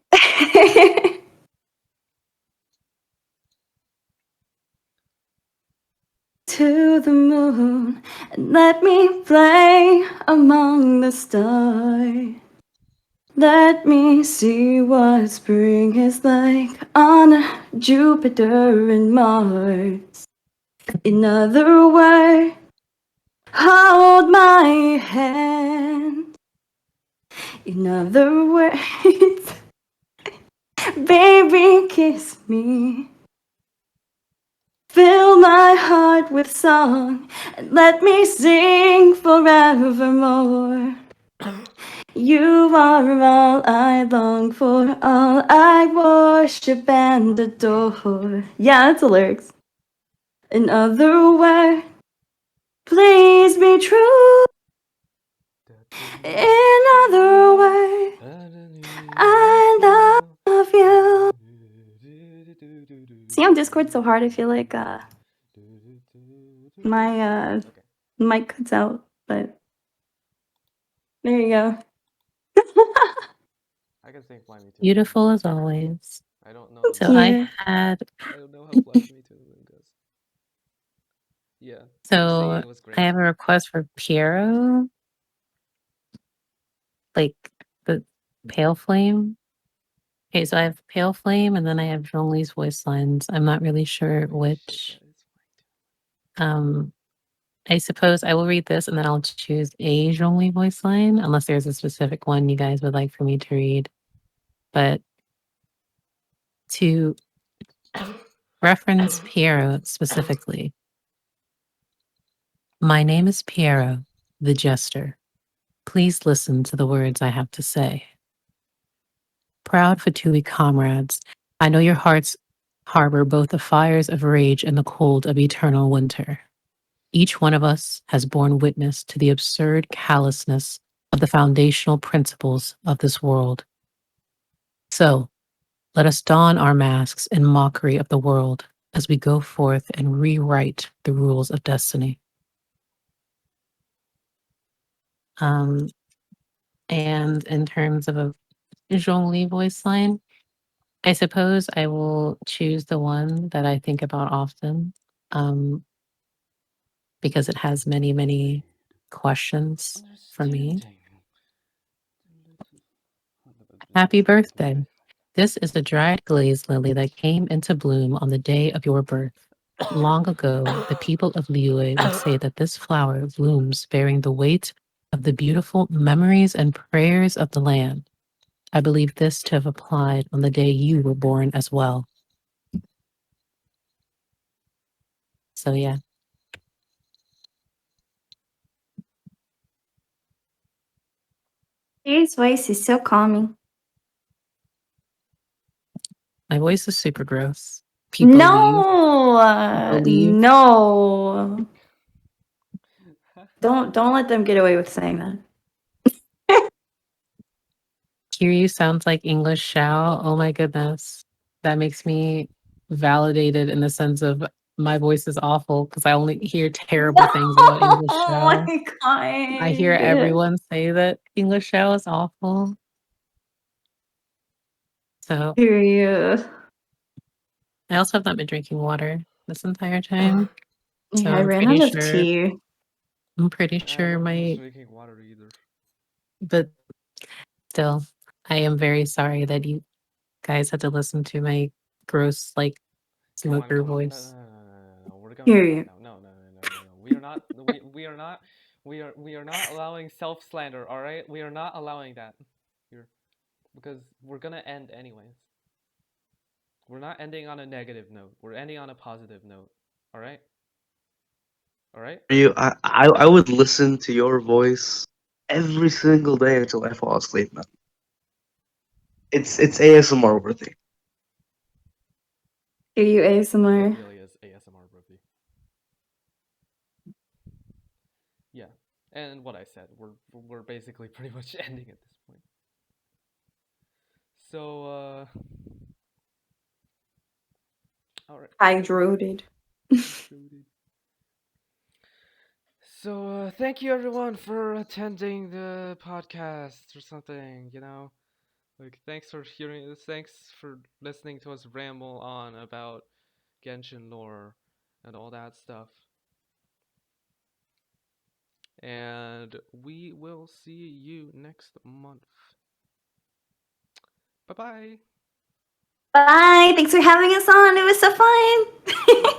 To the moon and let me play among the stars. Let me see what spring is like on Jupiter and Mars. In other words, hold my hand. In other words, baby, kiss me. Fill my heart with song and let me sing forevermore. You are all I long for, all I worship and adore. Yeah, that's the lyrics. In other words, please be true. In other words, I love you. See on Discord so hard, I feel like my Okay. mic cuts out, but there you go. I can sing Fly Me to the Moon. beautiful as always. I don't know the So Yeah. I don't know how Fly Me to the Moon goes. Yeah. Singing so was great. I have a request for Piero, like the Pale Flame. Okay, so I have Pale Flame, and then I have Zhongli's voice lines. I'm not really sure which. I suppose I will read this, and then I'll choose a Zhongli voice line, unless there's a specific one you guys would like for me to read. But to reference Piero specifically, my name is Piero, the Jester. Please listen to the words I have to say. Proud Fatui comrades, I know your hearts harbor both the fires of rage and the cold of eternal winter. Each one of us has borne witness to the absurd callousness of the foundational principles of this world. So, let us don our masks in mockery of the world as we go forth and rewrite the rules of destiny. And in terms of a Zhongli voice line, I suppose I will choose the one that I think about often. because it has many, many questions for me. Happy birthday. This is the dried glazed lily that came into bloom on the day of your birth. Long ago, the people of Liyue would say that this flower blooms bearing the weight of the beautiful memories and prayers of the land. I believe this to have applied on the day you were born as well. So yeah. His voice is so calming. My voice is super gross. People believe. No. Don't let them get away with saying that. Kiryu sounds like English Shao. Oh my goodness. That makes me validated in the sense of my voice is awful because I only hear terrible things about English Oh Shao. my god. I hear everyone say that English Shao is awful. So Kiryu. I also have not been drinking water this entire time. So Yeah, I I'm ran pretty out of sure. tea. I'm pretty I sure haven't been my. drinking water either. But still, I am very sorry that you guys had to listen to my gross, like, smoker voice. No. We're gonna Hear you. no. We are not. We are not. We are not allowing self slander. All right. We are not allowing that. Here, because we're gonna end anyways. We're not ending on a negative note. We're ending on a positive note. All right. All right. I would listen to your voice every single day until I fall asleep, man. It's ASMR worthy. Kiryu It ASMR. really is ASMR worthy. Yeah. And what I said, we're basically pretty much ending at this point. So all right. Hydrated. So thank you everyone for attending the podcast or something, you know. Like thanks for hearing this, thanks for listening to us ramble on about Genshin lore and all that stuff. And we will see you next month. Bye-bye. Bye. Thanks for having us on. It was so fun.